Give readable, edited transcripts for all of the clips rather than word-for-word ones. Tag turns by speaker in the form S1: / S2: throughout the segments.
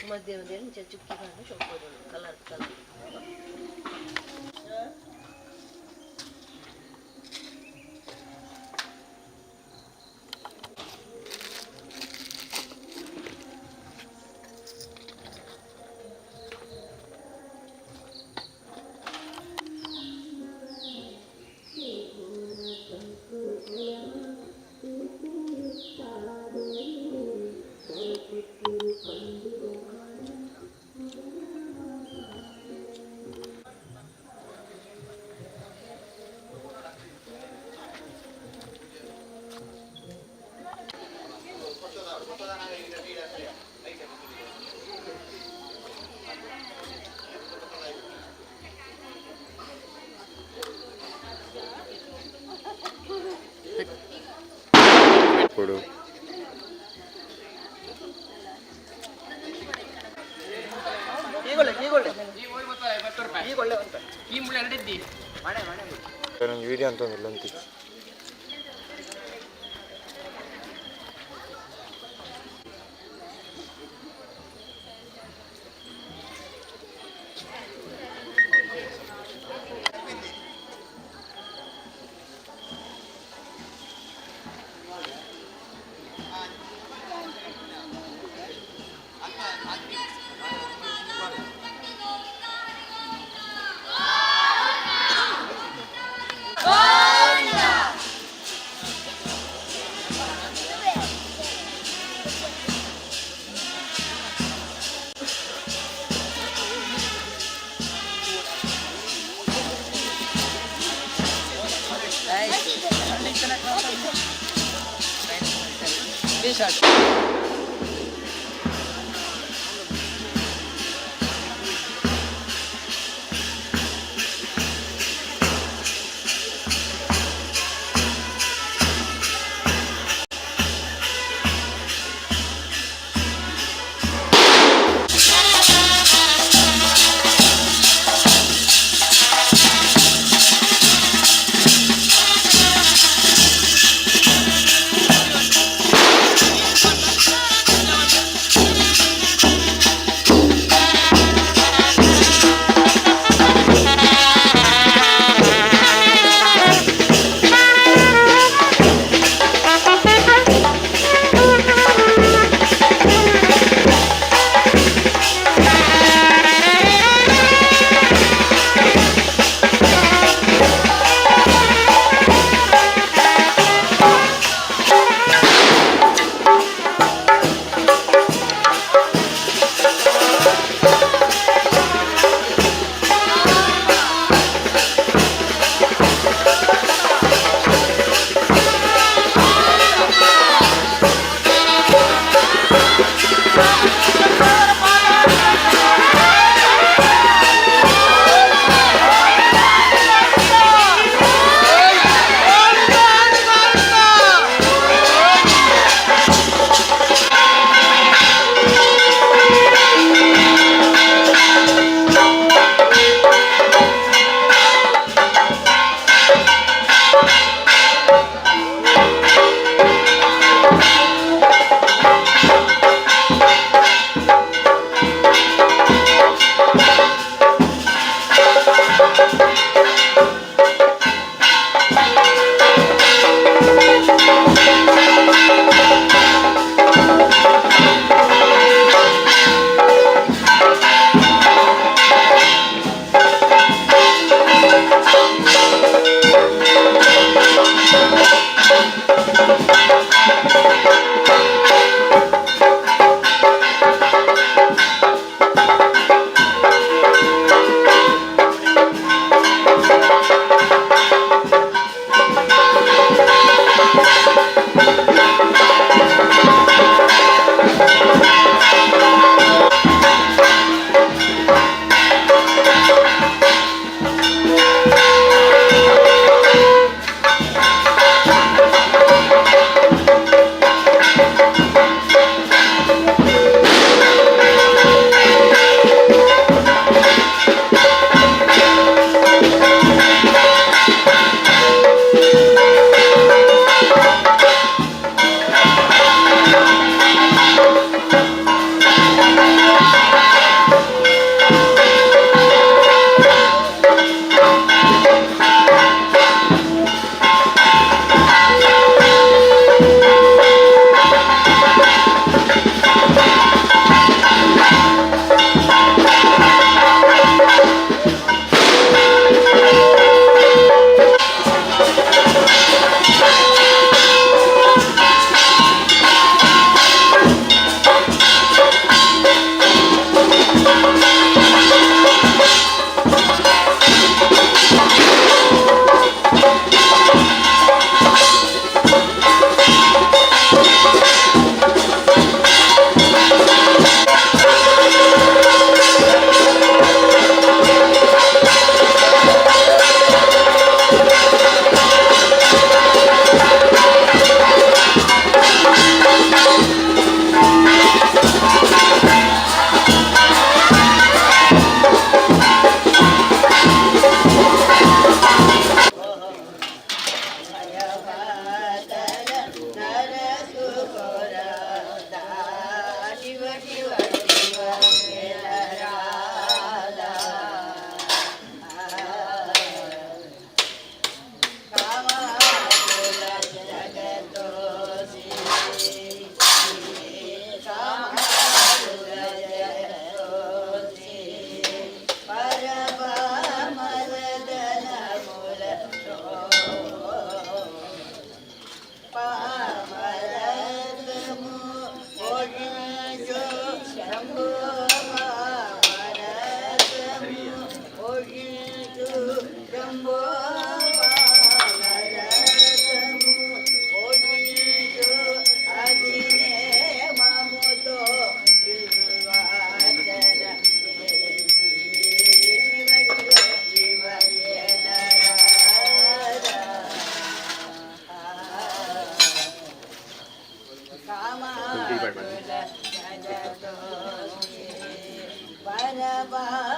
S1: मध्ये चुटकी घालून शोपवून कलर कलर
S2: ಕೊಡು ವಿಡಿಯೋ ಅಂತ ಅಂತಿ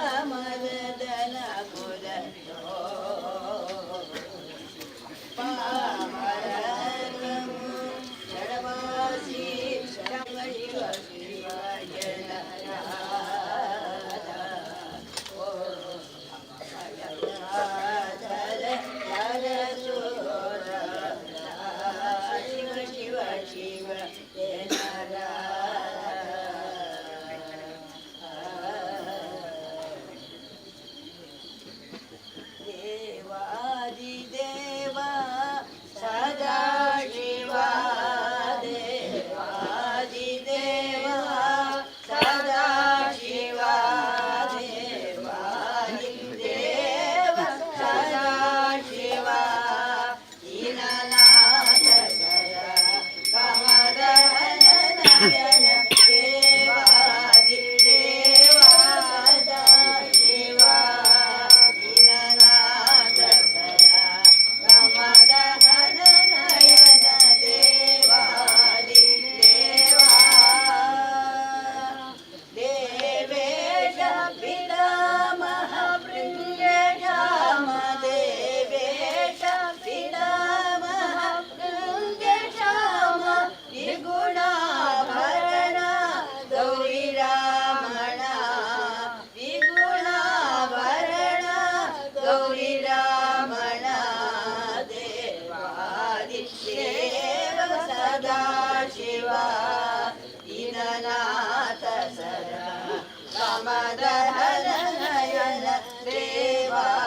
S1: ಪರಮದನ ಕುಲ ಪಾಮರಗಮು ಜಡವಾಸಿ ಶರಮ ಶಿವ ಶಿವ ಜನ ಶಿವ ಶಿವ ದೇವಾದಿದೇವ ಸದಾ ಶಿವ ದೇವಾದಿದೇವ ಸದಾ ಶಿವ ದೇವಾದಿದೇವ ಸದಾ ಶಿವ ದೀನನಾಥ ಸರ ಕಮಲನಯನ ದೇವಾದಿದೇವ ಸದಾ ಶಿವ ದೀನನಾಥ ಸರ ಕಮಲನಯನ ದೇವಾದಿದೇವ ದೇವೇಶ ಪಿತಾಮಹ ಭೃಂಗೇಶಾಮ ದೇವೇಶ ಪಿತಾಮಹ ಭೃಂಗೇಶಾಮ ದ್ವಿಗುಣಾಭರಣ ಗೌರಿರಾಮಣ ದ್ವಿಗುಣಾಭರಣ ಗೌರಿರಾಮಣ ದೇವಾದಿದೇವ ಸದಾ ಶಿವ ದೀನನಾಥ ಸರ ಕಮಲನಯನ ದೇವಾದಿದೇವ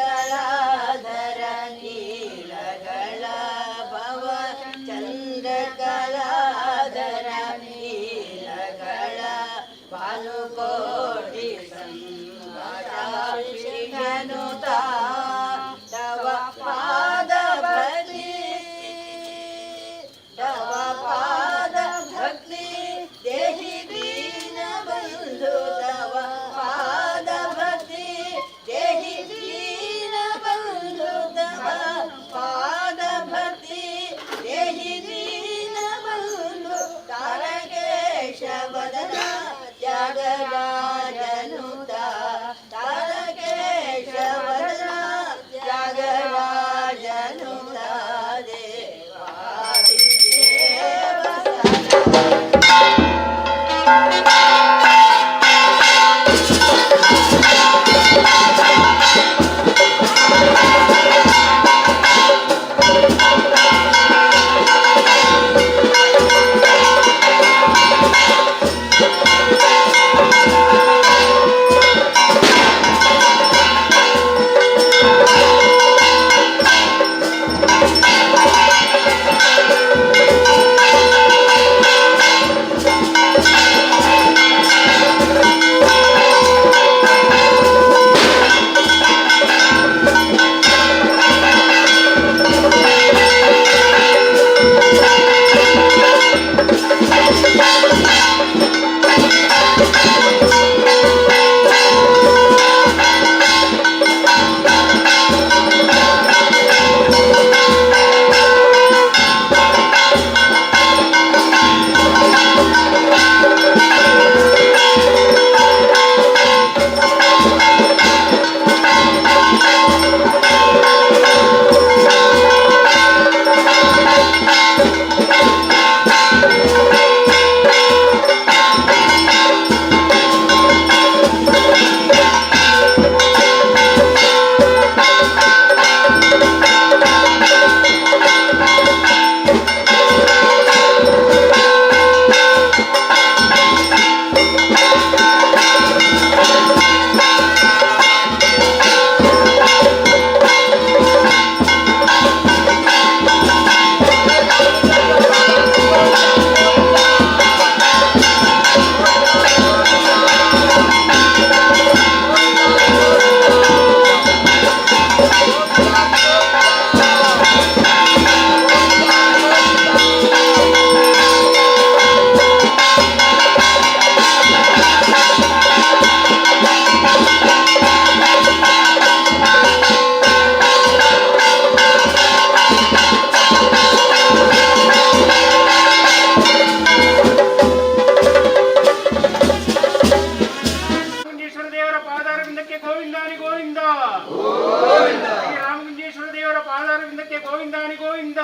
S1: ಭವಚಂದ್ರಕಲಾಧರ ನೀಲಗಳ ಭವಚಂದ್ರಕಲಾಧರ ನೀಲಗಳ ಭಾನುಕೋಟಿ ಸಂಗಾನುತ ತವ ಪಾದ ಭಕ್ತಿ ತವ ಪಾದ ಭಕ್ತಿ ದೇಹಿ ದೀನ ಬಂಧು ತವ ಪಾದ ಭಕ್ತಿ ದೇಹಿ ದೀನ
S3: గోవిందాని గోవింద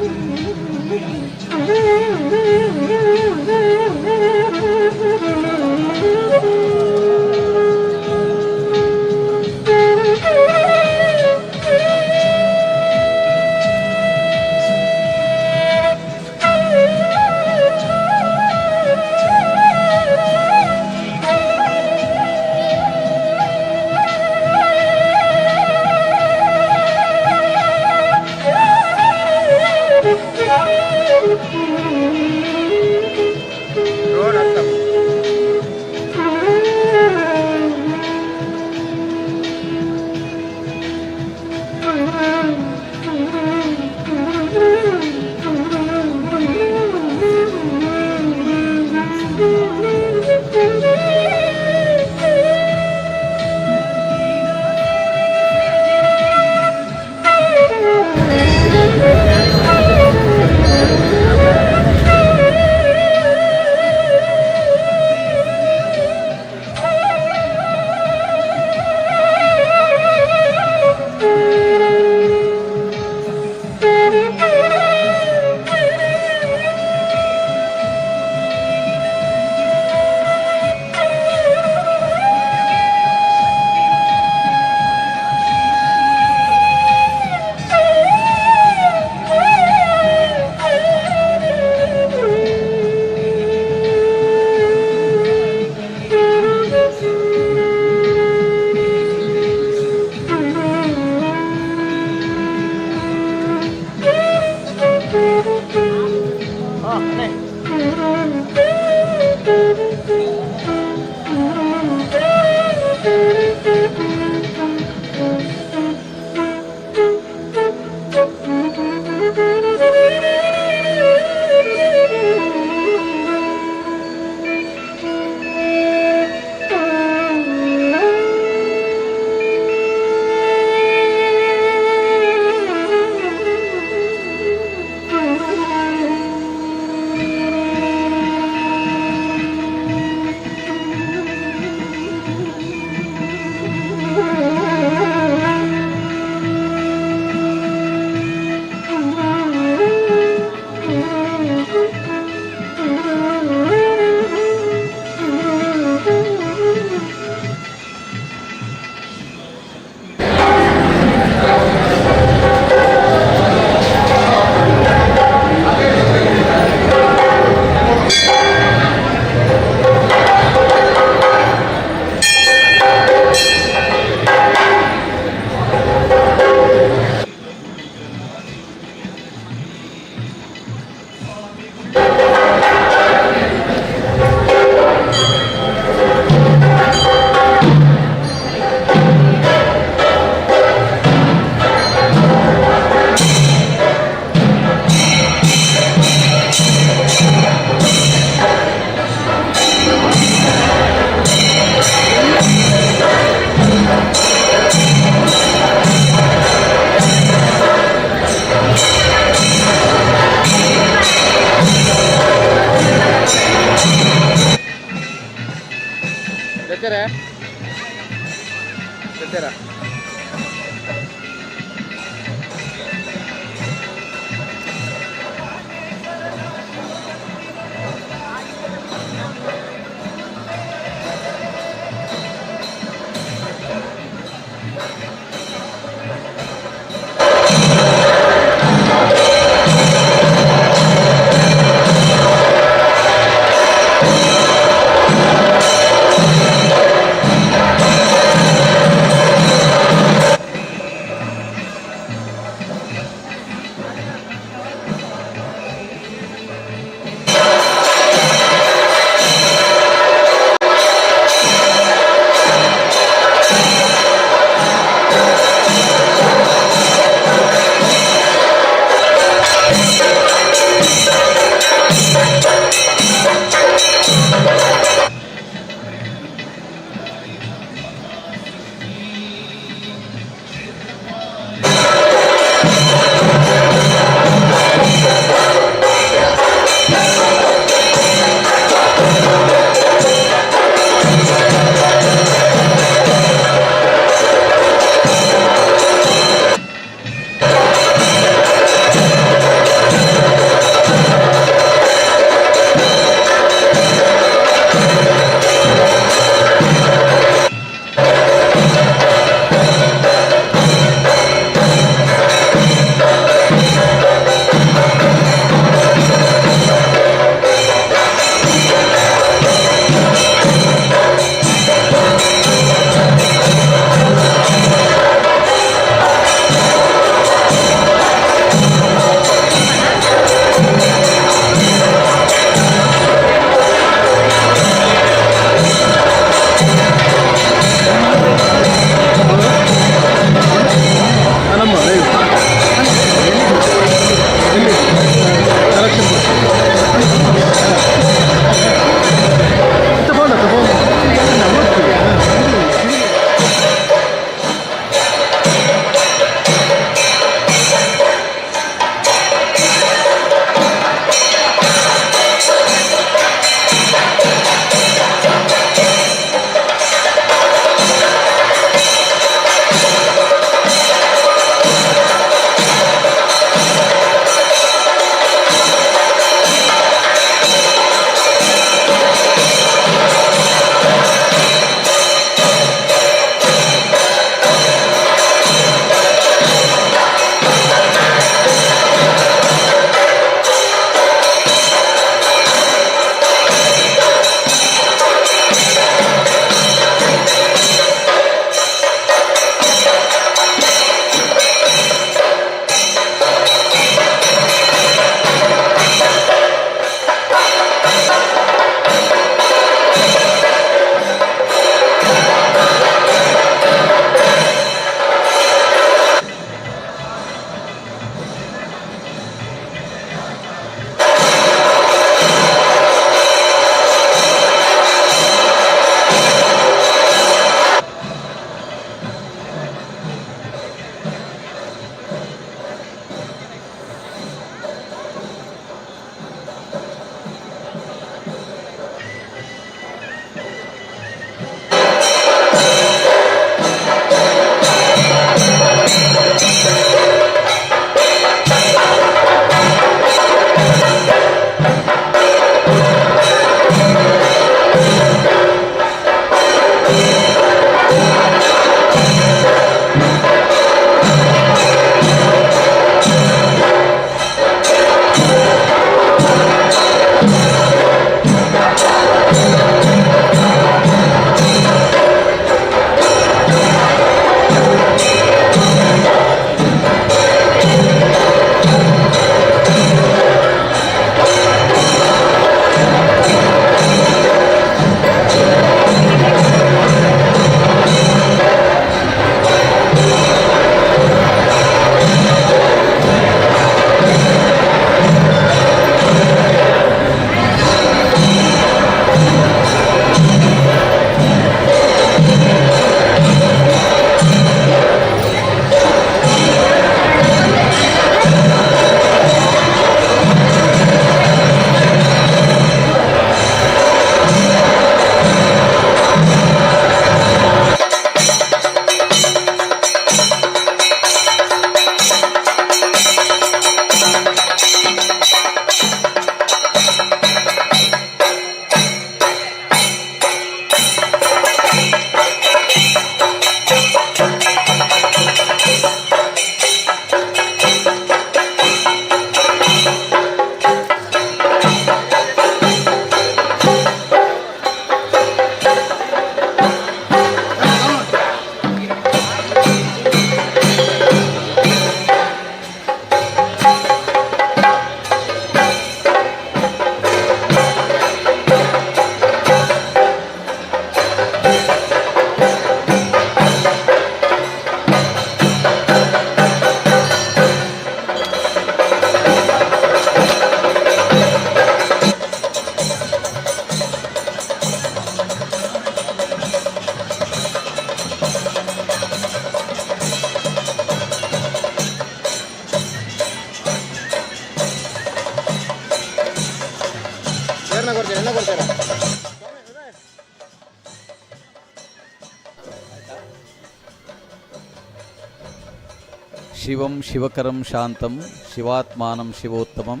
S3: ಶಿವಂ ಶಿವಕರಂ ಶಾಂತಂ ಶಿವಾತ್ಮಾನಂ ಶಿವೋತ್ತಮಂ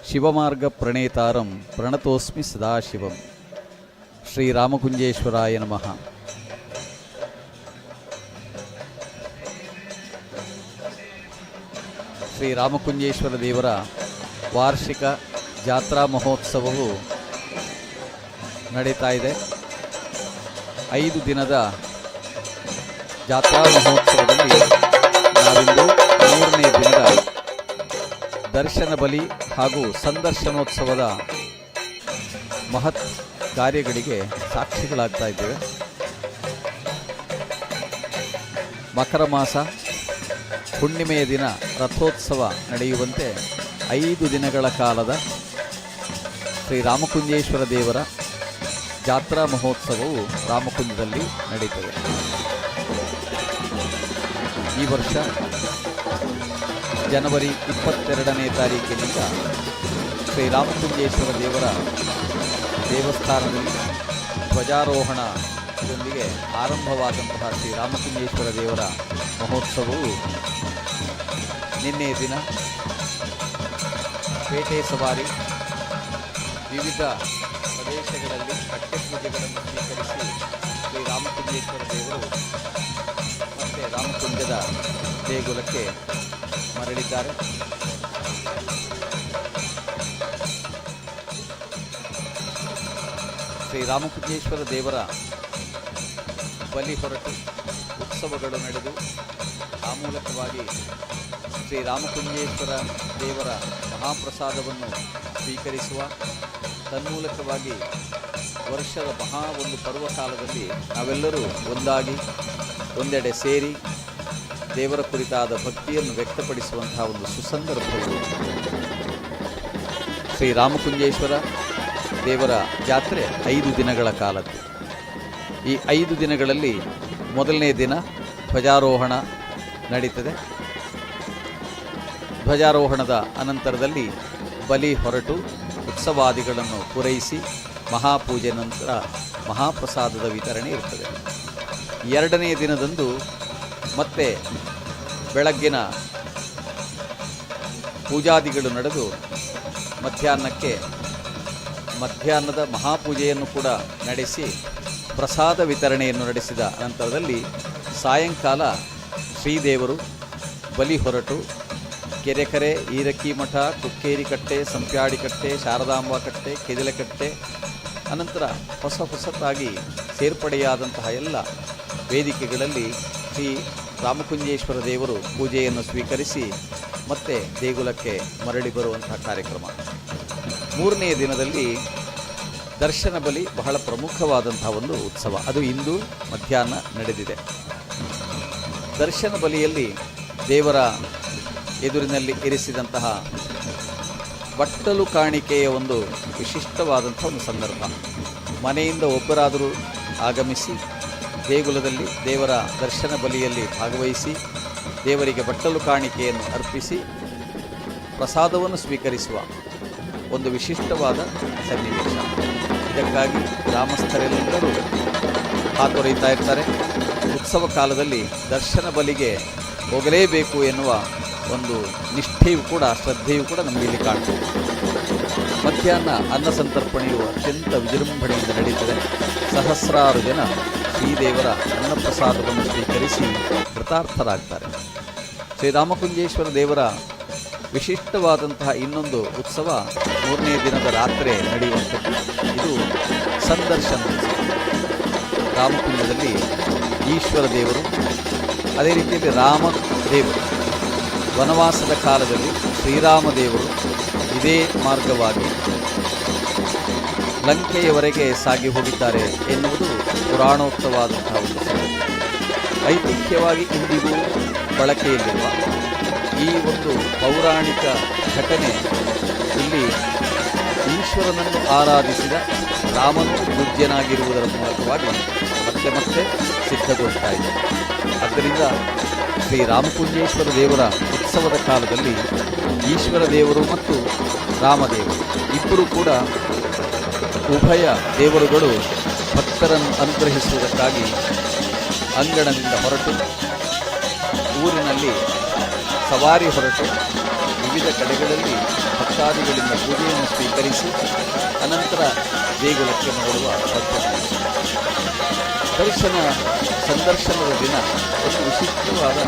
S3: ಶಿವಮಾರ್ಗ ಪ್ರಣೇತಾರಂ ಪ್ರಣತೋಸ್ಮಿ ಸದಾಶಿವಂ. ಶ್ರೀರಾಮಕುಂಜೇಶ್ವರಾಯ ನಮಃ. ಶ್ರೀರಾಮಕುಂಜೇಶ್ವರ ದೇವರ ವಾರ್ಷಿಕ ಜಾತ್ರಾ ಮಹೋತ್ಸವವು ನಡೀತಾ ಇದೆ. 5 ದಿನದ ಜಾತ್ರಾ ಮಹೋತ್ಸವದಲ್ಲಿ ನಾವಿಂದು 3ನೇ ದಿನದ ದರ್ಶನ ಬಲಿ ಹಾಗೂ ಸಂದರ್ಶನೋತ್ಸವದ ಮಹತ್ ಕಾರ್ಯಗಳಿಗೆ ಸಾಕ್ಷಿಗಳಾಗ್ತಾ ಇದ್ದೇವೆ. ಮಕರ ಮಾಸ ಹುಣ್ಣಿಮೆಯ ದಿನ ರಥೋತ್ಸವ ನಡೆಯುವಂತೆ 5 ದಿನಗಳ ಕಾಲದ ಶ್ರೀರಾಮಕುಂಜೇಶ್ವರ ದೇವರ ಜಾತ್ರಾ ಮಹೋತ್ಸವವು ರಾಮಕುಂಜದಲ್ಲಿ ನಡೀತದೆ. ಈ ವರ್ಷ ಜನವರಿ 22ನೇ ತಾರೀಕಿನಿಂದ ಶ್ರೀರಾಮಕುಂಜೇಶ್ವರ ದೇವರ ದೇವಸ್ಥಾನದಲ್ಲಿ ಧ್ವಜಾರೋಹಣದೊಂದಿಗೆ ಆರಂಭವಾದಂತಹ ಶ್ರೀರಾಮಕುಂಜೇಶ್ವರ ದೇವರ ಮಹೋತ್ಸವವು ನಿನ್ನೆಯ ದಿನ ಪೇಟೆ ಸವಾರಿ, ವಿವಿಧ ಪ್ರದೇಶಗಳಲ್ಲಿ ಕಟ್ಟೆ ಪೂಜೆಗಳನ್ನು ಸ್ವೀಕರಿಸಿ ಶ್ರೀರಾಮಕುಂಜೇಶ್ವರ ದೇವರು ಮತ್ತೆ ರಾಮಕುಂಜದ ದೇಗುಲಕ್ಕೆ ಮರಳಿದ್ದಾರೆ. ಶ್ರೀರಾಮಕುಂಜೇಶ್ವರ ದೇವರ ಬಲಿ ಹೊರಟು ಉತ್ಸವಗಳು ನಡೆದು ಆ ಮೂಲಕವಾಗಿ ಶ್ರೀರಾಮಕುಂಜೇಶ್ವರ ದೇವರ ಮಹಾಪ್ರಸಾದವನ್ನು ಸ್ವೀಕರಿಸುವ ತನ್ಮೂಲಕವಾಗಿ ವರ್ಷದ ಒಂದು ಪರ್ವಕಾಲದಲ್ಲಿ ನಾವೆಲ್ಲರೂ ಒಂದಾಗಿ ಒಂದೆಡೆ ಸೇರಿ ದೇವರ ಕುರಿತಾದ ಭಕ್ತಿಯನ್ನು ವ್ಯಕ್ತಪಡಿಸುವಂತಹ ಒಂದು ಸುಸಂದರ್ಭವು ಶ್ರೀರಾಮಕುಂಜೇಶ್ವರ ದೇವರ ಜಾತ್ರೆ 5 ದಿನಗಳ ಕಾಲದ್ದು. ಈ 5 ದಿನಗಳಲ್ಲಿ ಮೊದಲನೇ ದಿನ ಧ್ವಜಾರೋಹಣ ನಡೀತದೆ. ಧ್ವಜಾರೋಹಣದ ಅನಂತರದಲ್ಲಿ ಬಲಿ ಹೊರಟು ಉತ್ಸವಾದಿಗಳನ್ನು ಪೂರೈಸಿ ಮಹಾಪೂಜೆ ನಂತರ ಮಹಾಪ್ರಸಾದದ ವಿತರಣೆ ಇರ್ತದೆ. 2ನೇ ದಿನದಂದು ಮತ್ತೆ ಬೆಳಗ್ಗಿನ ಪೂಜಾದಿಗಳು ನಡೆದು ಮಧ್ಯಾಹ್ನದ ಮಹಾಪೂಜೆಯನ್ನು ಕೂಡ ನಡೆಸಿ ಪ್ರಸಾದ ವಿತರಣೆಯನ್ನು ನಡೆಸಿದ ನಂತರದಲ್ಲಿ ಸಾಯಂಕಾಲ ಶ್ರೀದೇವರು ಬಲಿ ಹೊರಟು ಕೆರೆಕರೆ, ಈರಕ್ಕಿ ಮಠ, ಕುಕ್ಕೇರಿಕಟ್ಟೆ, ಸಂಪ್ಯಾಡಿಕಟ್ಟೆ, ಶಾರದಾಂಬಾ ಕಟ್ಟೆ, ಕೆದಿಲಕಟ್ಟೆ, ಅನಂತರ ಹೊಸತಾಗಿ ಸೇರ್ಪಡೆಯಾದಂತಹ ಎಲ್ಲ ವೇದಿಕೆಗಳಲ್ಲಿ ಶ್ರೀ ರಾಮಕುಂಜೇಶ್ವರ ದೇವರು ಪೂಜೆಯನ್ನು ಸ್ವೀಕರಿಸಿ ಮತ್ತೆ ದೇಗುಲಕ್ಕೆ ಮರಳಿ ಬರುವಂತಹ ಕಾರ್ಯಕ್ರಮ. 3ನೇ ದಿನದಲ್ಲಿ ದರ್ಶನ ಬಲಿ ಬಹಳ ಪ್ರಮುಖವಾದಂತಹ ಒಂದು ಉತ್ಸವ. ಅದು ಇಂದು ಮಧ್ಯಾಹ್ನ ನಡೆದಿದೆ. ದರ್ಶನ ಬಲಿಯಲ್ಲಿ ದೇವರ ಎದುರಿನಲ್ಲಿ ಇರಿಸಿದಂತಹ ಬಟ್ಟಲು ಕಾಣಿಕೆಯ ಒಂದು ವಿಶಿಷ್ಟವಾದಂಥ ಒಂದು ಸಂದರ್ಭ. ಮನೆಯಿಂದ ಒಬ್ಬರಾದರೂ ಆಗಮಿಸಿ ದೇಗುಲದಲ್ಲಿ ದೇವರ ದರ್ಶನ ಬಲಿಯಲ್ಲಿ ಭಾಗವಹಿಸಿ ದೇವರಿಗೆ ಬಟ್ಟಲು ಕಾಣಿಕೆಯನ್ನು ಅರ್ಪಿಸಿ ಪ್ರಸಾದವನ್ನು ಸ್ವೀಕರಿಸುವ ಒಂದು ವಿಶಿಷ್ಟವಾದ ಸನ್ನಿವೇಶ. ಇದಕ್ಕಾಗಿ ಗ್ರಾಮಸ್ಥರೆಲ್ಲರೂ ಹಾತೊರೆಯುತ್ತಾ ಇರ್ತಾರೆ. ಉತ್ಸವ ಕಾಲದಲ್ಲಿ ದರ್ಶನ ಬಲಿಗೆ ಹೋಗಲೇಬೇಕು ಎನ್ನುವ ಒಂದು ನಿಷ್ಠೆಯೂ ಕೂಡ ಶ್ರದ್ಧೆಯೂ ಕೂಡ ನಮಗಿಲ್ಲಿ ಕಾಣ್ತದೆ. ಮಧ್ಯಾಹ್ನ ಅನ್ನ ಸಂತರ್ಪಣೆಯು ಅತ್ಯಂತ ವಿಜೃಂಭಣೆಯಿಂದ ನಡೀತದೆ. ಸಹಸ್ರಾರು ಜನ ಶ್ರೀದೇವರ ಅನ್ನಪ್ರಸಾದವನ್ನು ಸ್ವೀಕರಿಸಿ ಕೃತಾರ್ಥರಾಗ್ತಾರೆ. ಶ್ರೀರಾಮಕುಂಜೇಶ್ವರ ದೇವರ ವಿಶಿಷ್ಟವಾದಂತಹ ಇನ್ನೊಂದು ಉತ್ಸವ 3ನೇ ದಿನದ ರಾತ್ರಿ ನಡೆಯುವಂಥದ್ದು. ಇದು ಸಂದರ್ಶನ ಉತ್ಸವ. ರಾಮಕುಂಜದಲ್ಲಿ ಈಶ್ವರ ದೇವರು, ಅದೇ ರೀತಿಯಲ್ಲಿ ರಾಮದೇವರು ವನವಾಸದ ಕಾಲದಲ್ಲಿ ಶ್ರೀರಾಮದೇವರು ಇದೇ ಮಾರ್ಗವಾಗಿ ಲಂಕೆಯವರೆಗೆ ಸಾಗಿ ಹೋಗಿದ್ದಾರೆ ಎನ್ನುವುದು ಪುರಾಣೋಕ್ತವಾದಂತಹ ಒಂದು ಸಂಗತಿ. ಐತಿಹ್ಯವಾಗಿ ಇಂದಿಗೂ ಬಳಕೆಯಲ್ಲಿರುವ ಈ ಒಂದು ಪೌರಾಣಿಕ ಘಟನೆ ಇಲ್ಲಿ ಈಶ್ವರನನ್ನು ಆರಾಧಿಸಿದ ರಾಮನು ಪೂಜ್ಯನಾಗಿರುವುದರ ಮೂಲಕವಾಗಿ ಮತ್ತೆ ಸಿದ್ಧಗೊಳ್ತಾ ಇದೆ. ಆದ್ದರಿಂದ ಶ್ರೀರಾಮಕುಂಜೇಶ್ವರ ದೇವರ ಉತ್ಸವದ ಕಾಲದಲ್ಲಿ ಈಶ್ವರ ದೇವರು ಮತ್ತು ರಾಮದೇವರು ಇಬ್ಬರೂ ಕೂಡ ಉಭಯ ದೇವರುಗಳು ಭಕ್ತರನ್ನು ಅನುಗ್ರಹಿಸುವುದಕ್ಕಾಗಿ ಅಂಗಣದಿಂದ ಹೊರಟು ಊರಿನಲ್ಲಿ ಸವಾರಿ ಹೊರಟು ವಿವಿಧ ಕಡೆಗಳಲ್ಲಿ ಭಕ್ತಾದಿಗಳಿಂದ ಪೂಜೆಯನ್ನು ಸ್ವೀಕರಿಸಿ ಅನಂತರ ದೇಗುಲಕ್ಕೆ ನೋಡುವ ಪದ್ಧತಿ. ಸಂದರ್ಶನದ ದಿನ ಒಂದು ವಿಶಿಷ್ಟವಾದ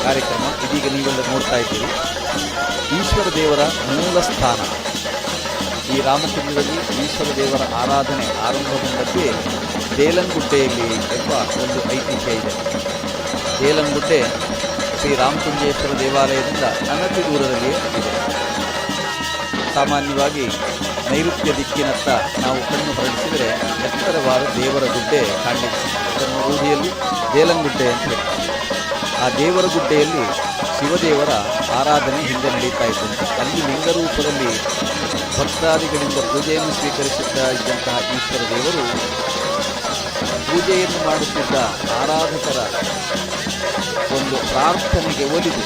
S3: ಕಾರ್ಯಕ್ರಮ ಇದೀಗ ನೀವೆಲ್ಲ ನೋಡ್ತಾ ಇದ್ದೀರಿ. ಈಶ್ವರ ದೇವರ ಮೂಲ ಸ್ಥಾನ ಈ ರಾಮಕುಂಡದಲ್ಲಿ ಈಶ್ವರ ದೇವರ ಆರಾಧನೆ ಆರಂಭಗೊಂಡದ್ದೇ ದೇಲಂಗುಡ್ಡೆಯಲ್ಲಿ ಎಂಬ ಒಂದು ಐತಿಹ್ಯ ಇದೆ. ದೇಲಂಗುಡ್ಡೆ ಶ್ರೀ ರಾಮಕುಂಜೇಶ್ವರ ದೇವಾಲಯದಿಂದ ಅನತಿ ದೂರದಲ್ಲಿಯೇ ಇದೆ. ಸಾಮಾನ್ಯವಾಗಿ ನೈಋತ್ಯ ದಿಕ್ಕಿನತ್ತ ನಾವು ಕಣ್ಣು ಹೊರಡಿಸಿದರೆ ಎತ್ತರವಾದ ದೇವರ ಗುಡ್ಡೆ ಕಾಣಲಿಕ್ಕೆ ಅದನ್ನು ರೂಢಿಯಲ್ಲಿ ದೇಲಂಗುಡ್ಡೆ ಅಂತ ಹೇಳ್ತಾರೆ. ಆ ದೇವರ ಗುಡ್ಡೆಯಲ್ಲಿ ಶಿವದೇವರ ಆರಾಧನೆ ಹಿಂದೆ ನಡೀತಾ ಇದ್ದಂತೆ ಅಲ್ಲಿ ಲಿಂಗರೂಪದಲ್ಲಿ ಭಕ್ತಾದಿಗಳಿಂದ ಪೂಜೆಯನ್ನು ಸ್ವೀಕರಿಸುತ್ತಾ ಇದ್ದಂತಹ ಈಶ್ವರ ದೇವರು ಪೂಜೆಯನ್ನು ಮಾಡುತ್ತಿದ್ದ ಆರಾಧಕರ ಒಂದು ಪ್ರಾರ್ಥನೆಗೆ ಒಲಿದು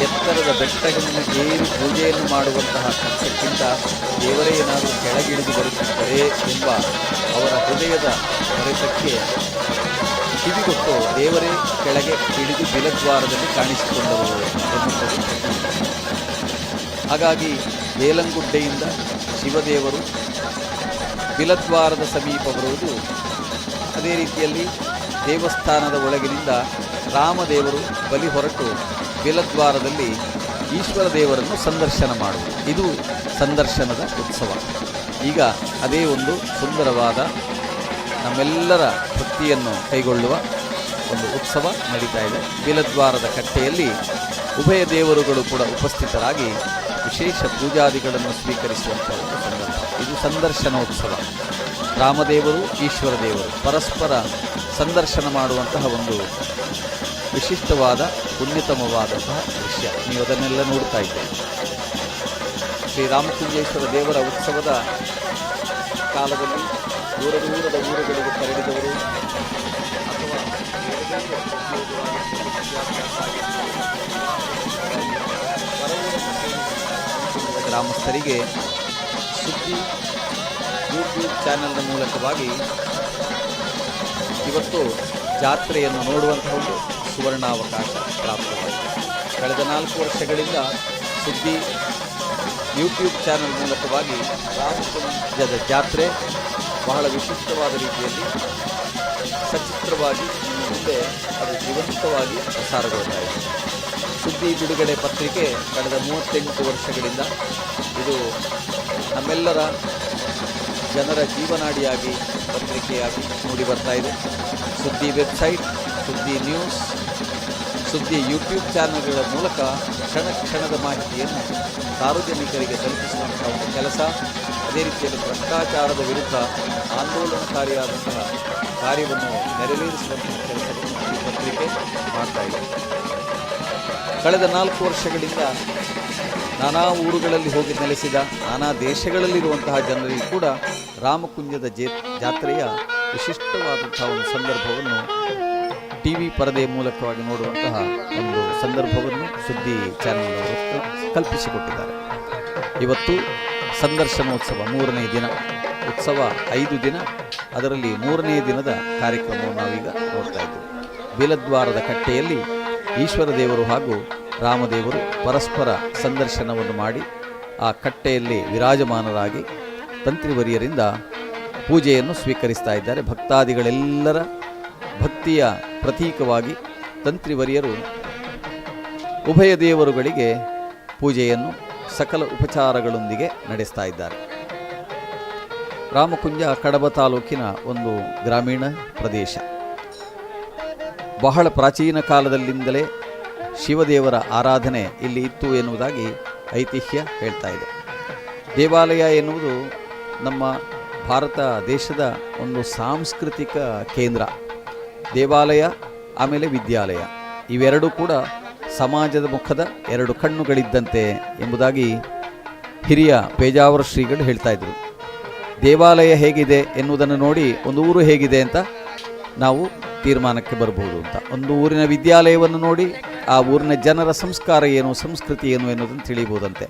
S3: ಎತ್ತರದ ಬೆಟ್ಟಗಳನ್ನು ಏರಿ ಪೂಜೆಯನ್ನು ಮಾಡುವಂತಹ ಕಷ್ಟಕ್ಕಿಂತ ದೇವರೇ ಏನಾದರೂ ಕೆಳಗಿಳಿದು ಬರುತ್ತಿದ್ದರೆ ಎಂಬ ಅವರ ಹೃದಯದ ಹೊರೆತಕ್ಕೆ ಕಿವಿಗೊಟ್ಟು ದೇವರೇ ಕೆಳಗೆ ಇಳಿದು ಬಿಲದ್ವಾರದಲ್ಲಿ ಕಾಣಿಸಿಕೊಂಡರು ಎನ್ನುತ್ತದೆ. ಹಾಗಾಗಿ ದೇಲಂಗುಡ್ಡೆಯಿಂದ ಶಿವದೇವರು ಬಿಲದ್ವಾರದ ಸಮೀಪ ಬರುವುದು, ಅದೇ ರೀತಿಯಲ್ಲಿ ದೇವಸ್ಥಾನದ ಒಳಗಿನಿಂದ ರಾಮದೇವರು ಬಲಿ ಹೊರಟು ಬಿಲದ್ವಾರದಲ್ಲಿ ಈಶ್ವರ ದೇವರನ್ನು ಸಂದರ್ಶನ ಮಾಡುವುದು. ಇದು ಸಂದರ್ಶನದ ಉತ್ಸವ. ಈಗ ಅದೇ ಒಂದು ಸುಂದರವಾದ ನಮ್ಮೆಲ್ಲರ ಭಕ್ತಿಯನ್ನು ಕೈಗೊಳ್ಳುವ ಒಂದು ಉತ್ಸವ ನಡೀತಾ ಇದೆ. ಬಿಲದ್ವಾರದ ಕಟ್ಟೆಯಲ್ಲಿ ಉಭಯ ದೇವರುಗಳು ಕೂಡ ಉಪಸ್ಥಿತರಾಗಿ ವಿಶೇಷ ಪೂಜಾದಿಗಳನ್ನು ಸ್ವೀಕರಿಸುವಂಥ ಒಂದು ಸಂದರ್ಭ. ಇದು ಸಂದರ್ಶನೋತ್ಸವ. ರಾಮದೇವರು ಈಶ್ವರ ದೇವರು ಪರಸ್ಪರ ಸಂದರ್ಶನ ಮಾಡುವಂತಹ ಒಂದು ವಿಶಿಷ್ಟವಾದ ಪುಣ್ಯತಮವಾದಂತಹ ದೃಶ್ಯ. ನೀವು ಅದನ್ನೆಲ್ಲ ನೋಡ್ತಾ ಇದ್ದೀರಿ. ಶ್ರೀರಾಮಕುಂಜೇಶ್ವರ ದೇವರ ಉತ್ಸವದ ಕಾಲದಲ್ಲಿ ದೂರ ದೂರದ ಊರುಗಳಿಗೆ ತೆರಳಿದವರು ಅಥವಾ ಗ್ರಾಮಸ್ಥರಿಗೆ ಸುದ್ದಿ ಯೂಟ್ಯೂಬ್ ಚಾನೆಲ್ನ ಮೂಲಕವಾಗಿ ಇವತ್ತು ಜಾತ್ರೆಯನ್ನು ನೋಡುವಂತಹ ಒಂದು ಸುವರ್ಣಾವಕಾಶ ಪ್ರಾಪ್ತವಾಗಿದೆ. ಕಳೆದ 4 ವರ್ಷಗಳಿಂದ ಸುದ್ದಿ ಯೂಟ್ಯೂಬ್ ಚಾನೆಲ್ ಮೂಲಕವಾಗಿ ರಾಮಕುಂಜದ ಜಾತ್ರೆ ಬಹಳ ವಿಶಿಷ್ಟವಾದ ರೀತಿಯಲ್ಲಿ ಸಚಿತ್ರವಾಗಿ ಮುಂದೆ ಅದು ಜೀವಂತವಾಗಿ ಪ್ರಸಾರಗೊಳ್ತಾ ಇದೆ. ಸುದ್ದಿ ಬಿಡುಗಡೆ ಪತ್ರಿಕೆ ಕಳೆದ 38 ವರ್ಷಗಳಿಂದ ಇದು ನಮ್ಮೆಲ್ಲರ ಜನರ ಜೀವನಾಡಿಯಾಗಿ ಪತ್ರಿಕೆಯಾಗಿ ಮೂಡಿ ಬರ್ತಾ ಇದೆ. ಸುದ್ದಿ ವೆಬ್ಸೈಟ್, ಸುದ್ದಿ ನ್ಯೂಸ್, ಸುದ್ದಿ ಯೂಟ್ಯೂಬ್ ಚಾನೆಲ್ಗಳ ಮೂಲಕ ಕ್ಷಣ ಕ್ಷಣದ ಮಾಹಿತಿಯನ್ನು ಸಾರ್ವಜನಿಕರಿಗೆ ತಲುಪಿಸುವಂಥ ಒಂದು ಕೆಲಸ, ಅದೇ ರೀತಿಯಲ್ಲಿ ಭ್ರಷ್ಟಾಚಾರದ ವಿರುದ್ಧ ಆಂದೋಲನಕಾರಿಯಾದಂತಹ ಕಾರ್ಯವನ್ನು ನೆರವೇರಿಸುವಂತಹ ಕೆಲಸವನ್ನು ಈ ಪತ್ರಿಕೆ ಮಾಡ್ತಾ ಇದೆ. ಕಳೆದ 4 ವರ್ಷಗಳಿಂದ ನಾನಾ ಊರುಗಳಲ್ಲಿ ಹೋಗಿ ನೆಲೆಸಿದ ನಾನಾ ದೇಶಗಳಲ್ಲಿರುವಂತಹ ಜನರಿಗೂ ಕೂಡ ರಾಮಕುಂಜದ ಜಾತ್ರೆಯ ವಿಶಿಷ್ಟವಾದಂತಹ ಒಂದು ಸಂದರ್ಭವನ್ನು ಟಿವಿ ಪರದೆಯ ಮೂಲಕವಾಗಿ ನೋಡುವಂತಹ ಒಂದು ಸಂದರ್ಭವನ್ನು ಸುದ್ದಿ ಚಾನೆಲ್ ಅವರು ಕಲ್ಪಿಸಿಕೊಟ್ಟಿದ್ದಾರೆ. ಇವತ್ತು ಸಂದರ್ಶನೋತ್ಸವ 3ನೇ ದಿನ. ಉತ್ಸವ 5 ದಿನ, ಅದರಲ್ಲಿ 3ನೇ ದಿನದ ಕಾರ್ಯಕ್ರಮವನ್ನು ನಾವೀಗ ನೋಡ್ತಾ ಇದ್ದೇವೆ. ಬಿಲದ್ವಾರದ ಕಟ್ಟೆಯಲ್ಲಿ ಈಶ್ವರ ದೇವರು ಹಾಗೂ ರಾಮದೇವರು ಪರಸ್ಪರ ಸಂದರ್ಶನವನ್ನು ಮಾಡಿ ಆ ಕಟ್ಟೆಯಲ್ಲಿ ವಿರಾಜಮಾನರಾಗಿ ತಂತ್ರಿವರಿಯರಿಂದ ಪೂಜೆಯನ್ನು ಸ್ವೀಕರಿಸ್ತಾ ಇದ್ದಾರೆ. ಭಕ್ತಾದಿಗಳೆಲ್ಲರ ಭಕ್ತಿಯ ಪ್ರತೀಕವಾಗಿ ತಂತ್ರಿವರಿಯರು ಉಭಯ ದೇವರುಗಳಿಗೆ ಪೂಜೆಯನ್ನು ಸಕಲ ಉಪಚಾರಗಳೊಂದಿಗೆ ನಡೆಸ್ತಾ ಇದ್ದಾರೆ. ರಾಮಕುಂಜ ಕಡಬ ತಾಲೂಕಿನ ಒಂದು ಗ್ರಾಮೀಣ ಪ್ರದೇಶ. ಬಹಳ ಪ್ರಾಚೀನ ಕಾಲದಲ್ಲಿಂದಲೇ ಶಿವದೇವರ ಆರಾಧನೆ ಇಲ್ಲಿ ಇತ್ತು ಎನ್ನುವುದಾಗಿ ಐತಿಹ್ಯ ಹೇಳ್ತಾ ಇದೆ. ದೇವಾಲಯ ಎನ್ನುವುದು ನಮ್ಮ ಭಾರತ ದೇಶದ ಒಂದು ಸಾಂಸ್ಕೃತಿಕ ಕೇಂದ್ರ. ದೇವಾಲಯ ಆಮೇಲೆ ವಿದ್ಯಾಲಯ ಇವೆರಡೂ ಕೂಡ ಸಮಾಜದ ಮುಖದ 2 ಕಣ್ಣುಗಳಿದ್ದಂತೆ ಎಂಬುದಾಗಿ ಹಿರಿಯ ಪೇಜಾವರ ಶ್ರೀಗಳು ಹೇಳ್ತಾ ಇದ್ರು. ದೇವಾಲಯ ಹೇಗಿದೆ ಎನ್ನುವುದನ್ನು ನೋಡಿ ಒಂದು ಊರು ಹೇಗಿದೆ ಅಂತ ನಾವು ತೀರ್ಮಾನಕ್ಕೆ ಬರಬಹುದು ಅಂತ. ಒಂದು ಊರಿನ ವಿದ್ಯಾಲಯವನ್ನು ನೋಡಿ ಆ ಊರಿನ ಜನರ ಸಂಸ್ಕಾರ ಏನು, ಸಂಸ್ಕೃತಿ ಏನು ಎನ್ನುವುದನ್ನು ತಿಳಿಯಬಹುದಂತೆ.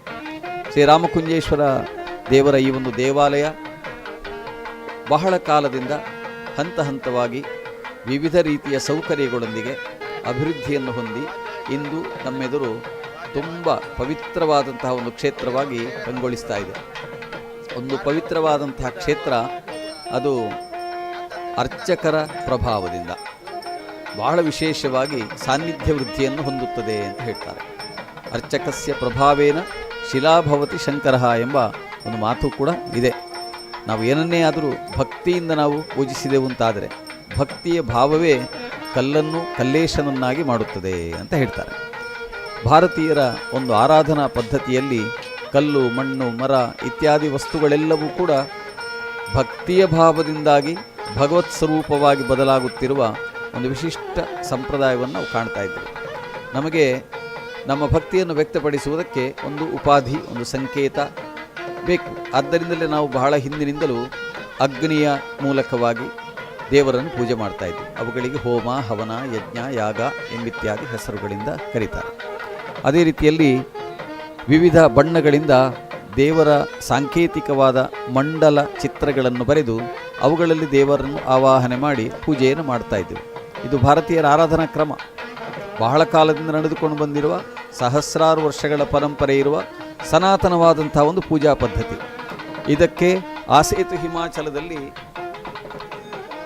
S3: ಶ್ರೀರಾಮಕುಂಜೇಶ್ವರ ದೇವರ ಈ ಒಂದು ದೇವಾಲಯ ಬಹಳ ಕಾಲದಿಂದ ಹಂತ ಹಂತವಾಗಿ ವಿವಿಧ ರೀತಿಯ ಸೌಕರ್ಯಗಳೊಂದಿಗೆ ಅಭಿವೃದ್ಧಿಯನ್ನು ಹೊಂದಿ ಇಂದು ನಮ್ಮೆದುರು ತುಂಬ ಪವಿತ್ರವಾದಂತಹ ಒಂದು ಕ್ಷೇತ್ರವಾಗಿ ಕಂಗೊಳಿಸ್ತಾ ಇದೆ. ಒಂದು ಪವಿತ್ರವಾದಂತಹ ಕ್ಷೇತ್ರ, ಅದು ಅರ್ಚಕರ ಪ್ರಭಾವದಿಂದ ಬಹಳ ವಿಶೇಷವಾಗಿ ಸಾನ್ನಿಧ್ಯ ವೃದ್ಧಿಯನ್ನು ಹೊಂದುತ್ತದೆ ಅಂತ ಹೇಳ್ತಾರೆ. ಅರ್ಚಕಸ್ಯ ಪ್ರಭಾವೇನ ಶಿಲಾಭವತಿ ಶಂಕರಃ ಎಂಬ ಒಂದು ಮಾತು ಕೂಡ ಇದೆ. ನಾವು ಏನನ್ನೇ ಆದರೂ ಭಕ್ತಿಯಿಂದ ನಾವು ಪೂಜಿಸಿದೆವು ಅಂತಾದರೆ ಭಕ್ತಿಯ ಭಾವವೇ ಕಲ್ಲನ್ನು ಕಲ್ಲೇಶನನ್ನಾಗಿ ಮಾಡುತ್ತದೆ ಅಂತ ಹೇಳ್ತಾರೆ. ಭಾರತೀಯರ ಒಂದು ಆರಾಧನಾ ಪದ್ಧತಿಯಲ್ಲಿ ಕಲ್ಲು, ಮಣ್ಣು, ಮರ ಇತ್ಯಾದಿ ವಸ್ತುಗಳೆಲ್ಲವೂ ಕೂಡ ಭಕ್ತಿಯ ಭಾವದಿಂದಾಗಿ ಭಗವತ್ ಸ್ವರೂಪವಾಗಿ ಬದಲಾಗುತ್ತಿರುವ ಒಂದು ವಿಶಿಷ್ಟ ಸಂಪ್ರದಾಯವನ್ನು ನಾವು ಕಾಣ್ತಾ ಇದ್ದೇವೆ. ನಮಗೆ ನಮ್ಮ ಭಕ್ತಿಯನ್ನು ವ್ಯಕ್ತಪಡಿಸುವುದಕ್ಕೆ ಒಂದು ಉಪಾಧಿ, ಒಂದು ಸಂಕೇತ ಬೇಕು. ಆದ್ದರಿಂದಲೇ ನಾವು ಬಹಳ ಹಿಂದಿನಿಂದಲೂ ಅಗ್ನಿಯ ಮೂಲಕವಾಗಿ ದೇವರನ್ನು ಪೂಜೆ ಮಾಡ್ತಾ ಇದ್ವಿ. ಅವುಗಳಿಗೆ ಹೋಮ, ಹವನ, ಯಜ್ಞ, ಯಾಗ ಎಂಬಿತ್ಯಾದಿ ಹೆಸರುಗಳಿಂದ ಕರೀತಾರೆ. ಅದೇ ರೀತಿಯಲ್ಲಿ ವಿವಿಧ ಬಣ್ಣಗಳಿಂದ ದೇವರ ಸಾಂಕೇತಿಕವಾದ ಮಂಡಲ ಚಿತ್ರಗಳನ್ನು ಬರೆದು ಅವುಗಳಲ್ಲಿ ದೇವರನ್ನು ಆವಾಹನೆ ಮಾಡಿ ಪೂಜೆಯನ್ನು ಮಾಡ್ತಾ ಇದ್ದೆವು. ಇದು ಭಾರತೀಯರ ಆರಾಧನಾ ಕ್ರಮ. ಬಹಳ ಕಾಲದಿಂದ ನಡೆದುಕೊಂಡು ಬಂದಿರುವ ಸಹಸ್ರಾರು ವರ್ಷಗಳ ಪರಂಪರೆ ಇರುವ ಸನಾತನವಾದಂಥ ಒಂದು ಪೂಜಾ ಪದ್ಧತಿ. ಇದಕ್ಕೆ ಆಸೇತು ಹಿಮಾಚಲದಲ್ಲಿ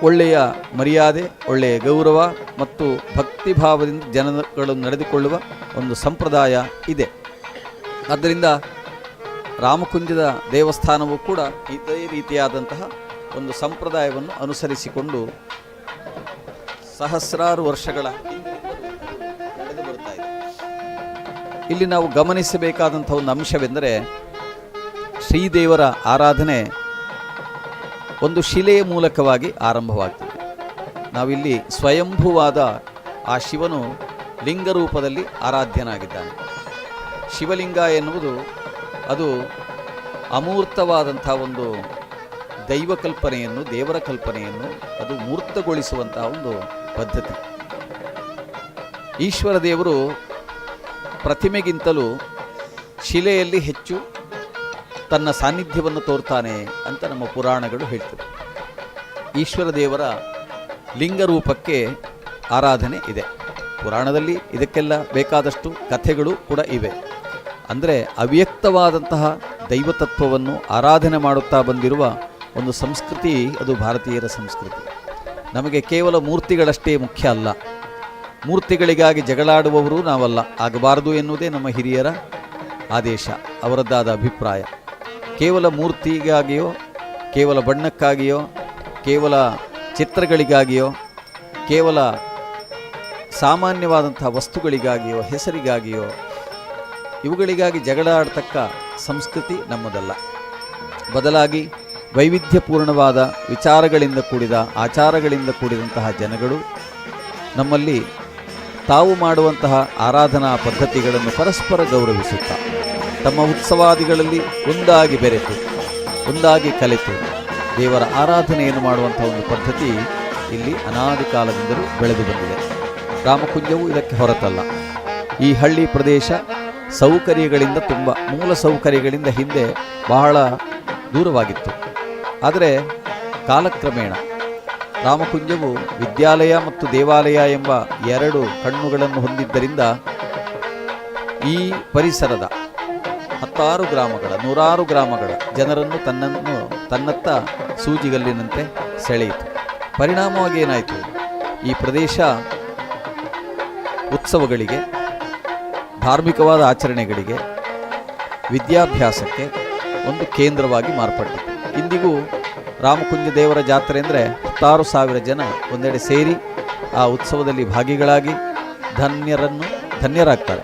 S3: ಒಳ್ಳೆಯ ಮರ್ಯಾದೆ, ಒಳ್ಳೆಯ ಗೌರವ ಮತ್ತು ಭಕ್ತಿಭಾವದಿಂದ ಜನಗಳು ನಡೆದುಕೊಳ್ಳುವ ಒಂದು ಸಂಪ್ರದಾಯ ಇದೆ. ಆದ್ದರಿಂದ ರಾಮಕುಂಜದ ದೇವಸ್ಥಾನವೂ ಕೂಡ ಇದೇ ರೀತಿಯಾದಂತಹ ಒಂದು ಸಂಪ್ರದಾಯವನ್ನು ಅನುಸರಿಸಿಕೊಂಡು ಸಹಸ್ರಾರು ವರ್ಷಗಳ ನಡೆದು ಬರ್ತಾ ಇದೆ. ಇಲ್ಲಿ ನಾವು ಗಮನಿಸಬೇಕಾದಂಥ ಒಂದು ಅಂಶವೆಂದರೆ, ಶ್ರೀದೇವರ ಆರಾಧನೆ ಒಂದು ಶಿಲೆಯ ಮೂಲಕವಾಗಿ ಆರಂಭವಾಗ್ತದೆ. ನಾವಿಲ್ಲಿ ಸ್ವಯಂಭುವಾದ ಆ ಶಿವನು ಲಿಂಗರೂಪದಲ್ಲಿ ಆರಾಧ್ಯನಾಗಿದ್ದಾನೆ. ಶಿವಲಿಂಗ ಎನ್ನುವುದು ಅದು ಅಮೂರ್ತವಾದಂಥ ಒಂದು ದೈವ ಕಲ್ಪನೆಯನ್ನು, ದೇವರ ಕಲ್ಪನೆಯನ್ನು ಅದು ಮೂರ್ತಗೊಳಿಸುವಂತಹ ಒಂದು ಪದ್ಧತಿ. ಈಶ್ವರ ದೇವರು ಪ್ರತಿಮೆಗಿಂತಲೂ ಶಿಲೆಯಲ್ಲಿ ಹೆಚ್ಚು ತನ್ನ ಸಾನ್ನಿಧ್ಯವನ್ನು ತೋರ್ತಾನೆ ಅಂತ ನಮ್ಮ ಪುರಾಣಗಳು ಹೇಳ್ತವೆ. ಈಶ್ವರ ದೇವರ ಲಿಂಗರೂಪಕ್ಕೆ ಆರಾಧನೆ ಇದೆ. ಪುರಾಣದಲ್ಲಿ ಇದಕ್ಕೆಲ್ಲ ಬೇಕಾದಷ್ಟು ಕಥೆಗಳು ಕೂಡ ಇವೆ. ಅಂದರೆ ಅವ್ಯಕ್ತವಾದಂತಹ ದೈವತತ್ವವನ್ನು ಆರಾಧನೆ ಮಾಡುತ್ತಾ ಬಂದಿರುವ ಒಂದು ಸಂಸ್ಕೃತಿ ಅದು ಭಾರತೀಯರ ಸಂಸ್ಕೃತಿ. ನಮಗೆ ಕೇವಲ ಮೂರ್ತಿಗಳಷ್ಟೇ ಮುಖ್ಯ ಅಲ್ಲ, ಮೂರ್ತಿಗಳಿಗಾಗಿ ಜಗಳಾಡುವವರು ನಾವಲ್ಲ, ಆಗಬಾರದು ಎನ್ನುವುದೇ ನಮ್ಮ ಹಿರಿಯರ ಆದೇಶ, ಅವರದ್ದಾದ ಅಭಿಪ್ರಾಯ. ಕೇವಲ ಮೂರ್ತಿಗಾಗಿಯೋ, ಕೇವಲ ಬಣ್ಣಕ್ಕಾಗಿಯೋ, ಕೇವಲ ಚಿತ್ರಗಳಿಗಾಗಿಯೋ, ಕೇವಲ ಸಾಮಾನ್ಯವಾದಂಥ ವಸ್ತುಗಳಿಗಾಗಿಯೋ, ಹೆಸರಿಗಾಗಿಯೋ, ಇವುಗಳಿಗಾಗಿ ಜಗಳ ಆಡ್ತಕ್ಕ ಸಂಸ್ಕೃತಿ ನಮ್ಮದಲ್ಲ. ಬದಲಾಗಿ ವೈವಿಧ್ಯಪೂರ್ಣವಾದ ವಿಚಾರಗಳಿಂದ ಕೂಡಿದ, ಆಚಾರಗಳಿಂದ ಕೂಡಿದಂತಹ ಜನಗಳು ನಮ್ಮಲ್ಲಿ ತಾವು ಮಾಡುವಂತಹ ಆರಾಧನಾ ಪದ್ಧತಿಗಳನ್ನು ಪರಸ್ಪರ ಗೌರವಿಸುತ್ತಾ ತಮ್ಮ ಉತ್ಸವಾದಿಗಳಲ್ಲಿ ಒಂದಾಗಿ ಬೆರೆತು, ಒಂದಾಗಿ ಕಲಿತು ದೇವರ ಆರಾಧನೆಯನ್ನು ಮಾಡುವಂಥ ಒಂದು ಪದ್ಧತಿ ಇಲ್ಲಿ ಅನಾದಿ ಕಾಲದಿಂದಲೂ ಬೆಳೆದು ಬಂದಿದೆ. ರಾಮಕುಂಜವು ಇದಕ್ಕೆ ಹೊರತಲ್ಲ. ಈ ಹಳ್ಳಿ ಪ್ರದೇಶ ಸೌಕರ್ಯಗಳಿಂದ ತುಂಬ, ಮೂಲ ಸೌಕರ್ಯಗಳಿಂದ ಹಿಂದೆ ಬಹಳ ದೂರವಾಗಿತ್ತು. ಆದರೆ ಕಾಲಕ್ರಮೇಣ ರಾಮಕುಂಜವು ವಿದ್ಯಾಲಯ ಮತ್ತು ದೇವಾಲಯ ಎಂಬ ಎರಡು ಕಣ್ಣುಗಳನ್ನು ಹೊಂದಿದ್ದರಿಂದ ಈ ಪರಿಸರದ ಹತ್ತಾರು ಗ್ರಾಮಗಳ, ನೂರಾರು ಗ್ರಾಮಗಳ ಜನರನ್ನು ತನ್ನತ್ತ ಸೂಜಿಗಲ್ಲಿನಂತೆ ಸೆಳೆಯಿತು. ಪರಿಣಾಮವಾಗಿ ಏನಾಯಿತು, ಈ ಪ್ರದೇಶ ಉತ್ಸವಗಳಿಗೆ, ಧಾರ್ಮಿಕವಾದ ಆಚರಣೆಗಳಿಗೆ, ವಿದ್ಯಾಭ್ಯಾಸಕ್ಕೆ ಒಂದು ಕೇಂದ್ರವಾಗಿ ಮಾರ್ಪಟ್ಟಿತು. ಇಂದಿಗೂ ರಾಮಕುಂಜ ದೇವರ ಜಾತ್ರೆ ಅಂದರೆ 10,000 ಜನ ಒಂದೆಡೆ ಸೇರಿ ಆ ಉತ್ಸವದಲ್ಲಿ ಭಾಗಿಗಳಾಗಿ ಧನ್ಯರಾಗ್ತಾರೆ.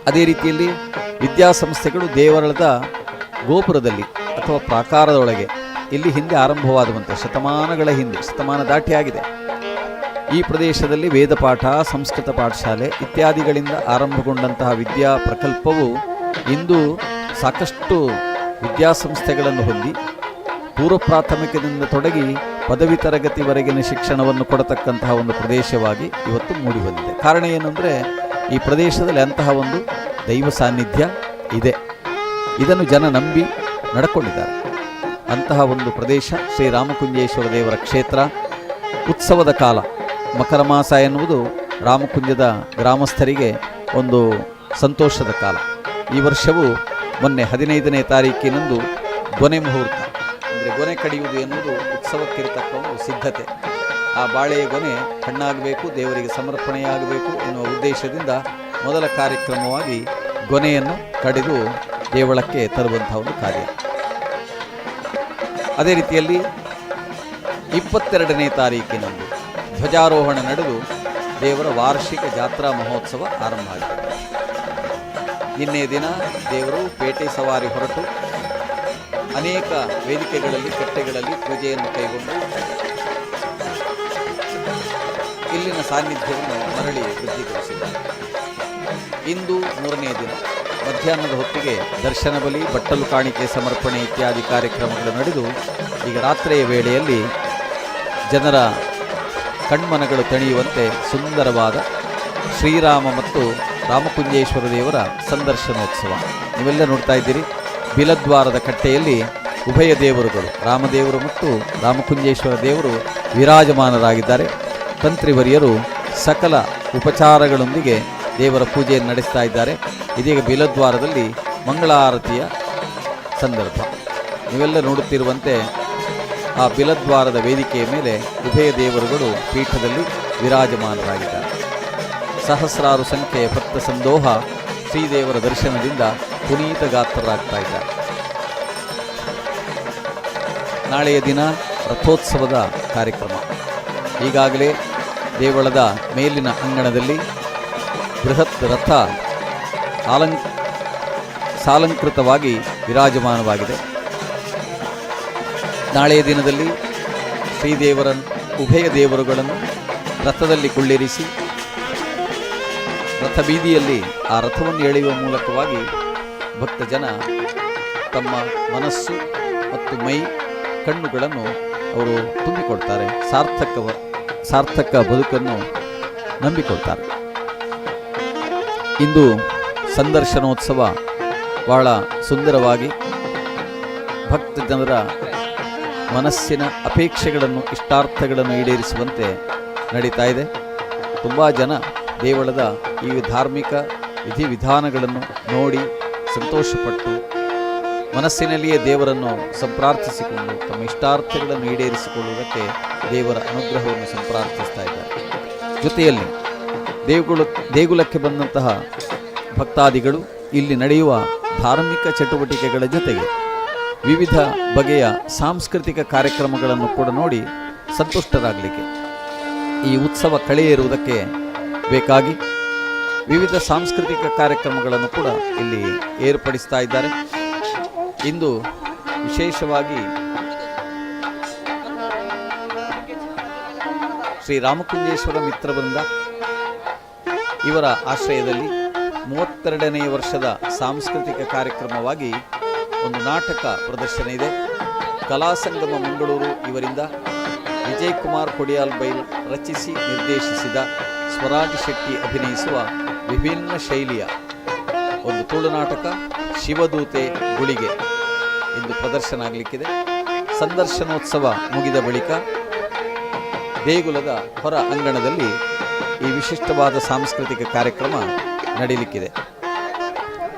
S3: ಅದೇ ರೀತಿಯಲ್ಲಿ ವಿದ್ಯಾಸಂಸ್ಥೆಗಳು ದೇವರದ ಗೋಪುರದಲ್ಲಿ ಅಥವಾ ಪ್ರಾಕಾರದೊಳಗೆ ಇಲ್ಲಿ ಹಿಂದೆ ಆರಂಭವಾದಂತೆ ಶತಮಾನಗಳ ಹಿಂದೆ, ಶತಮಾನ ದಾಟಿ ಆಗಿದೆ. ಈ ಪ್ರದೇಶದಲ್ಲಿ ವೇದಪಾಠ, ಸಂಸ್ಕೃತ ಪಾಠಶಾಲೆ ಇತ್ಯಾದಿಗಳಿಂದ ಆರಂಭಗೊಂಡಂತಹ ವಿದ್ಯಾ ಪ್ರಕಲ್ಪವು ಇಂದು ಸಾಕಷ್ಟು ವಿದ್ಯಾಸಂಸ್ಥೆಗಳನ್ನು ಹೊಂದಿ ಪೂರ್ವ ಪ್ರಾಥಮಿಕದಿಂದ ತೊಡಗಿ ಪದವಿ ತರಗತಿವರೆಗಿನ ಶಿಕ್ಷಣವನ್ನು ಕೊಡತಕ್ಕಂತಹ ಒಂದು ಪ್ರದೇಶವಾಗಿ ಇವತ್ತು ಮೂಡಿಬಂದಿದೆ. ಕಾರಣ ಏನಂದರೆ, ಈ ಪ್ರದೇಶದಲ್ಲಿ ಅಂತಹ ಒಂದು ದೈವ ಸಾನ್ನಿಧ್ಯ ಇದೆ. ಇದನ್ನು ಜನ ನಂಬಿ ನಡ್ಕೊಂಡಿದ್ದಾರೆ. ಅಂತಹ ಒಂದು ಪ್ರದೇಶ ಶ್ರೀರಾಮಕುಂಜೇಶ್ವರ ದೇವರ ಕ್ಷೇತ್ರ. ಉತ್ಸವದ ಕಾಲ ಮಕರ ಮಾಸ ಎನ್ನುವುದು ರಾಮಕುಂಜದ ಗ್ರಾಮಸ್ಥರಿಗೆ ಒಂದು ಸಂತೋಷದ ಕಾಲ. ಈ ವರ್ಷವೂ ಮೊನ್ನೆ 15ನೇ ತಾರೀಕಿನಂದು ಗೊನೆ ಮುಹೂರ್ತ, ಅಂದರೆ ಗೊನೆ ಕಡಿಯುವುದು ಎನ್ನುವುದು ಉತ್ಸವಕ್ಕಿರತಕ್ಕ ಒಂದು ಸಿದ್ಧತೆ. ಆ ಬಾಳೆಯ ಗೊನೆ ಹಣ್ಣಾಗಬೇಕು, ದೇವರಿಗೆ ಸಮರ್ಪಣೆಯಾಗಬೇಕು ಎನ್ನುವ ಉದ್ದೇಶದಿಂದ ಮೊದಲ ಕಾರ್ಯಕ್ರಮವಾಗಿ ಗೊನೆಯನ್ನು ಕಡಿದು ದೇವಳಕ್ಕೆ ತರುವಂತಹ ಒಂದು ಕಾರ್ಯ. ಅದೇ ರೀತಿಯಲ್ಲಿ 22ನೇ ತಾರೀಕಿನಂದು ಧ್ವಜಾರೋಹಣ ನಡೆದು ದೇವರ ವಾರ್ಷಿಕ ಜಾತ್ರಾ ಮಹೋತ್ಸವ ಆರಂಭ ಆಗಿದೆ. ನಿನ್ನೆ ದಿನ ದೇವರು ಪೇಟೆ ಸವಾರಿ ಹೊರಟು ಅನೇಕ ವೇದಿಕೆಗಳಲ್ಲಿ, ಕಟ್ಟೆಗಳಲ್ಲಿ ಪೂಜೆಯನ್ನು ಕೈಗೊಂಡು ಇಲ್ಲಿನ ಸಾನ್ನಿಧ್ಯವನ್ನು ಮರಳಿ ವೃದ್ಧಿಗೊಳಿಸಿದ್ದಾರೆ. ಇಂದು 3ನೇ ದಿನ ಮಧ್ಯಾಹ್ನದ ಹೊತ್ತಿಗೆ ದರ್ಶನ ಬಲಿ, ಬಟ್ಟಲು ಕಾಣಿಕೆ ಸಮರ್ಪಣೆ ಇತ್ಯಾದಿ ಕಾರ್ಯಕ್ರಮಗಳು ನಡೆದು ಈಗ ರಾತ್ರಿಯ ವೇಳೆಯಲ್ಲಿ ಜನರ ಕಣ್ಮನಗಳು ತಣಿಯುವಂತೆ ಸುಂದರವಾದ ಶ್ರೀರಾಮ ಮತ್ತು ರಾಮಕುಂಜೇಶ್ವರ ದೇವರ ಸಂದರ್ಶನೋತ್ಸವ ನೀವೆಲ್ಲ ನೋಡ್ತಾ ಇದ್ದೀರಿ. ಬಿಲದ್ವಾರದ ಕಟ್ಟೆಯಲ್ಲಿ ಉಭಯ ದೇವರುಗಳು ರಾಮದೇವರು ಮತ್ತು ರಾಮಕುಂಜೇಶ್ವರ ದೇವರು ವಿರಾಜಮಾನರಾಗಿದ್ದಾರೆ. ತಂತ್ರಿವರಿಯರು ಸಕಲ ಉಪಚಾರಗಳೊಂದಿಗೆ ದೇವರ ಪೂಜೆಯನ್ನು ನಡೆಸ್ತಾ ಇದ್ದಾರೆ. ಇದೀಗ ಬಿಲದ್ವಾರದಲ್ಲಿ ಮಂಗಳಾರತಿಯ ಸಂದರ್ಭ. ನೀವೆಲ್ಲ ನೋಡುತ್ತಿರುವಂತೆ ಆ ಬಿಲದ್ವಾರದ ವೇದಿಕೆಯ ಮೇಲೆ ಉಭಯ ದೇವರುಗಳು ಪೀಠದಲ್ಲಿ ವಿರಾಜಮಾನರಾಗಿದ್ದಾರೆ. ಸಹಸ್ರಾರು ಸಂಖ್ಯೆಯ ಭಕ್ತ ಸಂದೋಹ ಶ್ರೀದೇವರ ದರ್ಶನದಿಂದ ಪುನೀತ ಗಾತ್ರರಾಗ್ತಾ ಇದ್ದಾರೆ. ನಾಳೆಯ ದಿನ ರಥೋತ್ಸವದ ಕಾರ್ಯಕ್ರಮ. ಈಗಾಗಲೇ ದೇವಳದ ಮೇಲಿನ ಅಂಗಣದಲ್ಲಿ ಬೃಹತ್ ರಥ ಸಾಲಂಕೃತವಾಗಿ ವಿರಾಜಮಾನವಾಗಿದೆ. ನಾಳೆಯ ದಿನದಲ್ಲಿ ಶ್ರೀದೇವರನ್ನು ಉಭಯ ದೇವರುಗಳನ್ನು ರಥದಲ್ಲಿ ಕುಳ್ಳಿರಿಸಿ ರಥ ಬೀದಿಯಲ್ಲಿ ಆ ರಥವನ್ನು ಎಳೆಯುವ ಮೂಲಕವಾಗಿ ಭಕ್ತ ಜನ ತಮ್ಮ ಮನಸ್ಸು ಮತ್ತು ಮೈ ಕಣ್ಣುಗಳನ್ನು ಅವರು ತುಂಬಿಕೊಡ್ತಾರೆ, ಸಾರ್ಥಕ ಬದುಕನ್ನು ನಂಬಿಕೊಳ್ತಾರೆ. ಇಂದು ಸಂದರ್ಶನೋತ್ಸವ ಬಹಳ ಸುಂದರವಾಗಿ ಭಕ್ತ ಜನರ ಮನಸ್ಸಿನ ಅಪೇಕ್ಷೆಗಳನ್ನು, ಇಷ್ಟಾರ್ಥಗಳನ್ನು ಈಡೇರಿಸುವಂತೆ ನಡೀತಾ ಇದೆ. ತುಂಬ ಜನ ದೇವಳದ ಈ ಧಾರ್ಮಿಕ ವಿಧಿವಿಧಾನಗಳನ್ನು ನೋಡಿ ಸಂತೋಷಪಟ್ಟು ಮನಸ್ಸಿನಲ್ಲಿಯೇ ದೇವರನ್ನು ಸಂಪ್ರಾರ್ಥಿಸಿಕೊಂಡು ತಮ್ಮ ಇಷ್ಟಾರ್ಥಗಳನ್ನು ಈಡೇರಿಸಿಕೊಳ್ಳುವುದಕ್ಕೆ ದೇವರ ಅನುಗ್ರಹವನ್ನು ಸಂಪ್ರಾರ್ಥಿಸ್ತಾ ಇದ್ದಾರೆ. ಜೊತೆಯಲ್ಲಿ ದೇಗುಲಕ್ಕೆ ಬಂದಂತಹ ಭಕ್ತಾದಿಗಳು ಇಲ್ಲಿ ನಡೆಯುವ ಧಾರ್ಮಿಕ ಚಟುವಟಿಕೆಗಳ ಜೊತೆಗೆ ವಿವಿಧ ಬಗೆಯ ಸಾಂಸ್ಕೃತಿಕ ಕಾರ್ಯಕ್ರಮಗಳನ್ನು ಕೂಡ ನೋಡಿ ಸಂತುಷ್ಟರಾಗಲಿಕ್ಕೆ, ಈ ಉತ್ಸವ ಕಳೆಯಿರುವುದಕ್ಕೆ ಬೇಕಾಗಿ ವಿವಿಧ ಸಾಂಸ್ಕೃತಿಕ ಕಾರ್ಯಕ್ರಮಗಳನ್ನು ಕೂಡ ಇಲ್ಲಿ ಏರ್ಪಡಿಸ್ತಾ ಇದ್ದಾರೆ. ಇಂದು ವಿಶೇಷವಾಗಿ ಶ್ರೀ ರಾಮಕುಂಜೇಶ್ವರ ಮಿತ್ರವೃಂದ ಇವರ ಆಶ್ರಯದಲ್ಲಿ 32ನೇ ವರ್ಷದ ಸಾಂಸ್ಕೃತಿಕ ಕಾರ್ಯಕ್ರಮವಾಗಿ ಒಂದು ನಾಟಕ ಪ್ರದರ್ಶನ ಇದೆ. ಕಲಾಸಂಗಮ ಮಂಗಳೂರು ಇವರಿಂದ ವಿಜಯ್ ಕುಮಾರ್ ಕೊಡಿಯಾಲ್ ಬೈಲ್ ರಚಿಸಿ ನಿರ್ದೇಶಿಸಿದ ಸ್ವರಾಜ್ ಶೆಟ್ಟಿ ಅಭಿನಯಿಸುವ ವಿಭಿನ್ನ ಶೈಲಿಯ ಒಂದು ತುಳುನಾಟಕ ಶಿವದೂತೆ ಗುಳಿಗೆ ಇಂದು ಪ್ರದರ್ಶನ ಆಗಲಿಕ್ಕಿದೆ. ಸಂದರ್ಶನೋತ್ಸವ ಮುಗಿದ ಬಳಿಕ ದೇಗುಲದ ಹೊರ ಅಂಗಣದಲ್ಲಿ ಈ ವಿಶಿಷ್ಟವಾದ ಸಾಂಸ್ಕೃತಿಕ ಕಾರ್ಯಕ್ರಮ ನಡೆಯಲಿಕ್ಕಿದೆ.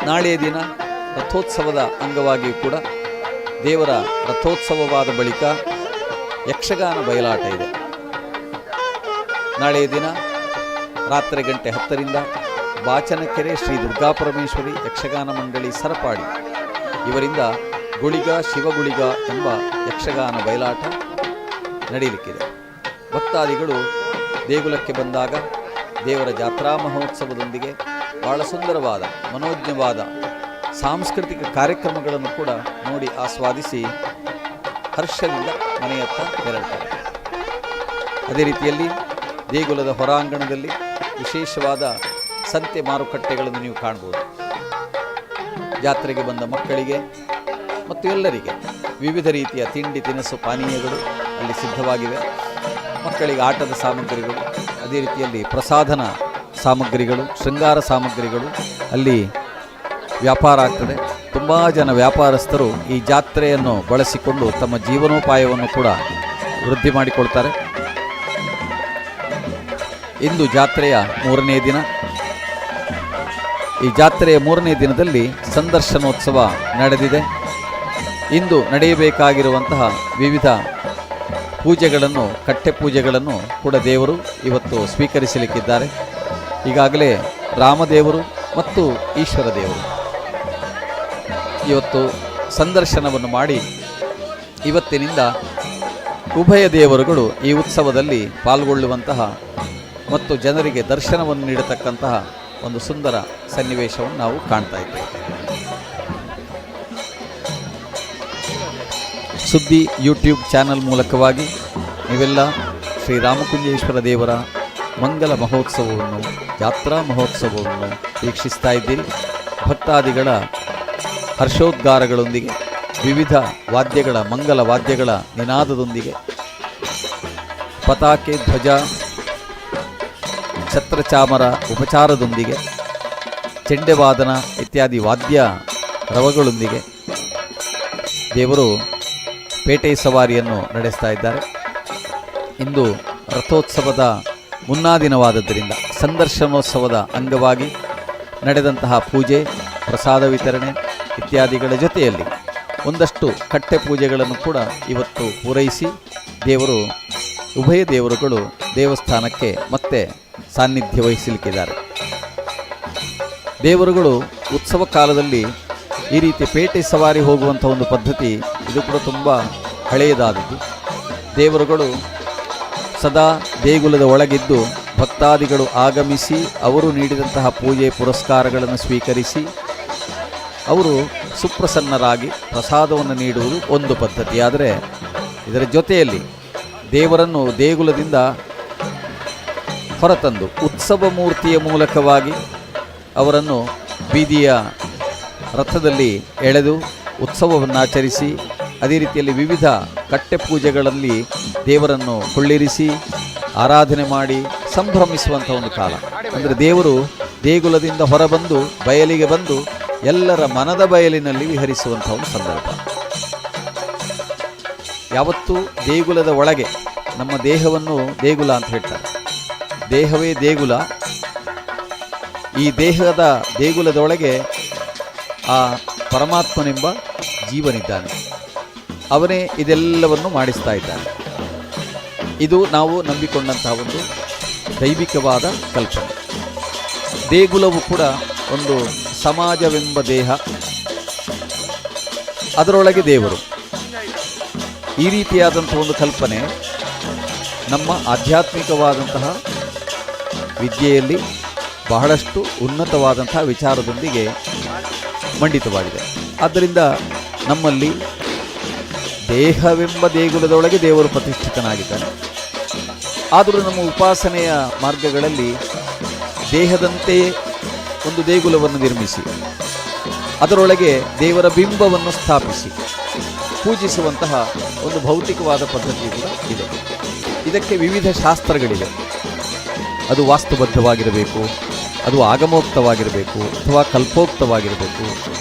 S3: ನಾಳೆಯ ದಿನ ರಥೋತ್ಸವದ ಅಂಗವಾಗಿಯೂ ಕೂಡ ದೇವರ ರಥೋತ್ಸವವಾದ ಬಳಿಕ ಯಕ್ಷಗಾನ ಬಯಲಾಟ ಇದೆ. ನಾಳೆಯ ದಿನ ರಾತ್ರಿ ಗಂಟೆ 10ರಿಂದ ಬಾಚನಕೆರೆ ಶ್ರೀ ದುರ್ಗಾಪರಮೇಶ್ವರಿ ಯಕ್ಷಗಾನ ಮಂಡಳಿ ಸರಪಾಡಿ ಇವರಿಂದ ಗುಳಿಗ ಶಿವಗುಳಿಗ ಎಂಬ ಯಕ್ಷಗಾನ ಬಯಲಾಟ ನಡೆಯಲಿಕ್ಕಿದೆ. ಭಕ್ತಾದಿಗಳು ದೇಗುಲಕ್ಕೆ ಬಂದಾಗ ದೇವರ ಜಾತ್ರಾ ಮಹೋತ್ಸವದೊಂದಿಗೆ ಬಹಳ ಸುಂದರವಾದ ಮನೋಜ್ಞವಾದ ಸಾಂಸ್ಕೃತಿಕ ಕಾರ್ಯಕ್ರಮಗಳನ್ನು ಕೂಡ ನೋಡಿ ಆಸ್ವಾದಿಸಿ ಹರ್ಷದಿಂದ ಮನೆಯತ್ತ ತೆರಳುತ್ತಾರೆ. ಅದೇ ರೀತಿಯಲ್ಲಿ ದೇಗುಲದ ಹೊರಾಂಗಣದಲ್ಲಿ ವಿಶೇಷವಾದ ಸಂತೆ ಮಾರುಕಟ್ಟೆಗಳನ್ನು ನೀವು ಕಾಣ್ಬೋದು. ಜಾತ್ರೆಗೆ ಬಂದ ಮಕ್ಕಳಿಗೆ ಮತ್ತು ಎಲ್ಲರಿಗೆ ವಿವಿಧ ರೀತಿಯ ತಿಂಡಿ ತಿನಿಸು ಪಾನೀಯಗಳು ಅಲ್ಲಿ ಸಿದ್ಧವಾಗಿವೆ. ಮಕ್ಕಳಿಗೆ ಆಟದ ಸಾಮಗ್ರಿಗಳು, ಅದೇ ರೀತಿಯಲ್ಲಿ ಪ್ರಸಾಧನ ಸಾಮಗ್ರಿಗಳು, ಶೃಂಗಾರ ಸಾಮಗ್ರಿಗಳು ಅಲ್ಲಿ ವ್ಯಾಪಾರ ಆಗ್ತದೆ. ತುಂಬ ಜನ ವ್ಯಾಪಾರಸ್ಥರು ಈ ಜಾತ್ರೆಯನ್ನು ಬಳಸಿಕೊಂಡು ತಮ್ಮ ಜೀವನೋಪಾಯವನ್ನು ಕೂಡ ವೃದ್ಧಿ ಮಾಡಿಕೊಳ್ತಾರೆ. ಇಂದು ಜಾತ್ರೆಯ 3ನೇ ದಿನ. ಈ ಜಾತ್ರೆಯ 3ನೇ ದಿನದಲ್ಲಿ ಸಂದರ್ಶನೋತ್ಸವ ನಡೆದಿದೆ. ಇಂದು ನಡೆಯಬೇಕಾಗಿರುವಂತಹ ವಿವಿಧ ಪೂಜೆಗಳನ್ನು, ಕಟ್ಟೆ ಪೂಜೆಗಳನ್ನು ಕೂಡ ದೇವರು ಇವತ್ತು ಸ್ವೀಕರಿಸಲಿಕ್ಕಿದ್ದಾರೆ. ಈಗಾಗಲೇ ರಾಮದೇವರು ಮತ್ತು ಈಶ್ವರ ದೇವರು ಇವತ್ತು ಸಂದರ್ಶನವನ್ನು ಮಾಡಿ ಇವತ್ತಿನಿಂದ ಉಭಯ ದೇವರುಗಳು ಈ ಉತ್ಸವದಲ್ಲಿ ಪಾಲ್ಗೊಳ್ಳುವಂತಹ ಮತ್ತು ಜನರಿಗೆ ದರ್ಶನವನ್ನು ನೀಡತಕ್ಕಂತಹ ಒಂದು ಸುಂದರ ಸನ್ನಿವೇಶವನ್ನು ನಾವು ಕಾಣ್ತಾ ಇದ್ದೇವೆ. ಸುದ್ದಿ ಯೂಟ್ಯೂಬ್ ಚಾನಲ್ ಮೂಲಕವಾಗಿ ನೀವೆಲ್ಲ ಶ್ರೀರಾಮಕುಂಜೇಶ್ವರ ದೇವರ ಮಂಗಲ ಮಹೋತ್ಸವವನ್ನು, ಜಾತ್ರಾ ಮಹೋತ್ಸವವನ್ನು ವೀಕ್ಷಿಸ್ತಾ ಇದ್ದೀರಿ. ಭಕ್ತಾದಿಗಳ ಹರ್ಷೋದ್ಗಾರಗಳೊಂದಿಗೆ, ವಿವಿಧ ವಾದ್ಯಗಳ, ಮಂಗಲ ವಾದ್ಯಗಳ ನಿನಾದದೊಂದಿಗೆ, ಪತಾಕೆ, ಧ್ವಜ, ಛತ್ರಚಾಮರ ಉಪಚಾರದೊಂದಿಗೆ, ಚೆಂಡೆವಾದನ ಇತ್ಯಾದಿ ವಾದ್ಯ ರವಗಳೊಂದಿಗೆ ದೇವರು ಪೇಟೆ ಸವಾರಿಯನ್ನು ನಡೆಸ್ತಾ ಇದ್ದಾರೆ. ಇಂದು ರಥೋತ್ಸವದ ಮುನ್ನಾ ದಿನವಾದದ್ದರಿಂದ ಸಂದರ್ಶನೋತ್ಸವದ ಅಂಗವಾಗಿ ನಡೆದಂತಹ ಪೂಜೆ, ಪ್ರಸಾದ ವಿತರಣೆ ಇತ್ಯಾದಿಗಳ ಜೊತೆಯಲ್ಲಿ ಒಂದಷ್ಟು ಕಟ್ಟೆ ಪೂಜೆಗಳನ್ನು ಕೂಡ ಇವತ್ತು ಪೂರೈಸಿ ದೇವರು, ಉಭಯ ದೇವರುಗಳು ದೇವಸ್ಥಾನಕ್ಕೆ ಮತ್ತೆ ಸಾನ್ನಿಧ್ಯ ವಹಿಸಲಿಕ್ಕಿದ್ದಾರೆ. ದೇವರುಗಳು ಉತ್ಸವ ಕಾಲದಲ್ಲಿ ಈ ರೀತಿ ಪೇಟೆ ಸವಾರಿ ಹೋಗುವಂಥ ಒಂದು ಪದ್ಧತಿ ಇದು ಕೂಡ ತುಂಬ ಹಳೆಯದಾದದ್ದು. ದೇವರುಗಳು ಸದಾ ದೇಗುಲದ ಒಳಗಿದ್ದು ಭಕ್ತಾದಿಗಳು ಆಗಮಿಸಿ ಅವರು ನೀಡಿದಂತಹ ಪೂಜೆ ಪುರಸ್ಕಾರಗಳನ್ನು ಸ್ವೀಕರಿಸಿ ಅವರು ಸುಪ್ರಸನ್ನರಾಗಿ ಪ್ರಸಾದವನ್ನು ನೀಡುವುದು ಒಂದು ಪದ್ಧತಿ. ಆದರೆ ಇದರ ಜೊತೆಯಲ್ಲಿ ದೇವರನ್ನು ದೇಗುಲದಿಂದ ಹೊರತಂದು ಉತ್ಸವ ಮೂರ್ತಿಯ ಮೂಲಕವಾಗಿ ಅವರನ್ನು ಬೀದಿಯ ರಥದಲ್ಲಿ ಎಳೆದು ಉತ್ಸವವನ್ನು ಆಚರಿಸಿ, ಅದೇ ರೀತಿಯಲ್ಲಿ ವಿವಿಧ ಕಟ್ಟೆ ಪೂಜೆಗಳಲ್ಲಿ ದೇವರನ್ನು ಕೊಳ್ಳಿರಿಸಿ ಆರಾಧನೆ ಮಾಡಿ ಸಂಭ್ರಮಿಸುವಂಥ ಒಂದು ಕಾಲ. ಅಂದರೆ ದೇವರು ದೇಗುಲದಿಂದ ಹೊರಬಂದು ಬಯಲಿಗೆ ಬಂದು ಎಲ್ಲರ ಮನದ ಬಯಲಿನಲ್ಲಿ ವಿಹರಿಸುವಂಥ ಒಂದು ಸಂದರ್ಭ. ಯಾವತ್ತೂ ದೇಗುಲದ ಒಳಗೆ, ನಮ್ಮ ದೇಹವನ್ನು ದೇಗುಲ ಅಂತ ಹೇಳ್ತಾರೆ, ದೇಹವೇ ದೇಗುಲ. ಈ ದೇಹದ ದೇಗುಲದೊಳಗೆ ಆ ಪರಮಾತ್ಮನೆಂಬ ಜೀವನಿದ್ದಾನೆ, ಅವನೇ ಇದೆಲ್ಲವನ್ನು ಮಾಡಿಸ್ತಾ ಇದ್ದಾನೆ. ಇದು ನಾವು ನಂಬಿಕೊಂಡಂತಹ ಒಂದು ದೈವಿಕವಾದ ಕಲ್ಪನೆ. ದೇಗುಲವು ಕೂಡ ಒಂದು ಸಮಾಜವೆಂಬ ದೇಹ, ಅದರೊಳಗೆ ದೇವರು. ಈ ರೀತಿಯಾದಂತಹ ಒಂದು ಕಲ್ಪನೆ ನಮ್ಮ ಆಧ್ಯಾತ್ಮಿಕವಾದಂತಹ ವಿದ್ಯೆಯಲ್ಲಿ ಬಹಳಷ್ಟು ಉನ್ನತವಾದಂತಹ ವಿಚಾರದೊಂದಿಗೆ ಮಂಡಿತವಾಗಿದೆ. ಆದ್ದರಿಂದ ನಮ್ಮಲ್ಲಿ ದೇಹವೆಂಬ ದೇಗುಲದೊಳಗೆ ದೇವರು ಪ್ರತಿಷ್ಠಿತನಾಗಿದ್ದಾನೆ. ಆದರೂ ನಮ್ಮ ಉಪಾಸನೆಯ ಮಾರ್ಗಗಳಲ್ಲಿ ದೇಹದಂತೆಯೇ ಒಂದು ದೇಗುಲವನ್ನು ನಿರ್ಮಿಸಿ ಅದರೊಳಗೆ ದೇವರ ಬಿಂಬವನ್ನು ಸ್ಥಾಪಿಸಿ ಪೂಜಿಸುವಂತಹ ಒಂದು ಭೌತಿಕವಾದ ಪದ್ಧತಿ ಕೂಡ ಇದೆ. ಇದಕ್ಕೆ ವಿವಿಧ ಶಾಸ್ತ್ರಗಳಿವೆ. ಅದು ವಾಸ್ತುಬದ್ಧವಾಗಿರಬೇಕು, ಅದು ಆಗಮೋಕ್ತವಾಗಿರಬೇಕು ಅಥವಾ ಕಲ್ಪೋಕ್ತವಾಗಿರಬೇಕು.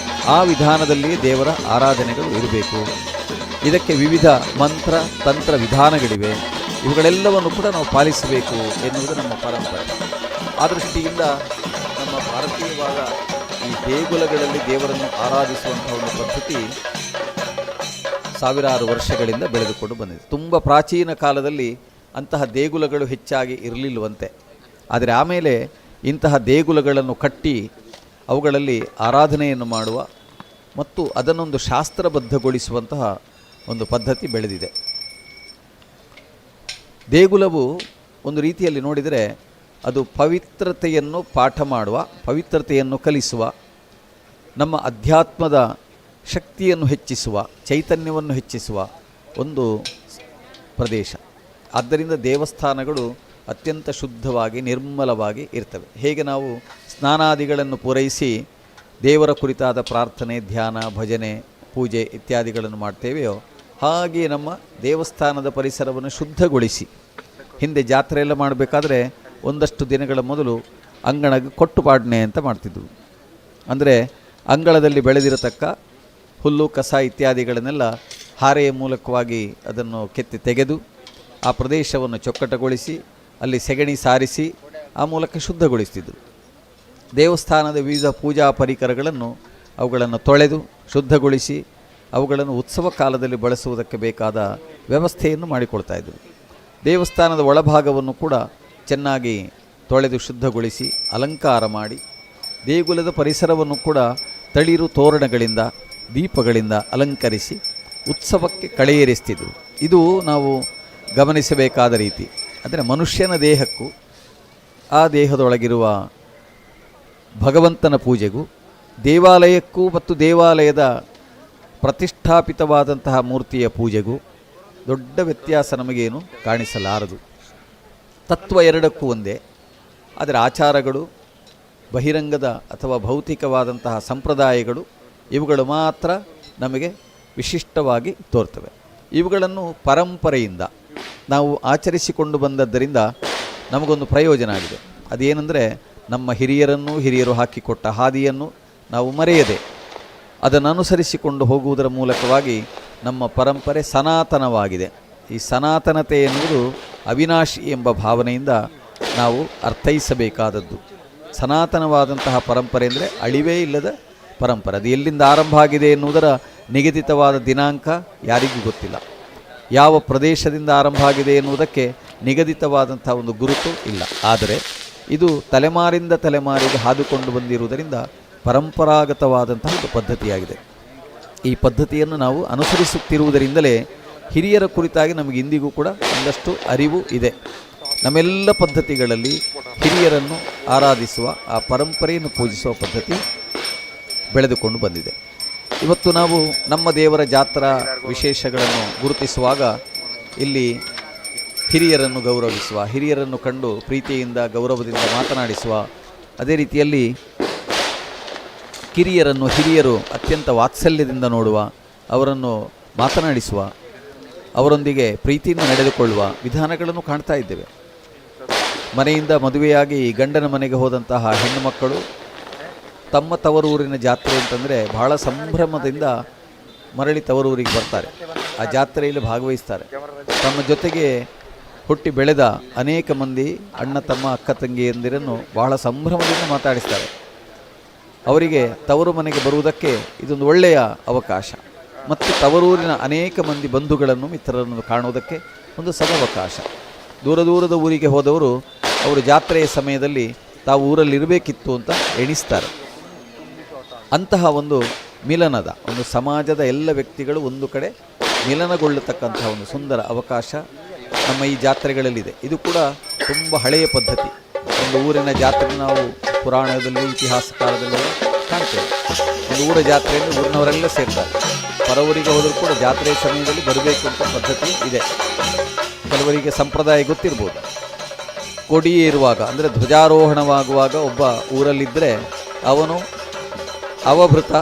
S3: ಆ ವಿಧಾನದಲ್ಲಿ ದೇವರ ಆರಾಧನೆಗಳು ಇರಬೇಕು. ಇದಕ್ಕೆ ವಿವಿಧ ಮಂತ್ರ ತಂತ್ರ ವಿಧಾನಗಳಿವೆ. ಇವುಗಳೆಲ್ಲವನ್ನು ಕೂಡ ನಾವು ಪಾಲಿಸಬೇಕು ಎನ್ನುವುದು ನಮ್ಮ ಪರಂಪರೆ. ಆ ದೃಷ್ಟಿಯಿಂದ ನಮ್ಮ ಭಾರತೀಯವಾದ ಈ ದೇಗುಲಗಳಲ್ಲಿ ದೇವರನ್ನು ಆರಾಧಿಸುವಂಥ ಒಂದು ಪದ್ಧತಿ ಸಾವಿರಾರು ವರ್ಷಗಳಿಂದ ಬೆಳೆದುಕೊಂಡು ಬಂದಿದೆ. ತುಂಬ ಪ್ರಾಚೀನ ಕಾಲದಲ್ಲಿ ಅಂತಹ ದೇಗುಲಗಳು ಹೆಚ್ಚಾಗಿ ಇರಲಿಲ್ಲವಂತೆ. ಆದರೆ ಆಮೇಲೆ ಇಂತಹ ದೇಗುಲಗಳನ್ನು ಕಟ್ಟಿ ಅವುಗಳಲ್ಲಿ ಆರಾಧನೆಯನ್ನು ಮಾಡುವ ಮತ್ತು ಅದನ್ನೊಂದು ಶಾಸ್ತ್ರಬದ್ಧಗೊಳಿಸುವಂತಹ ಒಂದು ಪದ್ಧತಿ ಬೆಳೆದಿದೆ. ದೇಗುಲವು ಒಂದು ರೀತಿಯಲ್ಲಿ ನೋಡಿದರೆ ಅದು ಪವಿತ್ರತೆಯನ್ನು ಪಾಠ ಮಾಡುವ, ಪವಿತ್ರತೆಯನ್ನು ಕಲಿಸುವ, ನಮ್ಮ ಅಧ್ಯಾತ್ಮದ ಶಕ್ತಿಯನ್ನು ಹೆಚ್ಚಿಸುವ, ಚೈತನ್ಯವನ್ನು ಹೆಚ್ಚಿಸುವ ಒಂದು ಪ್ರದೇಶ. ಆದ್ದರಿಂದ ದೇವಸ್ಥಾನಗಳು ಅತ್ಯಂತ ಶುದ್ಧವಾಗಿ ನಿರ್ಮಲವಾಗಿ ಇರ್ತವೆ. ಹೇಗೆ ನಾವು ಸ್ನಾನಾದಿಗಳನ್ನು ಪೂರೈಸಿ ದೇವರ ಕುರಿತಾದ ಪ್ರಾರ್ಥನೆ, ಧ್ಯಾನ, ಭಜನೆ, ಪೂಜೆ ಇತ್ಯಾದಿಗಳನ್ನು ಮಾಡ್ತೇವೆಯೋ ಹಾಗೆ ನಮ್ಮ ದೇವಸ್ಥಾನದ ಪರಿಸರವನ್ನು ಶುದ್ಧಗೊಳಿಸಿ, ಹಿಂದೆ ಜಾತ್ರೆ ಎಲ್ಲ ಮಾಡಬೇಕಾದ್ರೆ ಒಂದಷ್ಟು ದಿನಗಳ ಮೊದಲು ಅಂಗಣಗೆ ಕೊಟ್ಟುಪಾಡ್ನೆ ಅಂತ ಮಾಡ್ತಿದ್ದರು. ಅಂದರೆ ಅಂಗಳದಲ್ಲಿ ಬೆಳೆದಿರತಕ್ಕ ಹುಲ್ಲು ಕಸ ಇತ್ಯಾದಿಗಳನ್ನೆಲ್ಲ ಹಾರೆಯ ಮೂಲಕವಾಗಿ ಅದನ್ನು ಕೆತ್ತಿ ತೆಗೆದು ಆ ಪ್ರದೇಶವನ್ನು ಚೊಕ್ಕಟಗೊಳಿಸಿ ಅಲ್ಲಿ ಸೆಗಣಿ ಸಾರಿಸಿ ಆ ಮೂಲಕ ಶುದ್ಧಗೊಳಿಸ್ತಿದ್ದರು. ದೇವಸ್ಥಾನದ ವಿವಿಧ ಪೂಜಾ ಪರಿಕರಗಳನ್ನು ಅವುಗಳನ್ನು ತೊಳೆದು ಶುದ್ಧಗೊಳಿಸಿ ಅವುಗಳನ್ನು ಉತ್ಸವ ಕಾಲದಲ್ಲಿ ಬಳಸುವುದಕ್ಕೆ ಬೇಕಾದ ವ್ಯವಸ್ಥೆಯನ್ನು ಮಾಡಿಕೊಳ್ತಾಯಿದ್ದರು. ದೇವಸ್ಥಾನದ ಒಳಭಾಗವನ್ನು ಕೂಡ ಚೆನ್ನಾಗಿ ತೊಳೆದು ಶುದ್ಧಗೊಳಿಸಿ ಅಲಂಕಾರ ಮಾಡಿ ದೇಗುಲದ ಪರಿಸರವನ್ನು ಕೂಡ ತಳಿರು ತೋರಣಗಳಿಂದ ದೀಪಗಳಿಂದ ಅಲಂಕರಿಸಿ ಉತ್ಸವಕ್ಕೆ ಕಳೆಯೇರಿಸ್ತಿದ್ದರು. ಇದು ನಾವು ಗಮನಿಸಬೇಕಾದ ರೀತಿ. ಅಂದರೆ ಮನುಷ್ಯನ ದೇಹಕ್ಕೂ ಆ ದೇಹದೊಳಗಿರುವ ಭಗವಂತನ ಪೂಜೆಗೂ ದೇವಾಲಯಕ್ಕೂ ಮತ್ತು ದೇವಾಲಯದ ಪ್ರತಿಷ್ಠಾಪಿತವಾದಂತಹ ಮೂರ್ತಿಯ ಪೂಜೆಗೂ ದೊಡ್ಡ ವ್ಯತ್ಯಾಸ ನಮಗೇನು ಕಾಣಿಸಲಾರದು. ತತ್ವ ಎರಡಕ್ಕೂ ಒಂದೇ. ಆದರೆ ಆಚಾರಗಳು, ಬಹಿರಂಗದ ಅಥವಾ ಭೌತಿಕವಾದಂತಹ ಸಂಪ್ರದಾಯಗಳು ಇವುಗಳು ಮಾತ್ರ ನಮಗೆ ವಿಶಿಷ್ಟವಾಗಿ ತೋರ್ತವೆ. ಇವುಗಳನ್ನು ಪರಂಪರೆಯಿಂದ ನಾವು ಆಚರಿಸಿಕೊಂಡು ಬಂದದ್ದರಿಂದ ನಮಗೊಂದು ಪ್ರಯೋಜನ ಆಗಿದೆ. ಅದೇನೆಂದರೆ ನಮ್ಮ ಹಿರಿಯರು ಹಾಕಿಕೊಟ್ಟ ಹಾದಿಯನ್ನು ನಾವು ಮರೆಯದೆ ಅದನ್ನು ಅನುಸರಿಸಿಕೊಂಡು ಹೋಗುವುದರ ಮೂಲಕವಾಗಿ ನಮ್ಮ ಪರಂಪರೆ ಸನಾತನವಾಗಿದೆ. ಈ ಸನಾತನತೆ ಎನ್ನುವುದು ಅವಿನಾಶಿ ಎಂಬ ಭಾವನೆಯಿಂದ ನಾವು ಅರ್ಥೈಸಬೇಕಾದದ್ದು. ಸನಾತನವಾದಂತಹ ಪರಂಪರೆ ಅಂದರೆ ಅಳಿವೇ ಇಲ್ಲದ ಪರಂಪರೆ. ಅದು ಎಲ್ಲಿಂದ ಆರಂಭ ಆಗಿದೆ ಎನ್ನುವುದರ ನಿಗದಿತವಾದ ದಿನಾಂಕ ಯಾರಿಗೂ ಗೊತ್ತಿಲ್ಲ. ಯಾವ ಪ್ರದೇಶದಿಂದ ಆರಂಭ ಆಗಿದೆ ಎನ್ನುವುದಕ್ಕೆ ನಿಗದಿತವಾದಂಥ ಒಂದು ಗುರುತು ಇಲ್ಲ. ಆದರೆ ಇದು ತಲೆಮಾರಿಂದ ತಲೆಮಾರಿಗೆ ಹಾದುಕೊಂಡು ಬಂದಿರುವುದರಿಂದ ಪರಂಪರಾಗತವಾದಂತಹ ಒಂದು ಪದ್ಧತಿಯಾಗಿದೆ. ಈ ಪದ್ಧತಿಯನ್ನು ನಾವು ಅನುಸರಿಸುತ್ತಿರುವುದರಿಂದಲೇ ಹಿರಿಯರ ಕುರಿತಾಗಿ ನಮಗೆ ಇಂದಿಗೂ ಕೂಡ ಒಂದಷ್ಟು ಅರಿವು ಇದೆ. ನಮ್ಮೆಲ್ಲ ಪದ್ಧತಿಗಳಲ್ಲಿ ಹಿರಿಯರನ್ನು ಆರಾಧಿಸುವ, ಆ ಪರಂಪರೆಯನ್ನು ಪೂಜಿಸುವ ಪದ್ಧತಿ ಬೆಳೆದುಕೊಂಡು ಬಂದಿದೆ. ಇವತ್ತು ನಾವು ನಮ್ಮ ದೇವರ ಜಾತ್ರಾ ವಿಶೇಷಗಳನ್ನು ಗುರುತಿಸುವಾಗ ಇಲ್ಲಿ ಹಿರಿಯರನ್ನು ಗೌರವಿಸುವ, ಹಿರಿಯರನ್ನು ಕಂಡು ಪ್ರೀತಿಯಿಂದ ಗೌರವದಿಂದ ಮಾತನಾಡಿಸುವ, ಅದೇ ರೀತಿಯಲ್ಲಿ ಹಿರಿಯರು ಅತ್ಯಂತ ವಾತ್ಸಲ್ಯದಿಂದ ನೋಡುವ, ಅವರನ್ನು ಮಾತನಾಡಿಸುವ, ಅವರೊಂದಿಗೆ ಪ್ರೀತಿಯಿಂದ ನಡೆದುಕೊಳ್ಳುವ ವಿಧಾನಗಳನ್ನು ಕಾಣ್ತಾ ಇದ್ದೇವೆ. ಮನೆಯಿಂದ ಮದುವೆಯಾಗಿ ಗಂಡನ ಮನೆಗೆ ಹೋದಂತಹ ಹೆಣ್ಣು ಮಕ್ಕಳು ತಮ್ಮ ತವರೂರಿನ ಜಾತ್ರೆ ಅಂತಂದರೆ ಬಹಳ ಸಂಭ್ರಮದಿಂದ ಮರಳಿ ತವರೂರಿಗೆ ಬರ್ತಾರೆ. ಆ ಜಾತ್ರೆಯಲ್ಲಿ ಭಾಗವಹಿಸ್ತಾರೆ. ತಮ್ಮ ಜೊತೆಗೆ ಹುಟ್ಟಿ ಬೆಳೆದ ಅನೇಕ ಮಂದಿ ಅಣ್ಣ ತಮ್ಮ ಅಕ್ಕ ತಂಗಿಯಂದಿರನ್ನು ಬಹಳ ಸಂಭ್ರಮದಿಂದ ಮಾತಾಡಿಸ್ತಾರೆ. ಅವರಿಗೆ ತವರು ಮನೆಗೆ ಬರುವುದಕ್ಕೆ ಇದೊಂದು ಒಳ್ಳೆಯ ಅವಕಾಶ. ಮತ್ತು ತವರೂರಿನ ಅನೇಕ ಮಂದಿ ಬಂಧುಗಳನ್ನು ಮಿತ್ರರನ್ನು ಕಾಣುವುದಕ್ಕೆ ಒಂದು ಸದವಕಾಶ. ದೂರದ ಊರಿಗೆ ಹೋದವರು ಅವರು ಜಾತ್ರೆಯ ಸಮಯದಲ್ಲಿ ತಾವು ಊರಲ್ಲಿರಬೇಕಿತ್ತು ಅಂತ ಎಣಿಸ್ತಾರೆ. ಅಂತಹ ಒಂದು ಮಿಲನದ, ಒಂದು ಸಮಾಜದ ಎಲ್ಲ ವ್ಯಕ್ತಿಗಳು ಒಂದು ಕಡೆ ಮಿಲನಗೊಳ್ಳತಕ್ಕಂತಹ ಒಂದು ಸುಂದರ ಅವಕಾಶ ನಮ್ಮ ಈ ಜಾತ್ರೆಗಳಲ್ಲಿದೆ. ಇದು ಕೂಡ ತುಂಬ ಹಳೆಯ ಪದ್ಧತಿ. ಒಂದು ಊರಿನ ಜಾತ್ರೆ ನಾವು ಪುರಾಣದಲ್ಲಿ, ಇತಿಹಾಸ ಕಾಲದಲ್ಲಿ ಕಾಣ್ತೇವೆ. ಒಂದು ಊರ ಜಾತ್ರೆಯಲ್ಲಿ ಊರಿನವರೆಲ್ಲ ಸೇರ್ತಾರೆ. ಪರವರಿಗೆ ಹೋದರೂ ಕೂಡ ಜಾತ್ರೆಯ ಸಮಯದಲ್ಲಿ ಬರಬೇಕು ಅಂತ ಪದ್ಧತಿ ಇದೆ. ಕೆಲವರಿಗೆ ಸಂಪ್ರದಾಯ ಗೊತ್ತಿರ್ಬೋದು. ಕೊಡಿ ಏರುವಾಗ ಅಂದರೆ ಧ್ವಜಾರೋಹಣವಾಗುವಾಗ ಒಬ್ಬ ಊರಲ್ಲಿದ್ದರೆ ಅವನು ಅವಭೃತ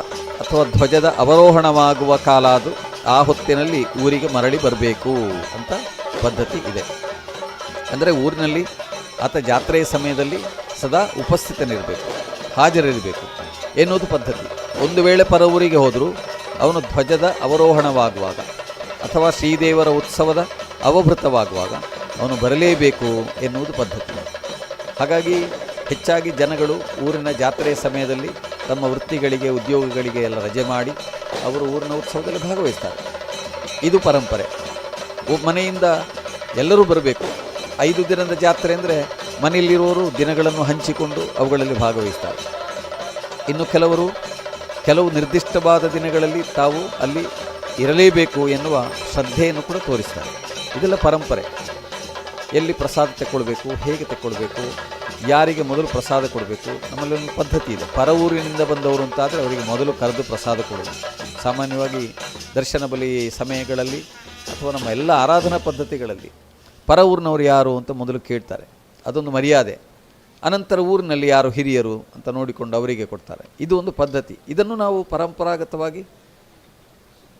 S3: ಅಥವಾ ಧ್ವಜದ ಅವರೋಹಣವಾಗುವ ಕಾಲ ಅದು, ಆ ಹೊತ್ತಿನಲ್ಲಿ ಊರಿಗೆ ಮರಳಿ ಬರಬೇಕು ಅಂತ ಪದ್ಧತಿ ಇದೆ. ಅಂದರೆ ಊರಿನಲ್ಲಿ ಆತ ಜಾತ್ರೆಯ ಸಮಯದಲ್ಲಿ ಸದಾ ಉಪಸ್ಥಿತನಿರಬೇಕು, ಹಾಜರಿರಬೇಕು ಎನ್ನುವುದು ಪದ್ಧತಿ. ಒಂದು ವೇಳೆ ಪರ ಊರಿಗೆ ಹೋದರೂ ಅವನು ಧ್ವಜದ ಅವರೋಹಣವಾಗುವಾಗ ಅಥವಾ ಶ್ರೀದೇವರ ಉತ್ಸವದ ಅವಭೃತವಾಗುವಾಗ ಅವನು ಬರಲೇಬೇಕು ಎನ್ನುವುದು ಪದ್ಧತಿ. ಹಾಗಾಗಿ ಹೆಚ್ಚಾಗಿ ಜನಗಳು ಊರಿನ ಜಾತ್ರೆಯ ಸಮಯದಲ್ಲಿ ತಮ್ಮ ವೃತ್ತಿಗಳಿಗೆ, ಉದ್ಯೋಗಗಳಿಗೆ ಎಲ್ಲ ರಜೆ ಮಾಡಿ ಅವರು ಊರಿನ ಉತ್ಸವದಲ್ಲಿ ಭಾಗವಹಿಸ್ತಾರೆ. ಇದು ಪರಂಪರೆ. ಮನೆಯಿಂದ ಎಲ್ಲರೂ ಬರಬೇಕು. 5 ದಿನದ ಜಾತ್ರೆ ಅಂದರೆ ಮನೆಯಲ್ಲಿರುವವರು ದಿನಗಳನ್ನು ಹಂಚಿಕೊಂಡು ಅವುಗಳಲ್ಲಿ ಭಾಗವಹಿಸ್ತಾರೆ. ಇನ್ನು ಕೆಲವು ನಿರ್ದಿಷ್ಟವಾದ ದಿನಗಳಲ್ಲಿ ತಾವು ಅಲ್ಲಿ ಇರಲೇಬೇಕು ಎನ್ನುವ ಶ್ರದ್ಧೆಯನ್ನು ಕೂಡ ತೋರಿಸ್ತಾರೆ. ಇದೆಲ್ಲ ಪರಂಪರೆ. ಎಲ್ಲಿ ಪ್ರಸಾದ ತಗೊಳ್ಬೇಕು, ಹೇಗೆ ತಗೊಳ್ಬೇಕು, ಯಾರಿಗೆ ಮೊದಲು ಪ್ರಸಾದ ಕೊಡಬೇಕು, ನಮ್ಮಲ್ಲಿ ಒಂದು ಪದ್ಧತಿ ಇದೆ. ಪರ ಊರಿನಿಂದ ಬಂದವರು ಅಂತಾದರೆ ಅವರಿಗೆ ಮೊದಲು ಕರೆದು ಪ್ರಸಾದ ಕೊಡೋದು. ಸಾಮಾನ್ಯವಾಗಿ ದರ್ಶನ ಬಲಿ ಸಮಯಗಳಲ್ಲಿ ಅಥವಾ ನಮ್ಮ ಎಲ್ಲ ಆರಾಧನಾ ಪದ್ಧತಿಗಳಲ್ಲಿ ಪರ ಊರಿನವರು ಯಾರು ಅಂತ ಮೊದಲು ಕೇಳ್ತಾರೆ. ಅದೊಂದು ಮರ್ಯಾದೆ. ಅನಂತರ ಊರಿನಲ್ಲಿ ಯಾರು ಹಿರಿಯರು ಅಂತ ನೋಡಿಕೊಂಡು ಅವರಿಗೆ ಕೊಡ್ತಾರೆ. ಇದು ಒಂದು ಪದ್ಧತಿ. ಇದನ್ನು ನಾವು ಪರಂಪರಾಗತವಾಗಿ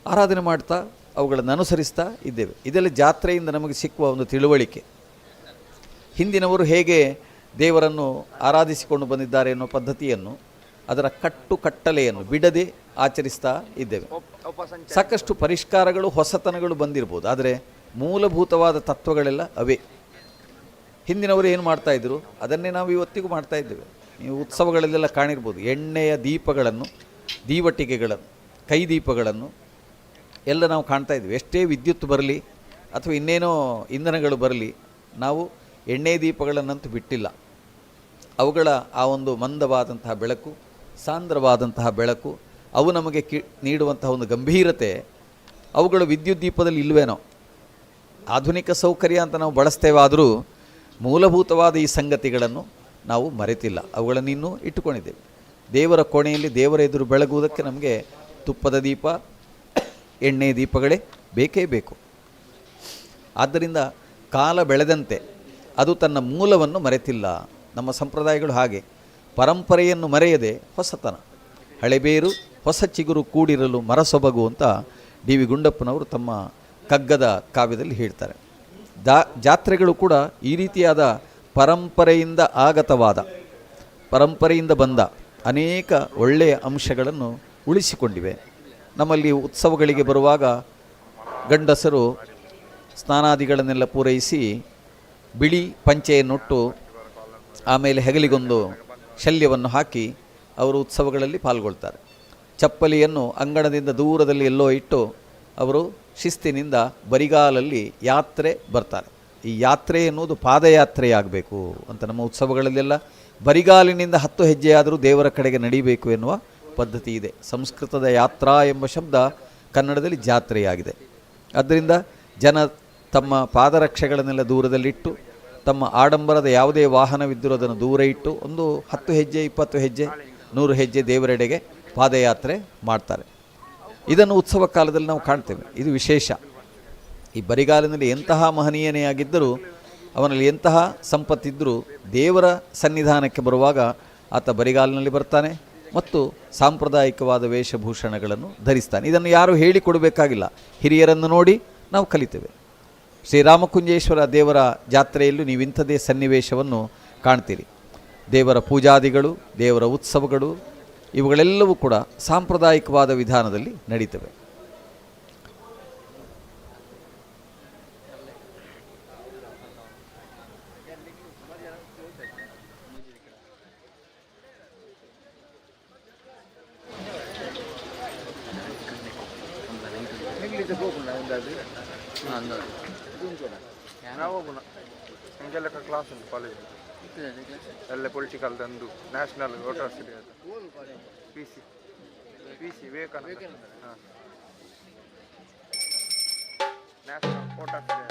S3: ಆರಾಧನೆ ಮಾಡ್ತಾ ಅವುಗಳನ್ನು ಅನುಸರಿಸ್ತಾ ಇದ್ದೇವೆ. ಇದೆಲ್ಲ ಜಾತ್ರೆಯಿಂದ ನಮಗೆ ಸಿಕ್ಕುವ ಒಂದು ತಿಳುವಳಿಕೆ. ಹಿಂದಿನವರು ಹೇಗೆ ದೇವರನ್ನು ಆರಾಧಿಸಿಕೊಂಡು ಬಂದಿದ್ದಾರೆ ಎನ್ನುವ ಪದ್ಧತಿಯನ್ನು ಅದರ ಕಟ್ಟಲೆಯನ್ನು ಬಿಡದೆ ಆಚರಿಸ್ತಾ ಇದ್ದೇವೆ. ಸಾಕಷ್ಟು ಪರಿಷ್ಕಾರಗಳು ಹೊಸತನಗಳು ಬಂದಿರ್ಬೋದು, ಆದರೆ ಮೂಲಭೂತವಾದ ತತ್ವಗಳೆಲ್ಲ ಅವೇ. ಹಿಂದಿನವರು ಏನು ಮಾಡ್ತಾಯಿದ್ರು ಅದನ್ನೇ ನಾವು ಇವತ್ತಿಗೂ ಮಾಡ್ತಾ ಇದ್ದೇವೆ. ನೀವು ಉತ್ಸವಗಳಲ್ಲೆಲ್ಲ ಕಾಣಿರ್ಬೋದು, ಎಣ್ಣೆಯ ದೀಪಗಳನ್ನು, ದೀವಟಿಕೆಗಳನ್ನು, ಕೈ ದೀಪಗಳನ್ನು ಎಲ್ಲ ನಾವು ಕಾಣ್ತಾ ಇದ್ವಿ. ಎಷ್ಟೇ ವಿದ್ಯುತ್ ಬರಲಿ ಅಥವಾ ಇನ್ನೇನೋ ಇಂಧನಗಳು ಬರಲಿ, ನಾವು ಎಣ್ಣೆ ದೀಪಗಳನ್ನಂತೂ ಬಿಟ್ಟಿಲ್ಲ. ಅವುಗಳ ಆ ಒಂದು ಮಂದವಾದಂತಹ ಬೆಳಕು, ಸಾಂದ್ರವಾದಂತಹ ಬೆಳಕು, ಅವು ನಮಗೆ ನೀಡುವಂತಹ ಒಂದು ಗಂಭೀರತೆ ಅವುಗಳು ವಿದ್ಯುತ್ ದೀಪದಲ್ಲಿ ಇಲ್ಲವೇನೋ. ಆಧುನಿಕ ಸೌಕರ್ಯ ಅಂತ ನಾವು ಬಳಸ್ತೇವಾದರೂ ಮೂಲಭೂತವಾದ ಈ ಸಂಗತಿಗಳನ್ನು ನಾವು ಮರೆತಿಲ್ಲ, ಅವುಗಳನ್ನು ಇನ್ನೂ ಇಟ್ಟುಕೊಂಡಿದ್ದೇವೆ. ದೇವರ ಕೋಣೆಯಲ್ಲಿ ದೇವರ ಎದುರು ಬೆಳಗುವುದಕ್ಕೆ ನಮಗೆ ತುಪ್ಪದ ದೀಪ, ಎಣ್ಣೆ ದೀಪಗಳೇ ಬೇಕೇ ಬೇಕು. ಆದ್ದರಿಂದ ಕಾಲ ಬೆಳೆದಂತೆ ಅದು ತನ್ನ ಮೂಲವನ್ನು ಮರೆತಿಲ್ಲ. ನಮ್ಮ ಸಂಪ್ರದಾಯಗಳು ಹಾಗೆ, ಪರಂಪರೆಯನ್ನು ಮರೆಯದೆ ಹೊಸತನ, ಹಳೆಬೇರು ಹೊಸ ಚಿಗುರು ಕೂಡಿರಲು ಮರಸೊಬಗು ಅಂತ ಡಿ ವಿ ಗುಂಡಪ್ಪನವರು ತಮ್ಮ ಕಗ್ಗದ ಕಾವ್ಯದಲ್ಲಿ ಹೇಳ್ತಾರೆ. ಜಾತ್ರೆಗಳು ಕೂಡ ಈ ರೀತಿಯಾದ ಪರಂಪರೆಯಿಂದ ಆಗತವಾದ, ಪರಂಪರೆಯಿಂದ ಬಂದ ಅನೇಕ ಒಳ್ಳೆಯ ಅಂಶಗಳನ್ನು ಉಳಿಸಿಕೊಂಡಿವೆ. ನಮ್ಮಲ್ಲಿ ಉತ್ಸವಗಳಿಗೆ ಬರುವಾಗ ಗಂಡಸರು ಸ್ನಾನಾದಿಗಳನ್ನೆಲ್ಲ ಪೂರೈಸಿ ಬಿಳಿ ಪಂಚೆಯನ್ನುಟ್ಟು ಆಮೇಲೆ ಹೆಗಲಿಗೊಂದು ಶಲ್ಯವನ್ನು ಹಾಕಿ ಅವರು ಉತ್ಸವಗಳಲ್ಲಿ ಪಾಲ್ಗೊಳ್ತಾರೆ. ಚಪ್ಪಲಿಯನ್ನು ಅಂಗಣದಿಂದ ದೂರದಲ್ಲಿ ಎಲ್ಲೋ ಇಟ್ಟು ಅವರು ಶಿಸ್ತಿನಿಂದ ಬರಿಗಾಲಲ್ಲಿ ಯಾತ್ರೆ ಬರ್ತಾರೆ. ಈ ಯಾತ್ರೆ ಎನ್ನುವುದು ಪಾದಯಾತ್ರೆಯಾಗಬೇಕು ಅಂತ ನಮ್ಮ ಉತ್ಸವಗಳಲ್ಲೆಲ್ಲ ಬರಿಗಾಲಿನಿಂದ 10 ಹೆಜ್ಜೆಯಾದರೂ ದೇವರ ಕಡೆಗೆ ನಡೀಬೇಕು ಎನ್ನುವ ಪದ್ಧತಿ ಇದೆ. ಸಂಸ್ಕೃತದ ಯಾತ್ರಾ ಎಂಬ ಶಬ್ದ ಕನ್ನಡದಲ್ಲಿ ಜಾತ್ರೆಯಾಗಿದೆ. ಆದ್ದರಿಂದ ಜನ ತಮ್ಮ ಪಾದರಕ್ಷೆಗಳನ್ನೆಲ್ಲ ದೂರದಲ್ಲಿಟ್ಟು, ತಮ್ಮ ಆಡಂಬರದ ಯಾವುದೇ ವಾಹನವಿದ್ದರೂ ಅದನ್ನು ದೂರ ಇಟ್ಟು ಒಂದು 10 ಹೆಜ್ಜೆ, 20 ಹೆಜ್ಜೆ, 100 ಹೆಜ್ಜೆ ದೇವರೆಡೆಗೆ ಪಾದಯಾತ್ರೆ ಮಾಡ್ತಾರೆ. ಇದನ್ನು ಉತ್ಸವ ಕಾಲದಲ್ಲಿ ನಾವು ಕಾಣ್ತೇವೆ. ಇದು ವಿಶೇಷ. ಈ ಬರಿಗಾಲಿನಲ್ಲಿ ಎಂತಹ ಮಹನೀಯನೇ ಆಗಿದ್ದರೂ, ಅವನಲ್ಲಿ ಎಂತಹ ಸಂಪತ್ತಿದ್ದರೂ, ದೇವರ ಸನ್ನಿಧಾನಕ್ಕೆ ಬರುವಾಗ ಆತ ಬರಿಗಾಲಿನಲ್ಲಿ ಬರ್ತಾನೆ ಮತ್ತು ಸಾಂಪ್ರದಾಯಿಕವಾದ ವೇಷಭೂಷಣಗಳನ್ನು ಧರಿಸ್ತಾನೆ. ಇದನ್ನು ಯಾರೂ ಹೇಳಿಕೊಡಬೇಕಾಗಿಲ್ಲ, ಹಿರಿಯರನ್ನು ನೋಡಿ ನಾವು ಕಲಿತೇವೆ. ಶ್ರೀರಾಮಕುಂಜೇಶ್ವರ ದೇವರ ಜಾತ್ರೆಯಲ್ಲೂ ನೀವು ಇಂಥದೇ ಸನ್ನಿವೇಶವನ್ನು ಕಾಣ್ತೀರಿ. ದೇವರ ಪೂಜಾದಿಗಳು, ದೇವರ ಉತ್ಸವಗಳು ಇವುಗಳೆಲ್ಲವೂ ಕೂಡ ಸಾಂಪ್ರದಾಯಿಕವಾದ ವಿಧಾನದಲ್ಲಿ ನಡೀತವೆ.
S2: ಕ್ಲಾಸ್ ಉಂಟು ಕಾಲೇಜ್ ಎಲ್ಲ ಪೊಲಿಟಿಕಲ್ ತಂದು ನ್ಯಾಷನಲ್ ವೋಟರ್ಸ್ ಡೇ ಅದು P C Vivekananda national voters day.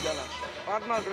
S2: ಜನ ಪಾರ್ಟ್ನರ್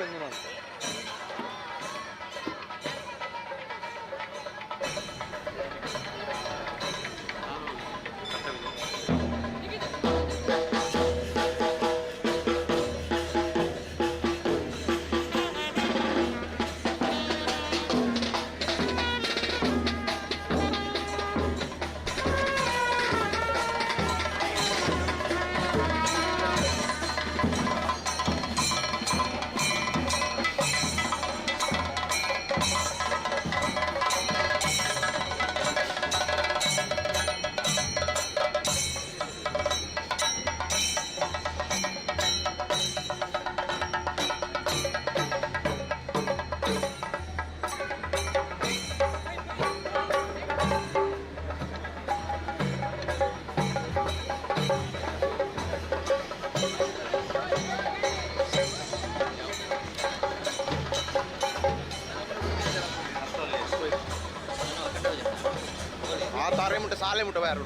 S4: ಸಾಲೆ ಮುಟ್ಟ ಯಾರು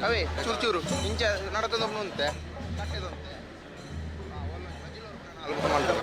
S4: ಅವೇ ಚೂರು ಚೂರು ಇಂಚ ನಡತೊಂದು ಅಂತೆ ಕಟ್ಟೆದಂತೆ ಮಾಡ್ತಾರೆ.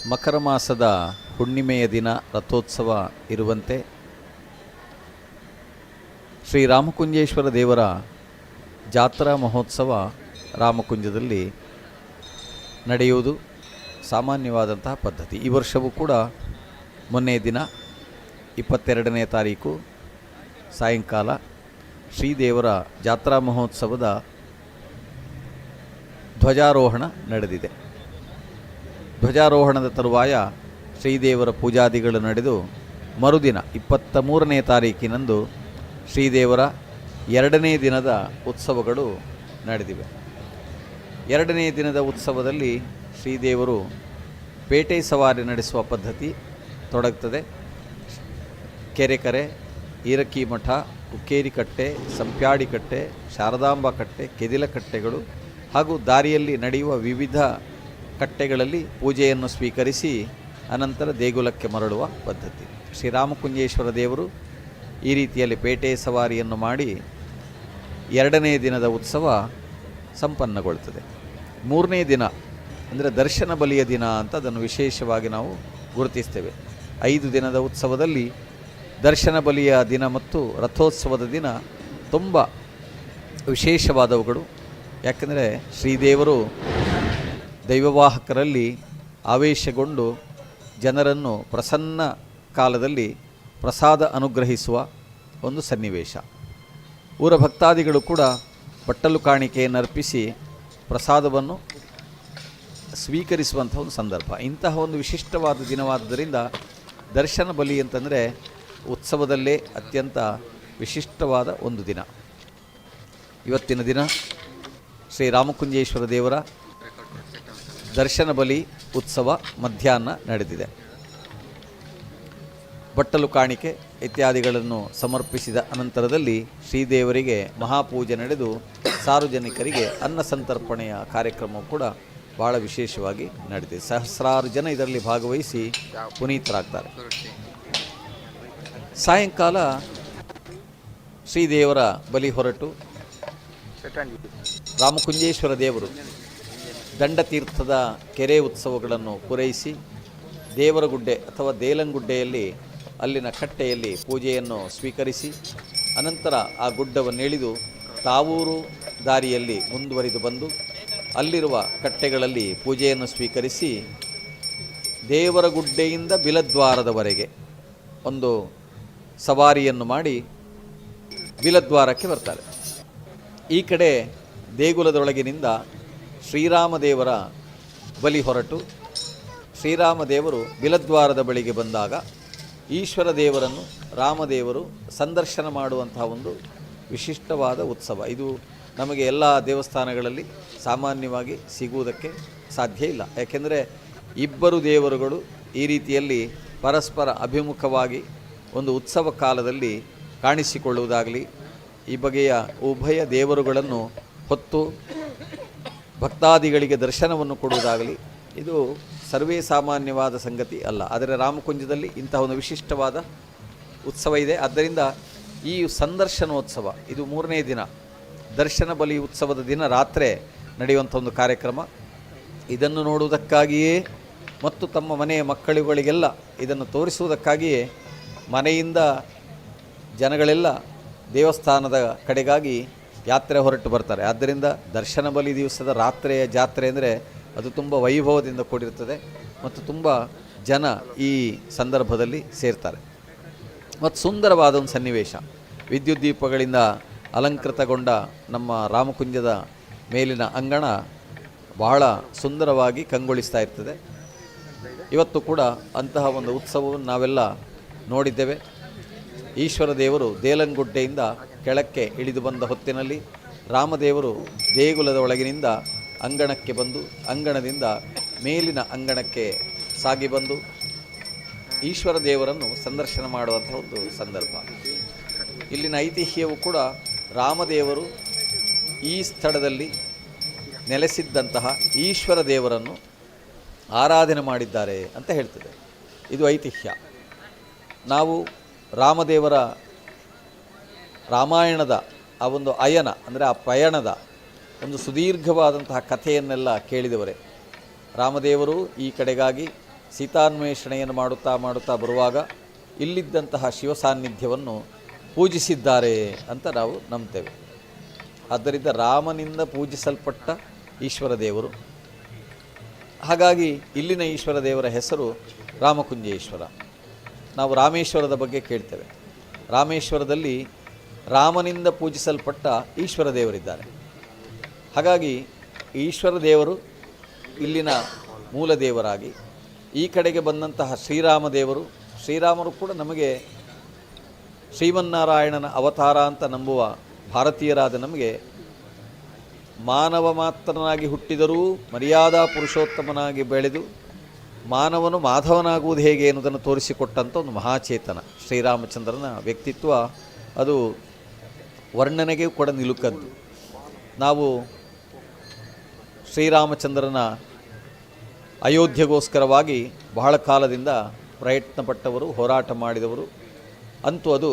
S3: ಮಕರ ಮಾಸದ ಹುಣ್ಣಿಮೆಯ ದಿನ ರಥೋತ್ಸವ ಇರುವಂತೆ ಶ್ರೀರಾಮಕುಂಜೇಶ್ವರ ದೇವರ ಜಾತ್ರಾ ಮಹೋತ್ಸವ ರಾಮಕುಂಜದಲ್ಲಿ ನಡೆಯುವುದು ಸಾಮಾನ್ಯವಾದಂತಹ ಪದ್ಧತಿ. ಈ ವರ್ಷವೂ ಕೂಡ ಮೊನ್ನೆಯ ದಿನ 22ನೇ ತಾರೀಕು ಸಾಯಂಕಾಲ ಶ್ರೀದೇವರ ಜಾತ್ರಾ ಮಹೋತ್ಸವದ ಧ್ವಜಾರೋಹಣ ನಡೆದಿದೆ. ಧ್ವಜಾರೋಹಣದ ತರುವಾಯ ಶ್ರೀದೇವರ ಪೂಜಾದಿಗಳು ನಡೆದು ಮರುದಿನ 23ನೇ ತಾರೀಕಿನಂದು ಶ್ರೀದೇವರ 2ನೇ ದಿನದ ಉತ್ಸವಗಳು ನಡೆದಿವೆ. 2ನೇ ದಿನದ ಉತ್ಸವದಲ್ಲಿ ಶ್ರೀದೇವರು ಪೇಟೆ ಸವಾರಿ ನಡೆಸುವ ಪದ್ಧತಿ ತೊಡಗ್ತದೆ. ಕೆರೆಕರೆ, ಈರಕ್ಕಿ ಮಠ, ಹುಕ್ಕೇರಿ ಕಟ್ಟೆ, ಸಂಪ್ಯಾಡಿ ಕಟ್ಟೆ, ಶಾರದಾಂಬ ಕಟ್ಟೆ, ಕೆದಿಲ ಕಟ್ಟೆಗಳು ಹಾಗೂ ದಾರಿಯಲ್ಲಿ ನಡೆಯುವ ವಿವಿಧ ಕಟ್ಟೆಗಳಲ್ಲಿ ಪೂಜೆಯನ್ನು ಸ್ವೀಕರಿಸಿ ಅನಂತರ ದೇಗುಲಕ್ಕೆ ಮರಳುವ ಪದ್ಧತಿ. ಶ್ರೀರಾಮಕುಂಜೇಶ್ವರ ದೇವರು ಈ ರೀತಿಯಲ್ಲಿ ಪೇಟೆ ಸವಾರಿಯನ್ನು ಮಾಡಿ 2ನೇ ದಿನದ ಉತ್ಸವ ಸಂಪನ್ನಗೊಳ್ತದೆ. 3ನೇ ದಿನ ಅಂದರೆ ದರ್ಶನ ಬಲಿಯ ದಿನ ಅಂತ ಅದನ್ನು ವಿಶೇಷವಾಗಿ ನಾವು ಗುರುತಿಸ್ತೇವೆ. 5 ದಿನದ ಉತ್ಸವದಲ್ಲಿ ದರ್ಶನ ಬಲಿಯ ದಿನ ಮತ್ತು ರಥೋತ್ಸವದ ದಿನ ತುಂಬ ವಿಶೇಷವಾದವುಗಳು. ಯಾಕೆಂದರೆ ಶ್ರೀದೇವರು ದೈವವಾಹಕರಲ್ಲಿ ಆವೇಶಗೊಂಡು ಜನರನ್ನು ಪ್ರಸನ್ನ ಕಾಲದಲ್ಲಿ ಪ್ರಸಾದ ಅನುಗ್ರಹಿಸುವ ಒಂದು ಸನ್ನಿವೇಶ. ಊರ ಭಕ್ತಾದಿಗಳು ಕೂಡ ಬಟ್ಟಲು ಕಾಣಿಕೆಯನ್ನು ಅರ್ಪಿಸಿ ಪ್ರಸಾದವನ್ನು ಸ್ವೀಕರಿಸುವಂಥ ಒಂದು ಸಂದರ್ಭ. ಇಂತಹ ಒಂದು ವಿಶಿಷ್ಟವಾದ ದಿನವಾದ್ದರಿಂದ ದರ್ಶನ ಬಲಿ ಅಂತಂದರೆ ಉತ್ಸವದಲ್ಲೇ ಅತ್ಯಂತ ವಿಶಿಷ್ಟವಾದ ಒಂದು ದಿನ. ಇವತ್ತಿನ ದಿನ ಶ್ರೀರಾಮಕುಂಜೇಶ್ವರ ದೇವರ ದರ್ಶನ ಬಲಿ ಉತ್ಸವ ಮಧ್ಯಾಹ್ನ ನಡೆದಿದೆ. ಬಟ್ಟಲು ಕಾಣಿಕೆ ಇತ್ಯಾದಿಗಳನ್ನು ಸಮರ್ಪಿಸಿದ ಅನಂತರದಲ್ಲಿ ಶ್ರೀದೇವರಿಗೆ ಮಹಾಪೂಜೆ ನಡೆದು ಸಾರ್ವಜನಿಕರಿಗೆ ಅನ್ನ ಸಂತರ್ಪಣೆಯ ಕಾರ್ಯಕ್ರಮವು ಕೂಡ ಭಾಳ ವಿಶೇಷವಾಗಿ ನಡೆದಿದೆ. ಸಹಸ್ರಾರು ಜನ ಇದರಲ್ಲಿ ಭಾಗವಹಿಸಿ ಪುನೀತರಾಗ್ತಾರೆ. ಸಾಯಂಕಾಲ ಶ್ರೀದೇವರ ಬಲಿ ಹೊರಟು ರಾಮಕುಂಜೇಶ್ವರ ದೇವರು ದಂಡತೀರ್ಥದ ಕೆರೆ ಉತ್ಸವಗಳನ್ನು ಪೂರೈಸಿ ದೇವರಗುಡ್ಡೆ ಅಥವಾ ದೇಲಂಗುಡ್ಡೆಯಲ್ಲಿ ಅಲ್ಲಿನ ಕಟ್ಟೆಯಲ್ಲಿ ಪೂಜೆಯನ್ನು ಸ್ವೀಕರಿಸಿ ಅನಂತರ ಆ ಗುಡ್ಡವನ್ನಿಳಿದು ತಾವೂರು ದಾರಿಯಲ್ಲಿ ಮುಂದುವರಿದು ಬಂದು ಅಲ್ಲಿರುವ ಕಟ್ಟೆಗಳಲ್ಲಿ ಪೂಜೆಯನ್ನು ಸ್ವೀಕರಿಸಿ ದೇವರಗುಡ್ಡೆಯಿಂದ ಬಿಲದ್ವಾರದವರೆಗೆ ಒಂದು ಸವಾರಿಯನ್ನು ಮಾಡಿ ಬಿಲದ್ವಾರಕ್ಕೆ ಬರ್ತಾರೆ. ಈ ಕಡೆ ದೇಗುಲದೊಳಗಿನಿಂದ ಶ್ರೀರಾಮದೇವರ ಬಲಿ ಹೊರಟು ಶ್ರೀರಾಮದೇವರು ಬಿಲದ್ವಾರದ ಬಳಿಗೆ ಬಂದಾಗ ಈಶ್ವರ ದೇವರನ್ನು ರಾಮದೇವರು ಸಂದರ್ಶನ ಮಾಡುವಂತಹ ಒಂದು ವಿಶಿಷ್ಟವಾದ ಉತ್ಸವ. ಇದು ನಮಗೆ ಎಲ್ಲ ದೇವಸ್ಥಾನಗಳಲ್ಲಿ ಸಾಮಾನ್ಯವಾಗಿ ಸಿಗುವುದಕ್ಕೆ ಸಾಧ್ಯ ಇಲ್ಲ. ಯಾಕೆಂದರೆ ಇಬ್ಬರು ದೇವರುಗಳು ಈ ರೀತಿಯಲ್ಲಿ ಪರಸ್ಪರ ಅಭಿಮುಖವಾಗಿ ಒಂದು ಉತ್ಸವ ಕಾಲದಲ್ಲಿ ಕಾಣಿಸಿಕೊಳ್ಳುವುದಾಗಲಿ, ಈ ಬಗೆಯ ಉಭಯ ದೇವರುಗಳನ್ನು ಹೊತ್ತು ಭಕ್ತಾದಿಗಳಿಗೆ ದರ್ಶನವನ್ನು ಕೊಡುವುದಾಗಲಿ ಇದು ಸರ್ವೇ ಸಾಮಾನ್ಯವಾದ ಸಂಗತಿ ಅಲ್ಲ. ಆದರೆ ರಾಮಕುಂಜದಲ್ಲಿ ಇಂತಹ ಒಂದು ವಿಶಿಷ್ಟವಾದ ಉತ್ಸವ ಇದೆ. ಆದ್ದರಿಂದ ಈ ಸಂದರ್ಶನೋತ್ಸವ ಇದು 3ನೇ ದಿನ, ದರ್ಶನ ಬಲಿ ಉತ್ಸವದ ದಿನ ರಾತ್ರಿ ನಡೆಯುವಂಥ ಒಂದು ಕಾರ್ಯಕ್ರಮ. ಇದನ್ನು ನೋಡುವುದಕ್ಕಾಗಿಯೇ ಮತ್ತು ತಮ್ಮ ಮನೆಯ ಮಕ್ಕಳುಗಳಿಗೆಲ್ಲ ಇದನ್ನು ತೋರಿಸುವುದಕ್ಕಾಗಿಯೇ ಮನೆಯಿಂದ ಜನಗಳೆಲ್ಲ ದೇವಸ್ಥಾನದ ಕಡೆಗಾಗಿ ಯಾತ್ರೆ ಹೊರಟು ಬರ್ತಾರೆ. ಆದ್ದರಿಂದ ದರ್ಶನ ಬಲಿ ದಿವಸದ ರಾತ್ರಿಯ ಜಾತ್ರೆ ಅಂದರೆ ಅದು ತುಂಬ ವೈಭವದಿಂದ ಕೂಡಿರ್ತದೆ ಮತ್ತು ತುಂಬ ಜನ ಈ ಸಂದರ್ಭದಲ್ಲಿ ಸೇರ್ತಾರೆ. ಮತ್ತು ಸುಂದರವಾದ ಒಂದು ಸನ್ನಿವೇಶ, ವಿದ್ಯುತ್ ದೀಪಗಳಿಂದ ಅಲಂಕೃತಗೊಂಡ ನಮ್ಮ ರಾಮಕುಂಜದ ಮೇಲಿನ ಅಂಗಣ ಬಹಳ ಸುಂದರವಾಗಿ ಕಂಗೊಳಿಸ್ತಾ ಇರ್ತದೆ. ಇವತ್ತು ಕೂಡ ಅಂತಹ ಒಂದು ಉತ್ಸವವನ್ನು ನಾವೆಲ್ಲ ನೋಡಿದ್ದೇವೆ. ಈಶ್ವರ ದೇವರು ದೇಲಂಗುಡ್ಡೆಯಿಂದ ಕೆಳಕ್ಕೆ ಇಳಿದು ಬಂದ ಹೊತ್ತಿನಲ್ಲಿ ರಾಮದೇವರು ದೇಗುಲದ ಒಳಗಿನಿಂದ ಅಂಗಣಕ್ಕೆ ಬಂದು ಅಂಗಣದಿಂದ ಮೇಲಿನ ಅಂಗಣಕ್ಕೆ ಸಾಗಿ ಬಂದು ಈಶ್ವರ ದೇವರನ್ನು ಸಂದರ್ಶನ ಮಾಡುವಂಥ ಒಂದು ಸಂದರ್ಭ. ಇಲ್ಲಿನ ಐತಿಹ್ಯವು ಕೂಡ ರಾಮದೇವರು ಈ ಸ್ಥಳದಲ್ಲಿ ನೆಲೆಸಿದ್ದಂತಹ ಈಶ್ವರ ದೇವರನ್ನು ಆರಾಧನೆ ಮಾಡಿದ್ದಾರೆ ಅಂತ ಹೇಳ್ತದೆ. ಇದು ಐತಿಹ್ಯ. ನಾವು ರಾಮದೇವರ ರಾಮಾಯಣದ ಆ ಒಂದು ಅಯನ ಅಂದರೆ ಆ ಪಯಣದ ಒಂದು ಸುದೀರ್ಘವಾದಂತಹ ಕಥೆಯನ್ನೆಲ್ಲ ಕೇಳಿದವರೇ. ರಾಮದೇವರು ಈ ಕಡೆಗಾಗಿ ಸೀತಾನ್ವೇಷಣೆಯನ್ನು ಮಾಡುತ್ತಾ ಬರುವಾಗ ಇಲ್ಲಿದ್ದಂತಹ ಶಿವ ಸಾನ್ನಿಧ್ಯವನ್ನು ಪೂಜಿಸಿದ್ದಾರೆ ಅಂತ ನಾವು ನಂಬ್ತೇವೆ. ಆದ್ದರಿಂದ ರಾಮನಿಂದ ಪೂಜಿಸಲ್ಪಟ್ಟ ಈಶ್ವರ ದೇವರು. ಹಾಗಾಗಿ ಇಲ್ಲಿನ ಈಶ್ವರ ದೇವರ ಹೆಸರು ರಾಮಕುಂಜೇಶ್ವರ. ನಾವು ರಾಮೇಶ್ವರದ ಬಗ್ಗೆ ಕೇಳ್ತೇವೆ. ರಾಮೇಶ್ವರದಲ್ಲಿ ರಾಮನಿಂದ ಪೂಜಿಸಲ್ಪಟ್ಟ ಈಶ್ವರ ದೇವರಿದ್ದಾರೆ. ಹಾಗಾಗಿ ಈಶ್ವರ ದೇವರು ಇಲ್ಲಿನ ಮೂಲ ದೇವರಾಗಿ ಈ ಕಡೆಗೆ ಬಂದಂತಹ ಶ್ರೀರಾಮರು ಕೂಡ ನಮಗೆ ಶ್ರೀಮನ್ನಾರಾಯಣನ ಅವತಾರ ಅಂತ ನಂಬುವ ಭಾರತೀಯರಾದ ನಮಗೆ ಮಾನವ ಮಾತ್ರನಾಗಿ ಹುಟ್ಟಿದರೂ ಮರ್ಯಾದಾ ಪುರುಷೋತ್ತಮನಾಗಿ ಬೆಳೆದು ಮಾನವನು ಮಾಧವನಾಗುವುದು ಹೇಗೆ ಎನ್ನುವುದನ್ನು ತೋರಿಸಿಕೊಟ್ಟಂಥ ಒಂದು ಮಹಾಚೇತನ ಶ್ರೀರಾಮಚಂದ್ರನ ವ್ಯಕ್ತಿತ್ವ. ಅದು ವರ್ಣನೆಗೆ ಕೂಡ ನಿಲುಕದ್ದು. ನಾವು ಶ್ರೀರಾಮಚಂದ್ರನ ಅಯೋಧ್ಯೆಗೋಸ್ಕರವಾಗಿ ಬಹಳ ಕಾಲದಿಂದ ಪ್ರಯತ್ನಪಟ್ಟವರು, ಹೋರಾಟ ಮಾಡಿದವರು. ಅಂತೂ ಅದು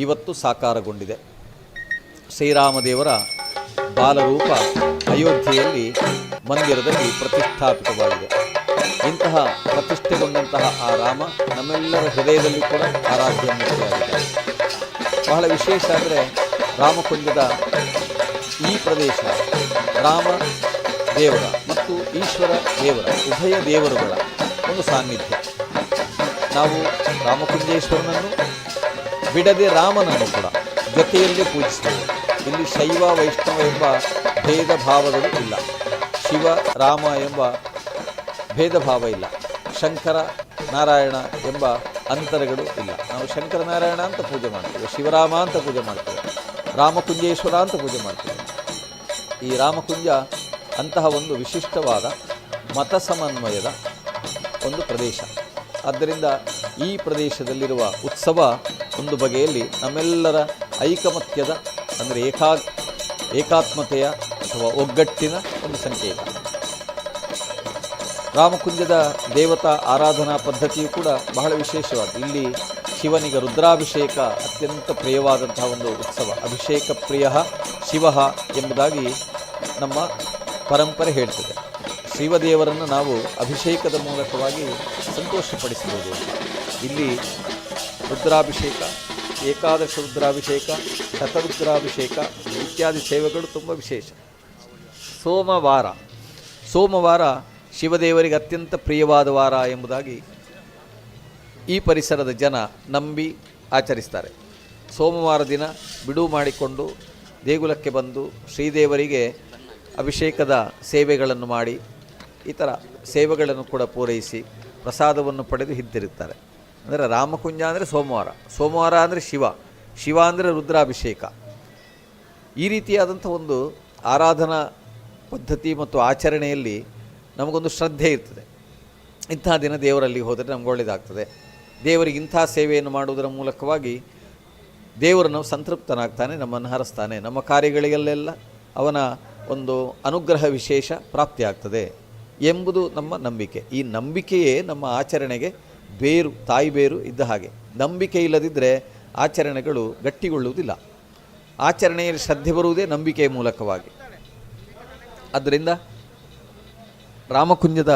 S3: ಇವತ್ತು ಸಾಕಾರಗೊಂಡಿದೆ. ಶ್ರೀರಾಮದೇವರ ಬಾಲರೂಪ ಅಯೋಧ್ಯೆಯಲ್ಲಿ ಮಂದಿರದಲ್ಲಿ ಪ್ರತಿಷ್ಠಾಪಿತವಾಗಿದೆ. ಇಂತಹ ಪ್ರತಿಷ್ಠೆಗೊಂಡಂತಹ ಆ ರಾಮ ನಮ್ಮೆಲ್ಲರ ಹೃದಯದಲ್ಲಿ ಕೂಡ ಆರಾಧ್ಯಮೂರ್ತಿಯಾಗಿದೆ. ಬಹಳ ವಿಶೇಷ ಅಂದರೆ ರಾಮಕುಂಜದ ಈ ಪ್ರದೇಶ ರಾಮ ದೇವರ ಮತ್ತು ಈಶ್ವರ ದೇವರ ಉಭಯ ದೇವರುಗಳ ಒಂದು ಸಾನ್ನಿಧ್ಯ. ನಾವು ರಾಮಕುಂಜೇಶ್ವರನನ್ನು ಬಿಡದೆ ರಾಮನನ್ನು ಕೂಡ ಜೊತೆಯಲ್ಲಿ ಪೂಜಿಸ್ತೇವೆ. ಇಲ್ಲಿ ಶೈವ ವೈಷ್ಣವ ಎಂಬ ಭೇದ ಭಾವಗಳು ಇಲ್ಲ. ಶಿವ ರಾಮ ಎಂಬ ಭೇದ ಭಾವ ಇಲ್ಲ. ಶಂಕರ ನಾರಾಯಣ ಎಂಬ ಅಂತರಗಳು ಇಲ್ಲ. ನಾವು ಶಂಕರನಾರಾಯಣ ಅಂತ ಪೂಜೆ ಮಾಡ್ತೇವೆ, ಶಿವರಾಮ ಅಂತ ಪೂಜೆ ಮಾಡ್ತೇವೆ, ರಾಮಕುಂಜೇಶ್ವರ ಅಂತ ಪೂಜೆ ಮಾಡ್ತೇವೆ. ಈ ರಾಮಕುಂಜ ಅಂತಹ ಒಂದು ವಿಶಿಷ್ಟವಾದ ಮತ ಸಮನ್ವಯದ ಒಂದು ಪ್ರದೇಶ. ಆದ್ದರಿಂದ ಈ ಪ್ರದೇಶದಲ್ಲಿರುವ ಉತ್ಸವ ಒಂದು ಬಗೆಯಲ್ಲಿ ನಮ್ಮೆಲ್ಲರ ಐಕಮತ್ಯದ ಅಂದರೆ ಏಕಾತ್ಮತೆಯ ಅಥವಾ ಒಗ್ಗಟ್ಟಿನ ಒಂದು ಸಂಕೇತ. ರಾಮಕುಂಜದ ದೇವತಾ ಆರಾಧನಾ ಪದ್ಧತಿಯು ಕೂಡ ಬಹಳ ವಿಶೇಷವಾದ. ಇಲ್ಲಿ ಶಿವನಿಗೆ ರುದ್ರಾಭಿಷೇಕ ಅತ್ಯಂತ ಪ್ರಿಯವಾದಂತಹ ಒಂದು ಉತ್ಸವ. ಅಭಿಷೇಕ ಪ್ರಿಯ ಶಿವ ಎಂಬುದಾಗಿ ನಮ್ಮ ಪರಂಪರೆ ಹೇಳ್ತದೆ. ಶಿವದೇವರನ್ನು ನಾವು ಅಭಿಷೇಕದ ಮೂಲಕವಾಗಿ ಸಂತೋಷಪಡಿಸಬಹುದು. ಇಲ್ಲಿ ರುದ್ರಾಭಿಷೇಕ, ಏಕಾದಶ ರುದ್ರಾಭಿಷೇಕ, ಶತರುದ್ರಾಭಿಷೇಕ ಇತ್ಯಾದಿ ಸೇವೆಗಳು ತುಂಬ ವಿಶೇಷ. ಸೋಮವಾರ ಶಿವದೇವರಿಗೆ ಅತ್ಯಂತ ಪ್ರಿಯವಾದ ವಾರ ಎಂಬುದಾಗಿ ಈ ಪರಿಸರದ ಜನ ನಂಬಿ ಆಚರಿಸ್ತಾರೆ. ಸೋಮವಾರ ದಿನ ಬಿಡುವು ಮಾಡಿಕೊಂಡು ದೇಗುಲಕ್ಕೆ ಬಂದು ಶ್ರೀದೇವರಿಗೆ ಅಭಿಷೇಕದ ಸೇವೆಗಳನ್ನು ಮಾಡಿ ಇತರ ಸೇವೆಗಳನ್ನು ಕೂಡ ಪೂರೈಸಿ ಪ್ರಸಾದವನ್ನು ಪಡೆದು ಹಿಂತಿರುತ್ತಾರೆ. ಅಂದರೆ ರಾಮಕುಂಜ ಅಂದರೆ ಸೋಮವಾರ ಅಂದರೆ ಶಿವ ಅಂದರೆ ರುದ್ರಾಭಿಷೇಕ. ಈ ರೀತಿಯಾದಂಥ ಒಂದು ಆರಾಧನಾ ಪದ್ಧತಿ ಮತ್ತು ಆಚರಣೆಯಲ್ಲಿ ನಮಗೊಂದು ಶ್ರದ್ಧೆ ಇರ್ತದೆ. ಇಂಥ ದಿನ ದೇವರಲ್ಲಿ ಹೋದರೆ ನಮ್ಗೆ ಒಳ್ಳೆಯದಾಗ್ತದೆ. ದೇವರಿಗೆ ಇಂಥ ಸೇವೆಯನ್ನು ಮಾಡುವುದರ ಮೂಲಕವಾಗಿ ದೇವರು ನಾವು ಸಂತೃಪ್ತನಾಗ್ತಾನೆ, ನಮ್ಮನ್ನು ಹರಿಸ್ತಾನೆ, ನಮ್ಮ ಕಾರ್ಯಗಳಿಗೆಲ್ಲ ಅವನ ಒಂದು ಅನುಗ್ರಹ ವಿಶೇಷ ಪ್ರಾಪ್ತಿಯಾಗ್ತದೆ ಎಂಬುದು ನಮ್ಮ ನಂಬಿಕೆ. ಈ ನಂಬಿಕೆಯೇ ನಮ್ಮ ಆಚರಣೆಗೆ ಬೇರು, ತಾಯಿ ಬೇರು ಇದ್ದ ಹಾಗೆ. ನಂಬಿಕೆ ಇಲ್ಲದಿದ್ದರೆ ಆಚರಣೆಗಳು ಗಟ್ಟಿಗೊಳ್ಳುವುದಿಲ್ಲ. ಆಚರಣೆಯಲ್ಲಿ ಶ್ರದ್ಧೆ ಬರುವುದೇ ನಂಬಿಕೆಯ ಮೂಲಕವಾಗಿ. ಆದ್ದರಿಂದ ರಾಮಕುಂಜದ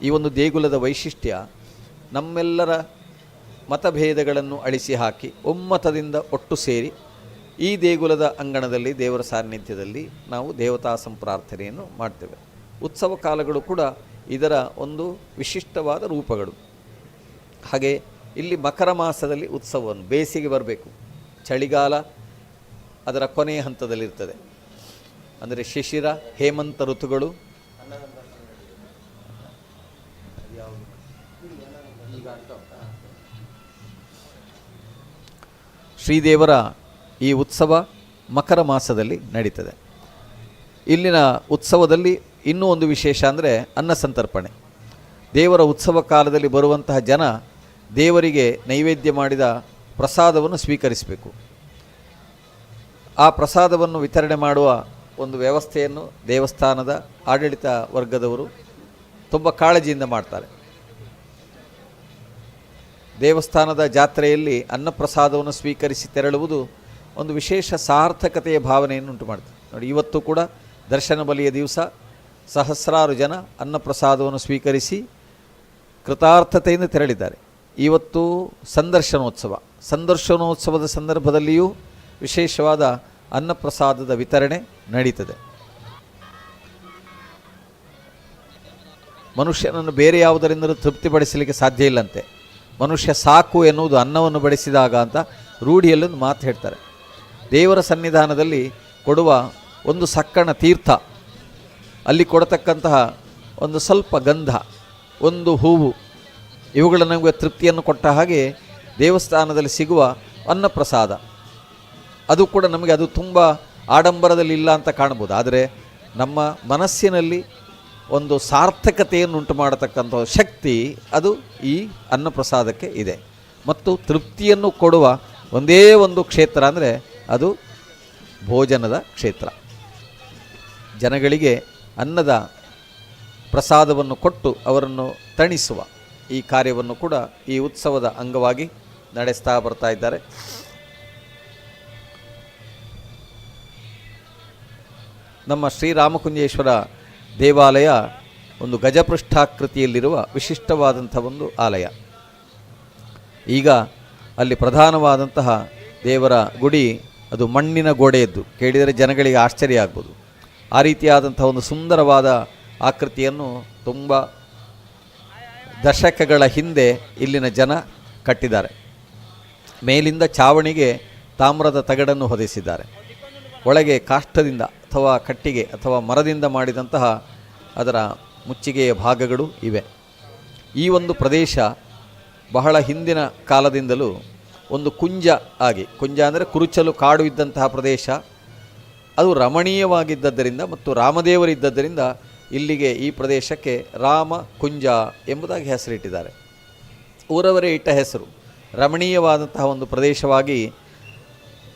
S3: ಈ ಒಂದು ದೇಗುಲದ ವೈಶಿಷ್ಟ್ಯ ನಮ್ಮೆಲ್ಲರ ಮತಭೇದಗಳನ್ನು ಅಳಿಸಿ ಹಾಕಿ ಒಮ್ಮತದಿಂದ ಒಟ್ಟು ಸೇರಿ ಈ ದೇಗುಲದ ಅಂಗಣದಲ್ಲಿ ದೇವರ ಸಾನ್ನಿಧ್ಯದಲ್ಲಿ ನಾವು ದೇವತಾ ಸಂಪ್ರಾರ್ಥನೆಯನ್ನು ಮಾಡ್ತೇವೆ. ಉತ್ಸವ ಕಾಲಗಳು ಕೂಡ ಇದರ ಒಂದು ವಿಶಿಷ್ಟವಾದ ರೂಪಗಳು. ಹಾಗೆ ಇಲ್ಲಿ ಮಕರ ಮಾಸದಲ್ಲಿ ಉತ್ಸವವನ್ನು, ಬೇಸಿಗೆ ಬರಬೇಕು, ಚಳಿಗಾಲ ಅದರ ಕೊನೆಯ ಹಂತದಲ್ಲಿರ್ತದೆ. ಅಂದರೆ ಶಿಶಿರ ಹೇಮಂತ ಋತುಗಳು ಶ್ರೀದೇವರ ಈ ಉತ್ಸವ ಮಕರ ಮಾಸದಲ್ಲಿ ನಡೀತದೆ. ಇಲ್ಲಿನ ಉತ್ಸವದಲ್ಲಿ ಇನ್ನೂ ಒಂದು ವಿಶೇಷ ಅಂದರೆ ಅನ್ನ ಸಂತರ್ಪಣೆ. ದೇವರ ಉತ್ಸವ ಕಾಲದಲ್ಲಿ ಬರುವಂತಹ ಜನ ದೇವರಿಗೆ ನೈವೇದ್ಯ ಮಾಡಿದ ಪ್ರಸಾದವನ್ನು ಸ್ವೀಕರಿಸಬೇಕು. ಆ ಪ್ರಸಾದವನ್ನು ವಿತರಣೆ ಮಾಡುವ ಒಂದು ವ್ಯವಸ್ಥೆಯನ್ನು ದೇವಸ್ಥಾನದ ಆಡಳಿತ ವರ್ಗದವರು ತುಂಬ ಕಾಳಜಿಯಿಂದ ಮಾಡ್ತಾರೆ. ದೇವಸ್ಥಾನದ ಜಾತ್ರೆಯಲ್ಲಿ ಅನ್ನಪ್ರಸಾದವನ್ನು ಸ್ವೀಕರಿಸಿ ತೆರಳುವುದು ಒಂದು ವಿಶೇಷ ಸಾರ್ಥಕತೆಯ ಭಾವನೆಯನ್ನು ಉಂಟು ಮಾಡ್ತದೆ. ನೋಡಿ, ಇವತ್ತು ಕೂಡ ದರ್ಶನ ಬಲಿಯ ದಿವಸ ಸಹಸ್ರಾರು ಜನ ಅನ್ನಪ್ರಸಾದವನ್ನು ಸ್ವೀಕರಿಸಿ ಕೃತಾರ್ಥತೆಯಿಂದ ತೆರಳಿದ್ದಾರೆ. ಇವತ್ತು ಸಂದರ್ಶನೋತ್ಸವದ ಸಂದರ್ಭದಲ್ಲಿಯೂ ವಿಶೇಷವಾದ ಅನ್ನಪ್ರಸಾದದ ವಿತರಣೆ ನಡೀತದೆ. ಮನುಷ್ಯನನ್ನು ಬೇರೆ ಯಾವುದರಿಂದಲೂ ತೃಪ್ತಿಪಡಿಸಲಿಕ್ಕೆ ಸಾಧ್ಯ ಇಲ್ಲಂತೆ. ಮನುಷ್ಯ ಸಾಕು ಎನ್ನುವುದು ಅನ್ನವನ್ನು ಬಡಿಸಿದಾಗ ಅಂತ ರೂಢಿಯಲ್ಲೊಂದು ಮಾತು ಹೇಳ್ತಾರೆ. ದೇವರ ಸನ್ನಿಧಾನದಲ್ಲಿ ಕೊಡುವ ಒಂದು ಸಕ್ಕಣ ತೀರ್ಥ, ಅಲ್ಲಿ ಕೊಡತಕ್ಕಂತಹ ಒಂದು ಸ್ವಲ್ಪ ಗಂಧ, ಒಂದು ಹೂವು, ಇವುಗಳ ನಮಗೆ ತೃಪ್ತಿಯನ್ನು ಕೊಟ್ಟ ಹಾಗೆ ದೇವಸ್ಥಾನದಲ್ಲಿ ಸಿಗುವ ಅನ್ನಪ್ರಸಾದ ಅದು ಕೂಡ ನಮಗೆ ಅದು ತುಂಬ ಆಡಂಬರದಲ್ಲಿ ಇಲ್ಲ ಅಂತ ಕಾಣ್ಬೋದು. ಆದರೆ ನಮ್ಮ ಮನಸ್ಸಿನಲ್ಲಿ ಒಂದು ಸಾರ್ಥಕತೆಯನ್ನು ಉಂಟು ಮಾಡತಕ್ಕಂಥ ಶಕ್ತಿ ಅದು ಈ ಅನ್ನಪ್ರಸಾದಕ್ಕೆ ಇದೆ. ಮತ್ತು ತೃಪ್ತಿಯನ್ನು ಕೊಡುವ ಒಂದೇ ಒಂದು ಕ್ಷೇತ್ರ ಅಂದರೆ ಅದು ಭೋಜನದ ಕ್ಷೇತ್ರ. ಜನಗಳಿಗೆ ಅನ್ನದ ಪ್ರಸಾದವನ್ನು ಕೊಟ್ಟು ಅವರನ್ನು ತಣಿಸುವ ಈ ಕಾರ್ಯವನ್ನು ಕೂಡ ಈ ಉತ್ಸವದ ಅಂಗವಾಗಿ ನಡೆಸ್ತಾ ಬರ್ತಾ ಇದ್ದಾರೆ. ನಮ್ಮ ಶ್ರೀರಾಮಕುಂಜೇಶ್ವರ ದೇವಾಲಯ ಒಂದು ಗಜಪೃಷ್ಠಾಕೃತಿಯಲ್ಲಿರುವ ವಿಶಿಷ್ಟವಾದಂಥ ಒಂದು ಆಲಯ. ಈಗ ಅಲ್ಲಿ ಪ್ರಧಾನವಾದಂತಹ ದೇವರ ಗುಡಿ ಅದು ಮಣ್ಣಿನ ಗೋಡೆಯದ್ದು. ಕೇಳಿದರೆ ಜನಗಳಿಗೆ ಆಶ್ಚರ್ಯ ಆಗ್ಬೋದು. ಆ ರೀತಿಯಾದಂಥ ಒಂದು ಸುಂದರವಾದ ಆಕೃತಿಯನ್ನು ತುಂಬ ದಶಕಗಳ ಹಿಂದೆ ಇಲ್ಲಿನ ಜನ ಕಟ್ಟಿದ್ದಾರೆ. ಮೇಲಿಂದ ಚಾವಣಿಗೆ ತಾಮ್ರದ ತಗಡನ್ನು ಹೊದಿಸಿದ್ದಾರೆ. ಒಳಗೆ ಕಾಷ್ಠದಿಂದ ಅಥವಾ ಕಟ್ಟಿಗೆ ಅಥವಾ ಮರದಿಂದ ಮಾಡಿದಂತಹ ಅದರ ಮುಚ್ಚಿಗೆಯ ಭಾಗಗಳು ಇವೆ. ಈ ಒಂದು ಪ್ರದೇಶ ಬಹಳ ಹಿಂದಿನ ಕಾಲದಿಂದಲೂ ಒಂದು ಕುಂಜ ಆಗಿ, ಕುಂಜ ಅಂದರೆ ಕುರುಚಲು ಕಾಡು ಇದ್ದಂತಹ ಪ್ರದೇಶ, ಅದು ರಮಣೀಯವಾಗಿದ್ದರಿಂದ ಮತ್ತು ರಾಮದೇವರಿದ್ದದ್ದರಿಂದ ಇಲ್ಲಿಗೆ ಈ ಪ್ರದೇಶಕ್ಕೆ ರಾಮ ಕುಂಜ ಎಂಬುದಾಗಿ ಹೆಸರಿಟ್ಟಿದ್ದಾರೆ. ಊರವರೇ ಇಟ್ಟ ಹೆಸರು. ರಮಣೀಯವಾದಂತಹ ಒಂದು ಪ್ರದೇಶವಾಗಿ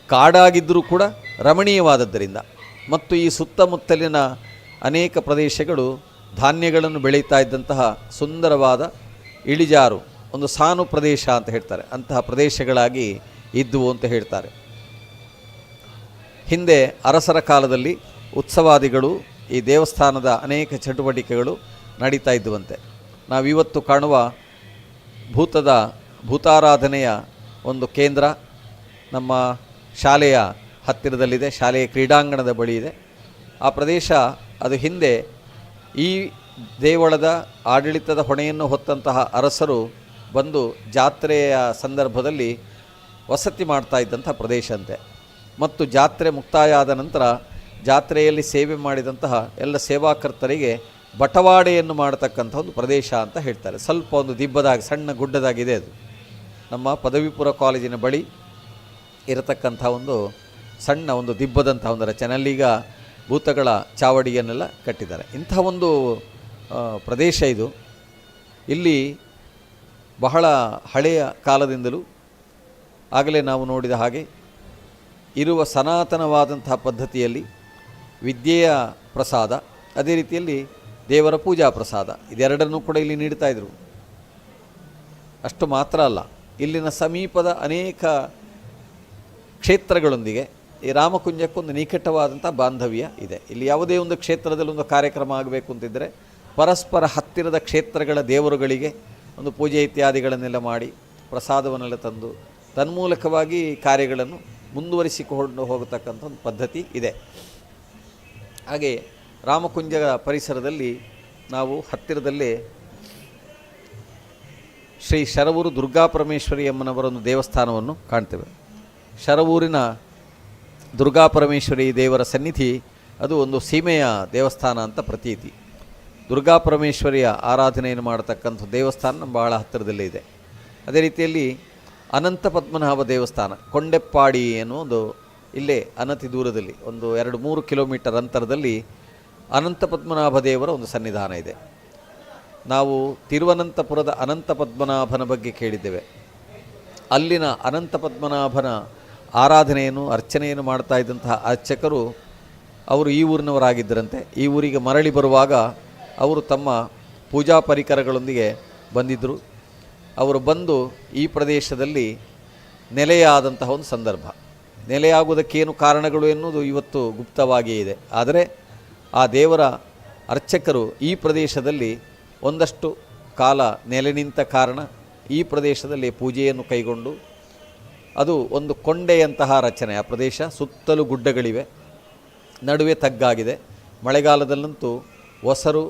S3: ಕಾಡಾಗಿದ್ದರೂ ಕೂಡ ರಮಣೀಯವಾದದ್ದರಿಂದ ಮತ್ತು ಈ ಸುತ್ತಮುತ್ತಲಿನ ಅನೇಕ ಪ್ರದೇಶಗಳು ಧಾನ್ಯಗಳನ್ನು ಬೆಳೀತಾ ಇದ್ದಂತಹ ಸುಂದರವಾದ ಇಳಿಜಾರು, ಒಂದು ಸಾನು ಪ್ರದೇಶ ಅಂತ ಹೇಳ್ತಾರೆ, ಅಂತಹ ಪ್ರದೇಶಗಳಾಗಿ ಇದ್ದುವು ಅಂತ ಹೇಳ್ತಾರೆ. ಹಿಂದೆ ಅರಸರ ಕಾಲದಲ್ಲಿ ಉತ್ಸವಾದಿಗಳು, ಈ ದೇವಸ್ಥಾನದ ಅನೇಕ ಚಟುವಟಿಕೆಗಳು ನಡೀತಾ ಇದ್ದುವಂತೆ. ನಾವಿವತ್ತು ಕಾಣುವ ಭೂತಾರಾಧನೆಯ ಒಂದು ಕೇಂದ್ರ ನಮ್ಮ ಶಾಲೆಯ ಹತ್ತಿರದಲ್ಲಿದೆ, ಶಾಲೆಯ ಕ್ರೀಡಾಂಗಣದ ಬಳಿ ಇದೆ. ಆ ಪ್ರದೇಶ ಅದು ಹಿಂದೆ ಈ ದೇವಳದ ಆಡಳಿತದ ಹೊಣೆಯನ್ನು ಹೊತ್ತಂತಹ ಅರಸರು ಬಂದು ಜಾತ್ರೆಯ ಸಂದರ್ಭದಲ್ಲಿ ವಸತಿ ಮಾಡ್ತಾ ಇದ್ದಂಥ ಪ್ರದೇಶ ಅಂತೆ. ಮತ್ತು ಜಾತ್ರೆ ಮುಕ್ತಾಯ ಆದ ನಂತರ ಜಾತ್ರೆಯಲ್ಲಿ ಸೇವೆ ಮಾಡಿದಂತಹ ಎಲ್ಲ ಸೇವಾಕರ್ತರಿಗೆ ಬಟವಾಡೆಯನ್ನು ಮಾಡತಕ್ಕಂಥ ಒಂದು ಪ್ರದೇಶ ಅಂತ ಹೇಳ್ತಾರೆ. ಸ್ವಲ್ಪ ಒಂದು ದಿಬ್ಬದಾಗಿ, ಸಣ್ಣ ಗುಡ್ಡದಾಗಿದೆ ಅದು. ನಮ್ಮ ಪದವಿ ಪೂರ್ವ ಕಾಲೇಜಿನ ಬಳಿ ಇರತಕ್ಕಂಥ ಒಂದು ಸಣ್ಣ ಒಂದು ದಿಬ್ಬದಂಥ ಒಂದು ರಚನೆ. ಅಲ್ಲೀಗ ಭೂತಗಳ ಚಾವಡಿಯನ್ನೆಲ್ಲ ಕಟ್ಟಿದ್ದಾರೆ. ಇಂಥ ಒಂದು ಪ್ರದೇಶ ಇದು. ಇಲ್ಲಿ ಬಹಳ ಹಳೆಯ ಕಾಲದಿಂದಲೂ ಆಗಲೇ ನಾವು ನೋಡಿದ ಹಾಗೆ ಇರುವ ಸನಾತನವಾದಂತಹ ಪದ್ಧತಿಯಲ್ಲಿ ವಿದ್ಯೆಯ ಪ್ರಸಾದ, ಅದೇ ರೀತಿಯಲ್ಲಿ ದೇವರ ಪೂಜಾ ಪ್ರಸಾದ, ಇದೆರಡನ್ನೂ ಕೂಡ ಇಲ್ಲಿ ನೀಡ್ತಾಯಿದ್ರು. ಅಷ್ಟು ಮಾತ್ರ ಅಲ್ಲ, ಇಲ್ಲಿನ ಸಮೀಪದ ಅನೇಕ ಕ್ಷೇತ್ರಗಳೊಂದಿಗೆ ಈ ರಾಮಕುಂಜಕ್ಕೊಂದು ನಿಕಟವಾದಂಥ ಬಾಂಧವ್ಯ ಇದೆ. ಇಲ್ಲಿ ಯಾವುದೇ ಒಂದು ಕ್ಷೇತ್ರದಲ್ಲಿ ಒಂದು ಕಾರ್ಯಕ್ರಮ ಆಗಬೇಕು ಅಂತಿದ್ದರೆ ಪರಸ್ಪರ ಹತ್ತಿರದ ಕ್ಷೇತ್ರಗಳ ದೇವರುಗಳಿಗೆ ಒಂದು ಪೂಜೆ ಇತ್ಯಾದಿಗಳನ್ನೆಲ್ಲ ಮಾಡಿ ಪ್ರಸಾದವನ್ನೆಲ್ಲ ತಂದು ತನ್ಮೂಲಕವಾಗಿ ಕಾರ್ಯಗಳನ್ನು ಮುಂದುವರಿಸಿಕೊಂಡು ಹೋಗತಕ್ಕಂಥ ಒಂದು ಪದ್ಧತಿ ಇದೆ. ಹಾಗೆ ರಾಮಕುಂಜ ಪರಿಸರದಲ್ಲಿ ನಾವು ಹತ್ತಿರದಲ್ಲೇ ಶ್ರೀ ಶರವೂರು ದುರ್ಗಾಪರಮೇಶ್ವರಿ ಅಮ್ಮನವರ ಒಂದು ದೇವಸ್ಥಾನವನ್ನು ಕಾಣ್ತೇವೆ. ಶರವೂರಿನ ದುರ್ಗಾಪರಮೇಶ್ವರಿ ದೇವರ ಸನ್ನಿಧಿ ಅದು ಒಂದು ಸೀಮೆಯ ದೇವಸ್ಥಾನ ಅಂತ ಪ್ರತೀತಿ. ದುರ್ಗಾಪರಮೇಶ್ವರಿಯ ಆರಾಧನೆಯನ್ನು ಮಾಡತಕ್ಕಂಥ ದೇವಸ್ಥಾನ ನಮ್ಮ ಬಹಳ ಹತ್ತಿರದಲ್ಲೇ ಇದೆ. ಅದೇ ರೀತಿಯಲ್ಲಿ ಅನಂತ ಪದ್ಮನಾಭ ದೇವಸ್ಥಾನ ಕೊಂಡೆಪ್ಪಾಡಿ ಎನ್ನುವ ಒಂದು ಇಲ್ಲೇ ಅನತಿ ದೂರದಲ್ಲಿ ಒಂದು 2-3 ಕಿಲೋಮೀಟರ್ ಅಂತರದಲ್ಲಿ ಅನಂತ ಪದ್ಮನಾಭ ದೇವರ ಒಂದು ಸನ್ನಿಧಾನ ಇದೆ. ನಾವು ತಿರುವನಂತಪುರದ ಅನಂತ ಪದ್ಮನಾಭನ ಬಗ್ಗೆ ಕೇಳಿದ್ದೇವೆ. ಅಲ್ಲಿನ ಅನಂತ ಪದ್ಮನಾಭನ ಆರಾಧನೆಯನ್ನು ಅರ್ಚನೆಯನ್ನು ಮಾಡ್ತಾ ಇದ್ದಂತಹ ಅರ್ಚಕರು ಅವರು ಈ ಊರಿನವರಾಗಿದ್ದರಂತೆ. ಈ ಊರಿಗೆ ಮರಳಿ ಬರುವಾಗ ಅವರು ತಮ್ಮ ಪೂಜಾ ಪರಿಕರಗಳೊಂದಿಗೆ ಬಂದಿದ್ದರು. ಅವರು ಬಂದು ಈ ಪ್ರದೇಶದಲ್ಲಿ ನೆಲೆಯಾದಂತಹ ಒಂದು ಸಂದರ್ಭ. ನೆಲೆಯಾಗುವುದಕ್ಕೇನು ಕಾರಣಗಳು ಎನ್ನುವುದು ಇವತ್ತು ಗುಪ್ತವಾಗಿಯೇ ಇದೆ. ಆದರೆ ಆ ದೇವರ ಅರ್ಚಕರು ಈ ಪ್ರದೇಶದಲ್ಲಿ ಒಂದಷ್ಟು ಕಾಲ ನೆಲೆ ನಿಂತ ಕಾರಣ ಈ ಪ್ರದೇಶದಲ್ಲಿ ಪೂಜೆಯನ್ನು ಕೈಗೊಂಡು ಅದು ಒಂದು ಕೊಂಡೆಯಂತಹ ರಚನೆ. ಆ ಪ್ರದೇಶ ಸುತ್ತಲೂ ಗುಡ್ಡಗಳಿವೆ, ನಡುವೆ ತಗ್ಗಾಗಿದೆ. ಮಳೆಗಾಲದಲ್ಲಂತೂ ಒಸರು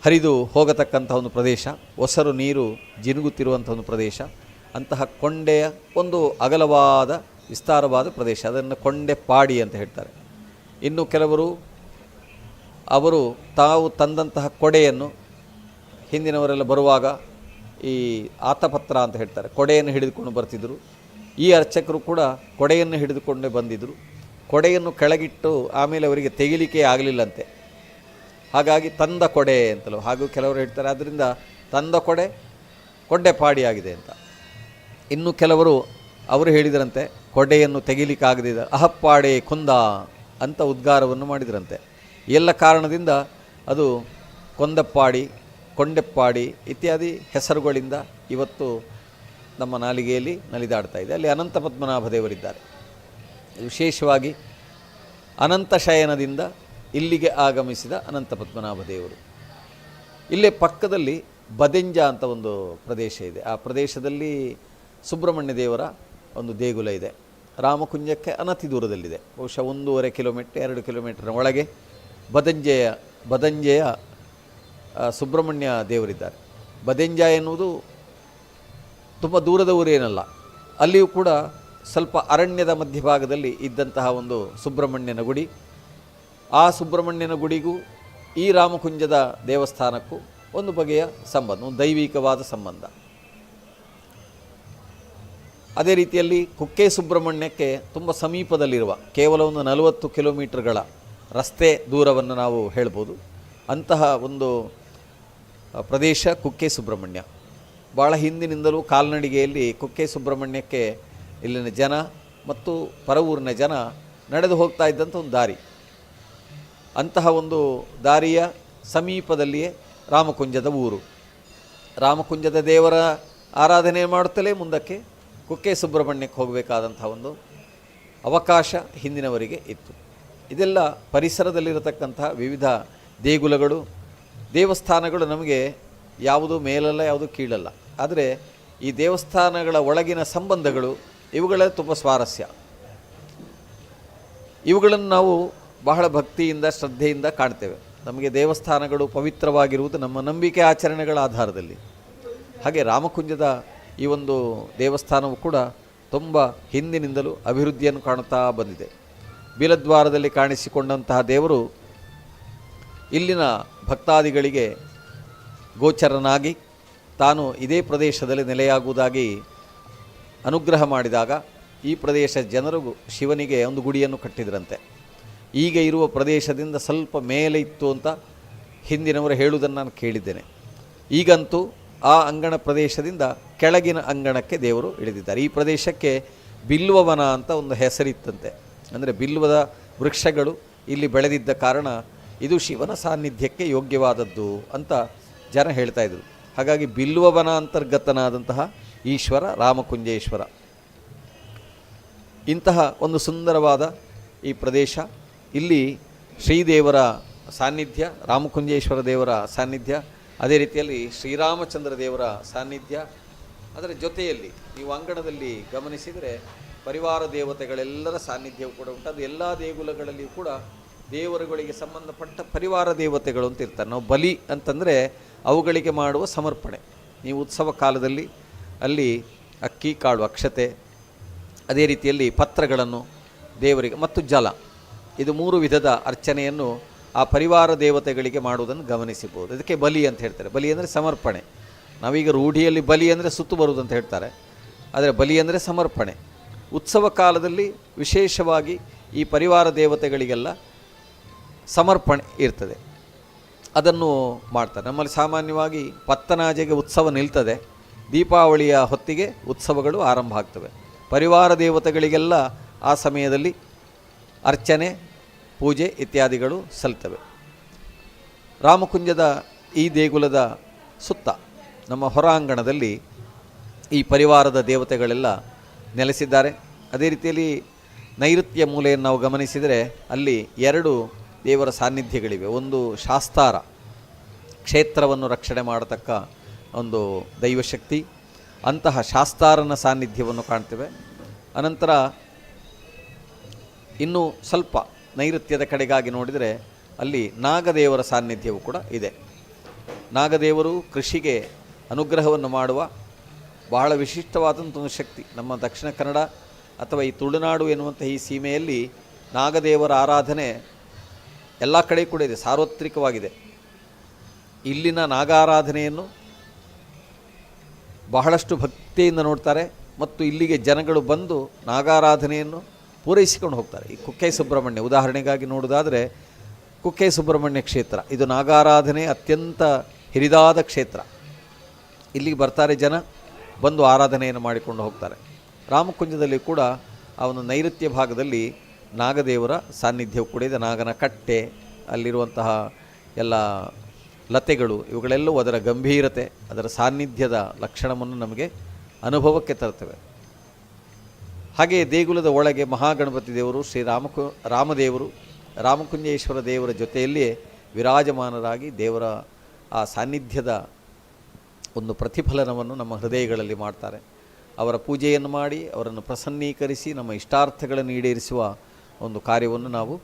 S3: ಹರಿದು ಹೋಗತಕ್ಕಂಥ ಒಂದು ಪ್ರದೇಶ, ಒಸರು ನೀರು ಜಿನುಗುತ್ತಿರುವಂಥ ಒಂದು ಪ್ರದೇಶ. ಅಂತಹ ಕೊಂಡೆಯ ಒಂದು ಅಗಲವಾದ ವಿಸ್ತಾರವಾದ ಪ್ರದೇಶ, ಅದನ್ನು ಕೊಂಡೆಪ್ಪಾಡಿ ಅಂತ ಹೇಳ್ತಾರೆ. ಇನ್ನು ಕೆಲವರು ಅವರು ತಾವು ತಂದಂತಹ ಕೊಡೆಯನ್ನು ಹಿಂದಿನವರೆಲ್ಲ ಬರುವಾಗ ಈ ಆತಪತ್ರ ಅಂತ ಹೇಳ್ತಾರೆ, ಕೊಡೆಯನ್ನು ಹಿಡಿದುಕೊಂಡು ಬರ್ತಿದ್ದರು. ಈ ಅರ್ಚಕರು ಕೂಡ ಕೊಡೆಯನ್ನು ಹಿಡಿದುಕೊಂಡೇ ಬಂದಿದ್ದರು. ಕೊಡೆಯನ್ನು ಕೆಳಗಿಟ್ಟು ಆಮೇಲೆ ಅವರಿಗೆ ತೆಗಿಲಿಕ್ಕೆ ಆಗಲಿಲ್ಲಂತೆ, ಹಾಗಾಗಿ ತಂದ ಕೊಡೆ ಅಂತಲೂ ಹಾಗೂ ಕೆಲವರು ಹೇಳ್ತಾರೆ. ಆದ್ದರಿಂದ ತಂದ ಕೊಡೆ ಕೊಂಡೆಪಾಡಿಯಾಗಿದೆ ಅಂತ. ಇನ್ನು ಕೆಲವರು ಅವರು ಹೇಳಿದರಂತೆ ಕೊಡೆಯನ್ನು ತೆಗಿಲಿಕ್ಕಾಗದಿದ್ದ ಅಹಪ್ಪಾಡೆ ಕೊಂದ ಅಂತ ಉದ್ಗಾರವನ್ನು ಮಾಡಿದರಂತೆ. ಎಲ್ಲ ಕಾರಣದಿಂದ ಅದು ಕೊಂದಪ್ಪಾಡಿ, ಕೊಂಡೆಪ್ಪಾಡಿ ಇತ್ಯಾದಿ ಹೆಸರುಗಳಿಂದ ಇವತ್ತು ನಮ್ಮ ನಾಲಿಗೆಯಲ್ಲಿ ನಲಿದಾಡ್ತಾ ಇದೆ. ಅಲ್ಲಿ ಅನಂತ ಪದ್ಮನಾಭ ದೇವರಿದ್ದಾರೆ. ವಿಶೇಷವಾಗಿ ಅನಂತ ಶಯನದಿಂದ ಇಲ್ಲಿಗೆ ಆಗಮಿಸಿದ ಅನಂತ ಪದ್ಮನಾಭ ದೇವರು. ಇಲ್ಲೇ ಪಕ್ಕದಲ್ಲಿ ಬದೆಂಜ ಅಂತ ಒಂದು ಪ್ರದೇಶ ಇದೆ. ಆ ಪ್ರದೇಶದಲ್ಲಿ ಸುಬ್ರಹ್ಮಣ್ಯ ದೇವರ ಒಂದು ದೇಗುಲ ಇದೆ. ರಾಮಕುಂಜಕ್ಕೆ ಅನತಿ ದೂರದಲ್ಲಿದೆ. ಬಹುಶಃ 1.5 ಕಿಲೋಮೀಟರ್ 2 ಕಿಲೋಮೀಟರ್ ಒಳಗೆ ಬದಂಜೆಯ ಸುಬ್ರಹ್ಮಣ್ಯ ದೇವರಿದ್ದಾರೆ. ಬದೆಂಜ ಎನ್ನುವುದು ತುಂಬ ದೂರದ ಊರೇನಲ್ಲ. ಅಲ್ಲಿಯೂ ಕೂಡ ಸ್ವಲ್ಪ ಅರಣ್ಯದ ಮಧ್ಯಭಾಗದಲ್ಲಿ ಇದ್ದಂತಹ ಒಂದು ಸುಬ್ರಹ್ಮಣ್ಯನ ಗುಡಿ. ಆ ಸುಬ್ರಹ್ಮಣ್ಯನ ಗುಡಿಗೂ ಈ ರಾಮಕುಂಜದ ದೇವಸ್ಥಾನಕ್ಕೂ ಒಂದು ಬಗೆಯ ಸಂಬಂಧ, ಒಂದು ದೈವಿಕವಾದ ಸಂಬಂಧ. ಅದೇ ರೀತಿಯಲ್ಲಿ ಕುಕ್ಕೆ ಸುಬ್ರಹ್ಮಣ್ಯಕ್ಕೆ ತುಂಬ ಸಮೀಪದಲ್ಲಿರುವ ಕೇವಲ ಒಂದು 40 ಕಿಲೋಮೀಟರ್ಗಳ ರಸ್ತೆ ದೂರವನ್ನು ನಾವು ಹೇಳ್ಬೋದು. ಅಂತಹ ಒಂದು ಪ್ರದೇಶ ಕುಕ್ಕೆ ಸುಬ್ರಹ್ಮಣ್ಯ. ಭಾಳ ಹಿಂದಿನಿಂದಲೂ ಕಾಲ್ನಡಿಗೆಯಲ್ಲಿ ಕುಕ್ಕೆ ಸುಬ್ರಹ್ಮಣ್ಯಕ್ಕೆ ಇಲ್ಲಿನ ಜನ ಮತ್ತು ಪರವೂರಿನ ಜನ ನಡೆದು ಹೋಗ್ತಾ ಇದ್ದಂಥ ಒಂದು ದಾರಿ. ಅಂತಹ ಒಂದು ದಾರಿಯ ಸಮೀಪದಲ್ಲಿಯೇ ರಾಮಕುಂಜದ ಊರು. ರಾಮಕುಂಜದ ದೇವರ ಆರಾಧನೆ ಮಾಡುತ್ತಲೇ ಮುಂದಕ್ಕೆ ಕುಕ್ಕೆ ಸುಬ್ರಹ್ಮಣ್ಯಕ್ಕೆ ಹೋಗಬೇಕಾದಂಥ ಒಂದು ಅವಕಾಶ ಹಿಂದಿನವರಿಗೆ ಇತ್ತು. ಇದೆಲ್ಲ ಪರಿಸರದಲ್ಲಿರತಕ್ಕಂತಹ ವಿವಿಧ ದೇಗುಲಗಳು, ದೇವಸ್ಥಾನಗಳು ನಮಗೆ ಯಾವುದು ಮೇಲಲ್ಲ, ಯಾವುದು ಕೀಳಲ್ಲ. ಆದರೆ ಈ ದೇವಸ್ಥಾನಗಳ ಒಳಗಿನ ಸಂಬಂಧಗಳು ಇವುಗಳೇ ತುಂಬ ಸ್ವಾರಸ್ಯ. ಇವುಗಳನ್ನು ನಾವು ಬಹಳ ಭಕ್ತಿಯಿಂದ ಶ್ರದ್ಧೆಯಿಂದ ಕಾಣ್ತೇವೆ. ನಮಗೆ ದೇವಸ್ಥಾನಗಳು ಪವಿತ್ರವಾಗಿರುವುದು ನಮ್ಮ ನಂಬಿಕೆ ಆಚರಣೆಗಳ ಆಧಾರದಲ್ಲಿ. ಹಾಗೆ ರಾಮಕುಂಜದ ಈ ಒಂದು ದೇವಸ್ಥಾನವು ಕೂಡ ತುಂಬ ಹಿಂದಿನಿಂದಲೂ ಅಭಿವೃದ್ಧಿಯನ್ನು ಕಾಣುತ್ತಾ ಬಂದಿದೆ. ಬೀಲದ್ವಾರದಲ್ಲಿ ಕಾಣಿಸಿಕೊಂಡಂತಹ ದೇವರು ಇಲ್ಲಿನ ಭಕ್ತಾದಿಗಳಿಗೆ ಗೋಚರನಾಗಿ ತಾನು ಇದೇ ಪ್ರದೇಶದಲ್ಲಿ ನೆಲೆಯಾಗುವುದಾಗಿ ಅನುಗ್ರಹ ಮಾಡಿದಾಗ ಈ ಪ್ರದೇಶದ ಜನರು ಶಿವನಿಗೆ ಒಂದು ಗುಡಿಯನ್ನು ಕಟ್ಟಿದ್ರಂತೆ. ಈಗ ಇರುವ ಪ್ರದೇಶದಿಂದ ಸ್ವಲ್ಪ ಮೇಲೆ ಇತ್ತು ಅಂತ ಹಿಂದಿನವರು ಹೇಳುವುದನ್ನು ನಾನು ಕೇಳಿದ್ದೇನೆ. ಈಗಂತೂ ಆ ಅಂಗಣ ಪ್ರದೇಶದಿಂದ ಕೆಳಗಿನ ಅಂಗಣಕ್ಕೆ ದೇವರು ಇಳಿದಿದ್ದಾರೆ. ಈ ಪ್ರದೇಶಕ್ಕೆ ಬಿಲ್ವವನ ಅಂತ ಒಂದು ಹೆಸರಿತ್ತಂತೆ. ಅಂದರೆ ಬಿಲ್ವದ ವೃಕ್ಷಗಳು ಇಲ್ಲಿ ಬೆಳೆದಿದ್ದ ಕಾರಣ ಇದು ಶಿವನ ಸಾನ್ನಿಧ್ಯಕ್ಕೆ ಯೋಗ್ಯವಾದದ್ದು ಅಂತ ಜನ ಹೇಳ್ತಾಯಿದ್ರು. ಹಾಗಾಗಿ ಬಿಲ್ವವನ ಅಂತರ್ಗತನಾದಂತಹ ಈಶ್ವರ ರಾಮಕುಂಜೇಶ್ವರ. ಇಂತಹ ಒಂದು ಸುಂದರವಾದ ಈ ಪ್ರದೇಶ, ಇಲ್ಲಿ ಶ್ರೀದೇವರ ಸಾನ್ನಿಧ್ಯ, ರಾಮಕುಂಜೇಶ್ವರ ದೇವರ ಸಾನ್ನಿಧ್ಯ, ಅದೇ ರೀತಿಯಲ್ಲಿ ಶ್ರೀರಾಮಚಂದ್ರ ದೇವರ ಸಾನ್ನಿಧ್ಯ. ಅದರ ಜೊತೆಯಲ್ಲಿ ನೀವು ಅಂಗಣದಲ್ಲಿ ಗಮನಿಸಿದರೆ ಪರಿವಾರ ದೇವತೆಗಳೆಲ್ಲರ ಸಾನ್ನಿಧ್ಯವು ಕೂಡ ಉಂಟು. ಅದು ಎಲ್ಲ ದೇಗುಲಗಳಲ್ಲಿಯೂ ಕೂಡ ದೇವರುಗಳಿಗೆ ಸಂಬಂಧಪಟ್ಟ ಪರಿವಾರ ದೇವತೆಗಳು ಅಂತ ಇರ್ತಾರೆ. ನಾವು ಬಲಿ ಅಂತಂದರೆ ಅವುಗಳಿಗೆ ಮಾಡುವ ಸಮರ್ಪಣೆ. ನೀವು ಉತ್ಸವ ಕಾಲದಲ್ಲಿ ಅಲ್ಲಿ ಅಕ್ಕಿ ಕಾಳು, ಅಕ್ಷತೆ, ಅದೇ ರೀತಿಯಲ್ಲಿ ಪತ್ರಗಳನ್ನು ದೇವರಿಗೆ ಮತ್ತು ಜಲ, ಇದು 3 ವಿಧದ ಅರ್ಚನೆಯನ್ನು ಆ ಪರಿವಾರ ದೇವತೆಗಳಿಗೆ ಮಾಡುವುದನ್ನು ಗಮನಿಸಬಹುದು. ಅದಕ್ಕೆ ಬಲಿ ಅಂತ ಹೇಳ್ತಾರೆ. ಬಲಿ ಅಂದರೆ ಸಮರ್ಪಣೆ. ನಾವೀಗ ರೂಢಿಯಲ್ಲಿ ಬಲಿ ಅಂದರೆ ಸುತ್ತು ಬರುವುದು ಅಂತ ಹೇಳ್ತಾರೆ. ಆದರೆ ಬಲಿ ಅಂದರೆ ಸಮರ್ಪಣೆ. ಉತ್ಸವ ಕಾಲದಲ್ಲಿ ವಿಶೇಷವಾಗಿ ಈ ಪರಿವಾರ ದೇವತೆಗಳಿಗೆಲ್ಲ ಸಮರ್ಪಣೆ ಇರ್ತದೆ, ಅದನ್ನು ಮಾಡ್ತಾರೆ. ನಮ್ಮಲ್ಲಿ ಸಾಮಾನ್ಯವಾಗಿ ಪತ್ತನಾಜೆಗೆ ಉತ್ಸವ ನಿಲ್ತದೆ, ದೀಪಾವಳಿಯ ಹೊತ್ತಿಗೆ ಉತ್ಸವಗಳು ಆರಂಭ ಆಗ್ತವೆ. ಪರಿವಾರ ದೇವತೆಗಳಿಗೆಲ್ಲ ಆ ಸಮಯದಲ್ಲಿ ಅರ್ಚನೆ, ಪೂಜೆ ಇತ್ಯಾದಿಗಳು ಸಲ್ತವೆ. ರಾಮಕುಂಜದ ಈ ದೇಗುಲದ ಸುತ್ತ ನಮ್ಮ ಹೊರಾಂಗಣದಲ್ಲಿ ಈ ಪರಿವಾರದ ದೇವತೆಗಳೆಲ್ಲ ನೆಲೆಸಿದ್ದಾರೆ. ಅದೇ ರೀತಿಯಲ್ಲಿ ನೈಋತ್ಯ ಮೂಲೆಯನ್ನು ನಾವು ಗಮನಿಸಿದರೆ ಅಲ್ಲಿ 2 ದೇವರ ಸಾನ್ನಿಧ್ಯಗಳಿವೆ. ಒಂದು ಶಾಸ್ತಾರ, ಕ್ಷೇತ್ರವನ್ನು ರಕ್ಷಣೆ ಮಾಡತಕ್ಕ ಒಂದು ದೈವಶಕ್ತಿ, ಅಂತಹ ಶಾಸ್ತಾರನ ಸಾನ್ನಿಧ್ಯವನ್ನು ಕಾಣ್ತೇವೆ. ಅನಂತರ ಇನ್ನೂ ಸ್ವಲ್ಪ ನೈಋತ್ಯದ ಕಡೆಗಾಗಿ ನೋಡಿದರೆ ಅಲ್ಲಿ ನಾಗದೇವರ ಸಾನ್ನಿಧ್ಯವು ಕೂಡ ಇದೆ. ನಾಗದೇವರು ಕೃಷಿಗೆ ಅನುಗ್ರಹವನ್ನು ಮಾಡುವ ಬಹಳ ವಿಶಿಷ್ಟವಾದಂಥ ಒಂದು ಶಕ್ತಿ. ನಮ್ಮ ದಕ್ಷಿಣ ಕನ್ನಡ ಅಥವಾ ಈ ತುಳುನಾಡು ಎನ್ನುವಂಥ ಈ ಸೀಮೆಯಲ್ಲಿ ನಾಗದೇವರ ಆರಾಧನೆ ಎಲ್ಲ ಕಡೆ ಕೂಡ ಇದೆ, ಸಾರ್ವತ್ರಿಕವಾಗಿದೆ. ಇಲ್ಲಿನ ನಾಗಾರಾಧನೆಯನ್ನು ಬಹಳಷ್ಟು ಭಕ್ತಿಯಿಂದ ನೋಡ್ತಾರೆ ಮತ್ತು ಇಲ್ಲಿಗೆ ಜನಗಳು ಬಂದು ನಾಗಾರಾಧನೆಯನ್ನು ಪೂರೈಸಿಕೊಂಡು ಹೋಗ್ತಾರೆ. ಈ ಕುಕ್ಕೆ ಸುಬ್ರಹ್ಮಣ್ಯ ಉದಾಹರಣೆಗಾಗಿ ನೋಡೋದಾದರೆ ಕುಕ್ಕೆ ಸುಬ್ರಹ್ಮಣ್ಯ ಕ್ಷೇತ್ರ ಇದು ನಾಗಾರಾಧನೆ ಅತ್ಯಂತ ಹಿರಿದಾದ ಕ್ಷೇತ್ರ. ಇಲ್ಲಿಗೆ ಬರ್ತಾರೆ ಜನ, ಬಂದು ಆರಾಧನೆಯನ್ನು ಮಾಡಿಕೊಂಡು ಹೋಗ್ತಾರೆ. ರಾಮಕುಂಜದಲ್ಲಿ ಕೂಡ ಆ ಒಂದು ನೈಋತ್ಯ ಭಾಗದಲ್ಲಿ ನಾಗದೇವರ ಸಾನ್ನಿಧ್ಯವು ಕೂಡ ಇದೆ. ನಾಗನ ಕಟ್ಟೆ, ಅಲ್ಲಿರುವಂತಹ ಎಲ್ಲ ಲತೆಗಳು, ಇವುಗಳೆಲ್ಲವೂ ಅದರ ಗಂಭೀರತೆ, ಅದರ ಸಾನ್ನಿಧ್ಯದ ಲಕ್ಷಣವನ್ನು ನಮಗೆ ಅನುಭವಕ್ಕೆ ತರ್ತವೆ. ಹಾಗೆಯೇ ದೇಗುಲದ ಒಳಗೆ ಮಹಾಗಣಪತಿ ದೇವರು, ರಾಮದೇವರು, ರಾಮಕುಂಜೇಶ್ವರ ದೇವರ ಜೊತೆಯಲ್ಲಿಯೇ ವಿರಾಜಮಾನರಾಗಿ ದೇವರ ಆ ಸಾನ್ನಿಧ್ಯದ ಒಂದು ಪ್ರತಿಫಲನವನ್ನು ನಮ್ಮ ಹೃದಯಗಳಲ್ಲಿ ಮಾಡ್ತಾರೆ. ಅವರ ಪೂಜೆಯನ್ನು ಮಾಡಿ ಅವರನ್ನು ಪ್ರಸನ್ನೀಕರಿಸಿ ನಮ್ಮ ಇಷ್ಟಾರ್ಥಗಳನ್ನು ಈಡೇರಿಸುವ ಒಂದು ಕಾರ್ಯವನ್ನು ನಾವು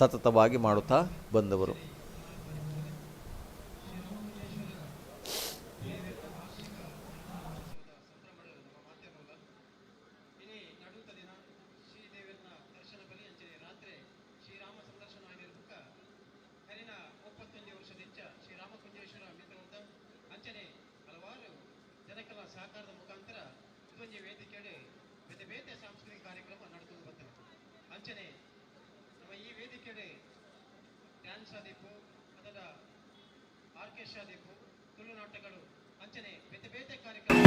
S3: ಸತತವಾಗಿ ಮಾಡುತ್ತಾ ಬಂದವರು.
S5: ಸಹಕಾರದ ಮುಖಾಂತರ ಇದೊಂದು ವೇದಿಕೆಯಲ್ಲಿ ಅಂಚನೆ ನಮ್ಮ ಈ ವೇದಿಕೆಡೆ ಡ್ಯಾನ್ಸ್ ಆದೀಪು ಅದರ ಆರ್ಕೆಸ್ಟ್ರಾ ಆದೀಪು ತುಳು ನಾಟಕಗಳು ಅಂಚನೆ ಬೇತೆ ಬೇತೆ ಕಾರ್ಯಕ್ರಮ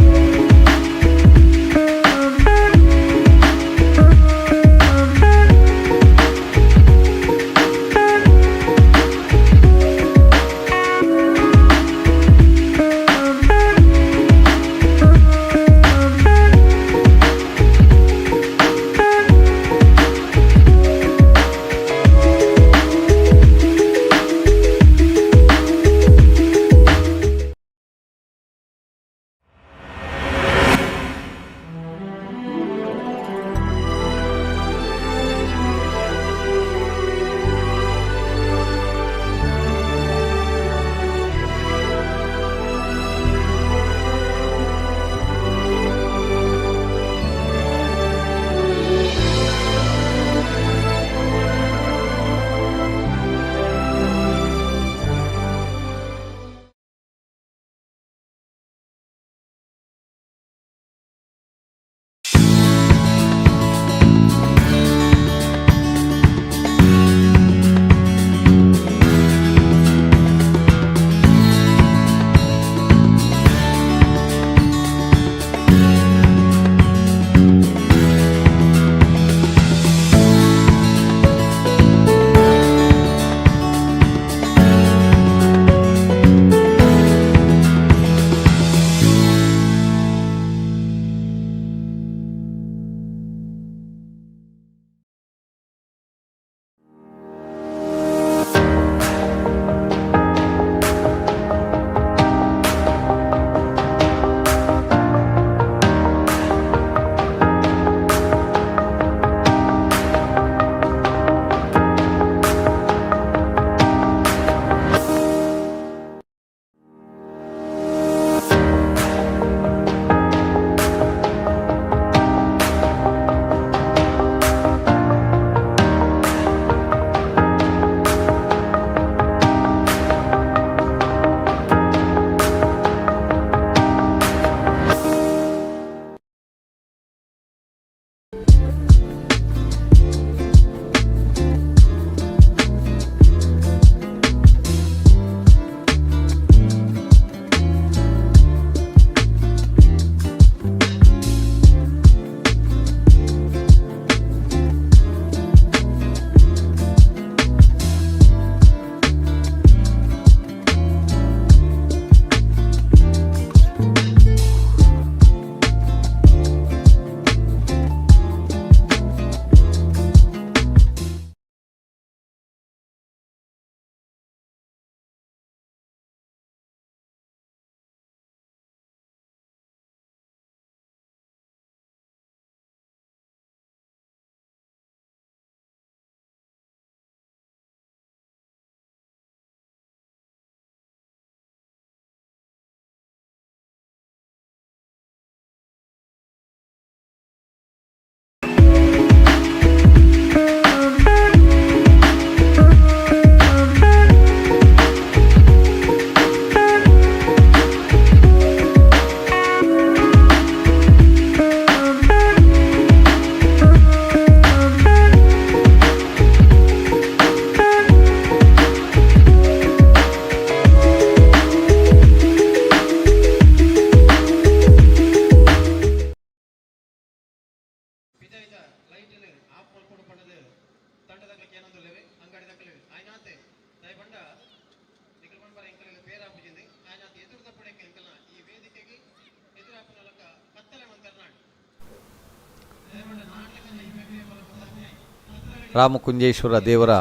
S3: ರಾಮಕುಂಜೇಶ್ವರ ದೇವರ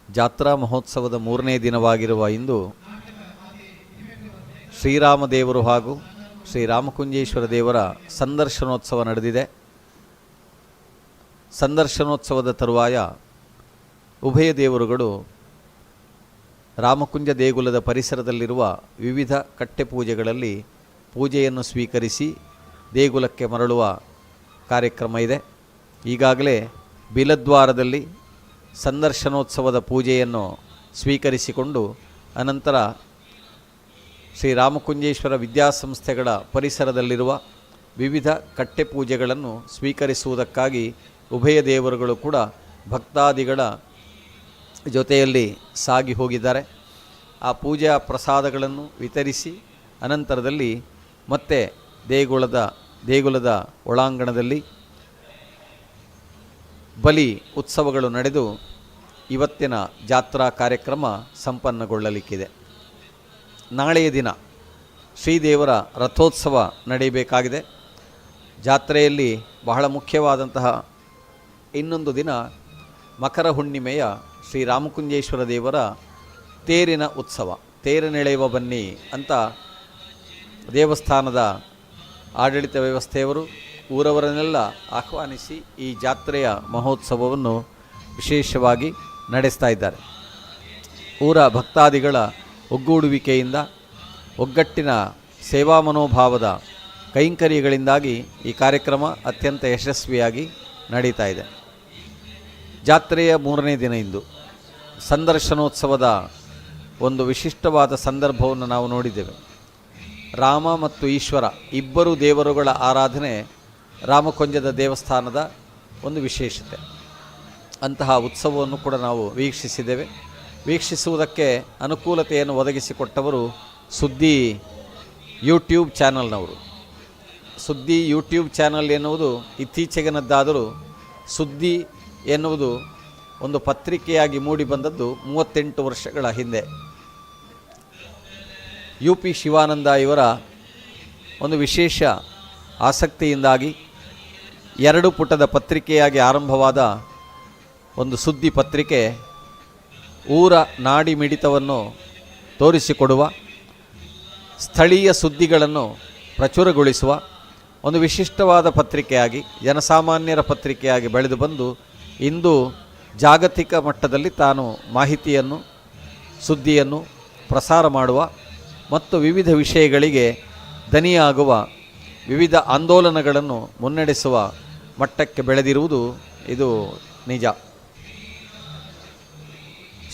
S3: ಜಾತ್ರಾ ಮಹೋತ್ಸವದ 3ನೇ ದಿನವಾಗಿರುವ ಇಂದು ಶ್ರೀರಾಮದೇವರು ಹಾಗೂ ಶ್ರೀರಾಮಕುಂಜೇಶ್ವರ ದೇವರ ಸಂದರ್ಶನೋತ್ಸವ ನಡೆದಿದೆ. ಸಂದರ್ಶನೋತ್ಸವದ ತರುವಾಯ ಉಭಯ ದೇವರುಗಳು ರಾಮಕುಂಜ ದೇಗುಲದ ಪರಿಸರದಲ್ಲಿರುವ ವಿವಿಧ ಕಟ್ಟೆಪೂಜೆಗಳಲ್ಲಿ ಪೂಜೆಯನ್ನು ಸ್ವೀಕರಿಸಿ ದೇಗುಲಕ್ಕೆ ಮರಳುವ ಕಾರ್ಯಕ್ರಮ ಇದೆ. ಈಗಾಗಲೇ ಬಿಲದ್ವಾರದಲ್ಲಿ ಸಂದರ್ಶನೋತ್ಸವದ ಪೂಜೆಯನ್ನು ಸ್ವೀಕರಿಸಿಕೊಂಡು ಅನಂತರ ಶ್ರೀರಾಮಕುಂಜೇಶ್ವರ ವಿದ್ಯಾಸಂಸ್ಥೆಗಳ ಪರಿಸರದಲ್ಲಿರುವ ವಿವಿಧ ಕಟ್ಟೆಪೂಜೆಗಳನ್ನು ಸ್ವೀಕರಿಸುವುದಕ್ಕಾಗಿ ಉಭಯ ದೇವರುಗಳು ಕೂಡ ಭಕ್ತಾದಿಗಳ ಜೊತೆಯಲ್ಲಿ ಸಾಗಿ ಹೋಗಿದ್ದಾರೆ. ಆ ಪೂಜಾ ಪ್ರಸಾದಗಳನ್ನು ವಿತರಿಸಿ ಅನಂತರದಲ್ಲಿ ಮತ್ತೆ ದೇಗುಲದ ಒಳಾಂಗಣದಲ್ಲಿ ಬಲಿ ಉತ್ಸವಗಳು ನಡೆದು ಇವತ್ತಿನ ಜಾತ್ರಾ ಕಾರ್ಯಕ್ರಮ ಸಂಪನ್ನಗೊಳ್ಳಲಿಕ್ಕಿದೆ. ನಾಳೆಯ ದಿನ ಶ್ರೀದೇವರ ರಥೋತ್ಸವ ನಡೆಯಬೇಕಾಗಿದೆ. ಜಾತ್ರೆಯಲ್ಲಿ ಬಹಳ ಮುಖ್ಯವಾದಂತಹ ಇನ್ನೊಂದು ದಿನ ಮಕರ ಹುಣ್ಣಿಮೆಯ ಶ್ರೀರಾಮಕುಂಜೇಶ್ವರ ದೇವರ ತೇರಿನ ಉತ್ಸವ. ತೇರನೆಳೆಯುವ ಬನ್ನಿ ಅಂತ ದೇವಸ್ಥಾನದ ಆಡಳಿತ ವ್ಯವಸ್ಥೆಯವರು ಊರವರನ್ನೆಲ್ಲ ಆಹ್ವಾನಿಸಿ ಈ ಜಾತ್ರೆಯ ಮಹೋತ್ಸವವನ್ನು ವಿಶೇಷವಾಗಿ ನಡೆಸ್ತಾ ಇದ್ದಾರೆ. ಊರ ಭಕ್ತಾದಿಗಳ ಒಗ್ಗೂಡುವಿಕೆಯಿಂದ ಒಗ್ಗಟ್ಟಿನ ಸೇವಾ ಮನೋಭಾವದ ಕೈಂಕರ್ಯಗಳಿಂದಾಗಿ ಈ ಕಾರ್ಯಕ್ರಮ ಅತ್ಯಂತ ಯಶಸ್ವಿಯಾಗಿ ನಡೀತಾ ಇದೆ. ಜಾತ್ರೆಯ 3ನೇ ದಿನ ಇಂದು ಸಂದರ್ಶನೋತ್ಸವದ ಒಂದು ವಿಶಿಷ್ಟವಾದ ಸಂದರ್ಭವನ್ನು ನಾವು ನೋಡಿದ್ದೇವೆ. ರಾಮ ಮತ್ತು ಈಶ್ವರ ಇಬ್ಬರು ದೇವರುಗಳ ಆರಾಧನೆ ರಾಮಕೊಂಜದ ದೇವಸ್ಥಾನದ ಒಂದು ವಿಶೇಷತೆ. ಅಂತಹ ಉತ್ಸವವನ್ನು ಕೂಡ ನಾವು ವೀಕ್ಷಿಸಿದ್ದೇವೆ. ವೀಕ್ಷಿಸುವುದಕ್ಕೆ ಅನುಕೂಲತೆಯನ್ನು ಒದಗಿಸಿಕೊಟ್ಟವರು ಸುದ್ದಿ ಯೂಟ್ಯೂಬ್ ಚಾನಲ್ನವರು. ಸುದ್ದಿ ಯೂಟ್ಯೂಬ್ ಚಾನಲ್ ಎನ್ನುವುದು ಇತ್ತೀಚೆಗಿನದ್ದಾದರೂ ಸುದ್ದಿ ಎನ್ನುವುದು ಒಂದು ಪತ್ರಿಕೆಯಾಗಿ ಮೂಡಿಬಂದದ್ದು 38 ವರ್ಷಗಳ ಹಿಂದೆ. UP ಶಿವಾನಂದ ಇವರ ಒಂದು ವಿಶೇಷ ಆಸಕ್ತಿಯಿಂದಾಗಿ 2 ಪುಟದ ಪತ್ರಿಕೆಯಾಗಿ ಆರಂಭವಾದ ಒಂದು ಸುದ್ದಿ ಪತ್ರಿಕೆ ಊರ ನಾಡಿ ಮಿಡಿತವನ್ನು ತೋರಿಸಿಕೊಡುವ, ಸ್ಥಳೀಯ ಸುದ್ದಿಗಳನ್ನು ಪ್ರಚುರಗೊಳಿಸುವ ಒಂದು ವಿಶಿಷ್ಟವಾದ ಪತ್ರಿಕೆಯಾಗಿ, ಜನಸಾಮಾನ್ಯರ ಪತ್ರಿಕೆಯಾಗಿ ಬೆಳೆದು ಬಂದು ಇಂದು ಜಾಗತಿಕ ಮಟ್ಟದಲ್ಲಿ ತಾನು ಮಾಹಿತಿಯನ್ನು, ಸುದ್ದಿಯನ್ನು ಪ್ರಸಾರ ಮಾಡುವ ಮತ್ತು ವಿವಿಧ ವಿಷಯಗಳಿಗೆ ದನಿಯಾಗುವ, ವಿವಿಧ ಆಂದೋಲನಗಳನ್ನು ಮುನ್ನಡೆಸುವ ಮಟ್ಟಕ್ಕೆ ಬೆಳೆದಿರುವುದು ಇದು ನಿಜ.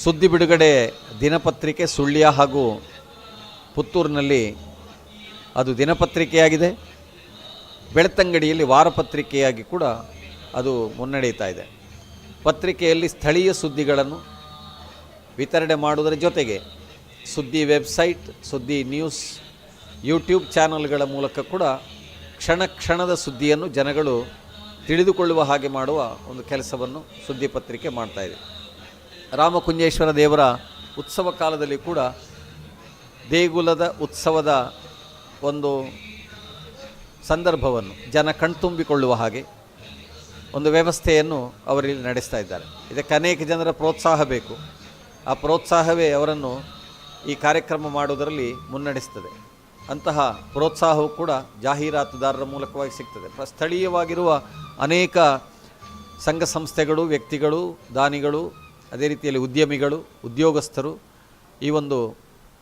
S3: ಸುದ್ದಿ ಬಿಡುಗಡೆ ದಿನಪತ್ರಿಕೆ ಸುಳ್ಯ ಹಾಗೂ ಪುತ್ತೂರಿನಲ್ಲಿ ಅದು ದಿನಪತ್ರಿಕೆಯಾಗಿದೆ. ಬೆಳ್ತಂಗಡಿಯಲ್ಲಿ ವಾರಪತ್ರಿಕೆಯಾಗಿ ಕೂಡ ಅದು ಮುನ್ನಡೆಯುತ್ತಾ ಇದೆ. ಪತ್ರಿಕೆಯಲ್ಲಿ ಸ್ಥಳೀಯ ಸುದ್ದಿಗಳನ್ನು ವಿತರಣೆ ಮಾಡುವುದರ ಜೊತೆಗೆ ಸುದ್ದಿ ವೆಬ್ಸೈಟ್, ಸುದ್ದಿ ನ್ಯೂಸ್, ಯೂಟ್ಯೂಬ್ ಚಾನಲ್ಗಳ ಮೂಲಕ ಕೂಡ ಕ್ಷಣದ ಸುದ್ದಿಯನ್ನು ಜನಗಳು ತಿಳಿದುಕೊಳ್ಳುವ ಹಾಗೆ ಮಾಡುವ ಒಂದು ಕೆಲಸವನ್ನು ಸುದ್ದಿ ಪತ್ರಿಕೆ ಮಾಡ್ತಾಯಿದೆ. ರಾಮಕುಂಜೇಶ್ವರ ದೇವರ ಉತ್ಸವ ಕಾಲದಲ್ಲಿ ಕೂಡ ದೇಗುಲದ ಉತ್ಸವದ ಒಂದು ಸಂದರ್ಭವನ್ನು ಜನ ಕಣ್ತುಂಬಿಕೊಳ್ಳುವ ಹಾಗೆ ಒಂದು ವ್ಯವಸ್ಥೆಯನ್ನು ಅವರಲ್ಲಿ ನಡೆಸ್ತಾ ಇದ್ದಾರೆ. ಇದಕ್ಕೆ ಅನೇಕ ಜನರ ಪ್ರೋತ್ಸಾಹ ಬೇಕು. ಆ ಪ್ರೋತ್ಸಾಹವೇ ಅವರನ್ನು ಈ ಕಾರ್ಯಕ್ರಮ ಮಾಡುವುದರಲ್ಲಿ ಮುನ್ನಡೆಸ್ತದೆ. ಅಂತಹ ಪ್ರೋತ್ಸಾಹವು ಕೂಡ ಜಾಹೀರಾತುದಾರರ ಮೂಲಕವಾಗಿ ಸಿಗ್ತದೆ. ಸ್ಥಳೀಯವಾಗಿರುವ ಅನೇಕ ಸಂಘ ಸಂಸ್ಥೆಗಳು, ವ್ಯಕ್ತಿಗಳು, ದಾನಿಗಳು, ಅದೇ ರೀತಿಯಲ್ಲಿ ಉದ್ಯಮಿಗಳು, ಉದ್ಯೋಗಸ್ಥರು ಈ ಒಂದು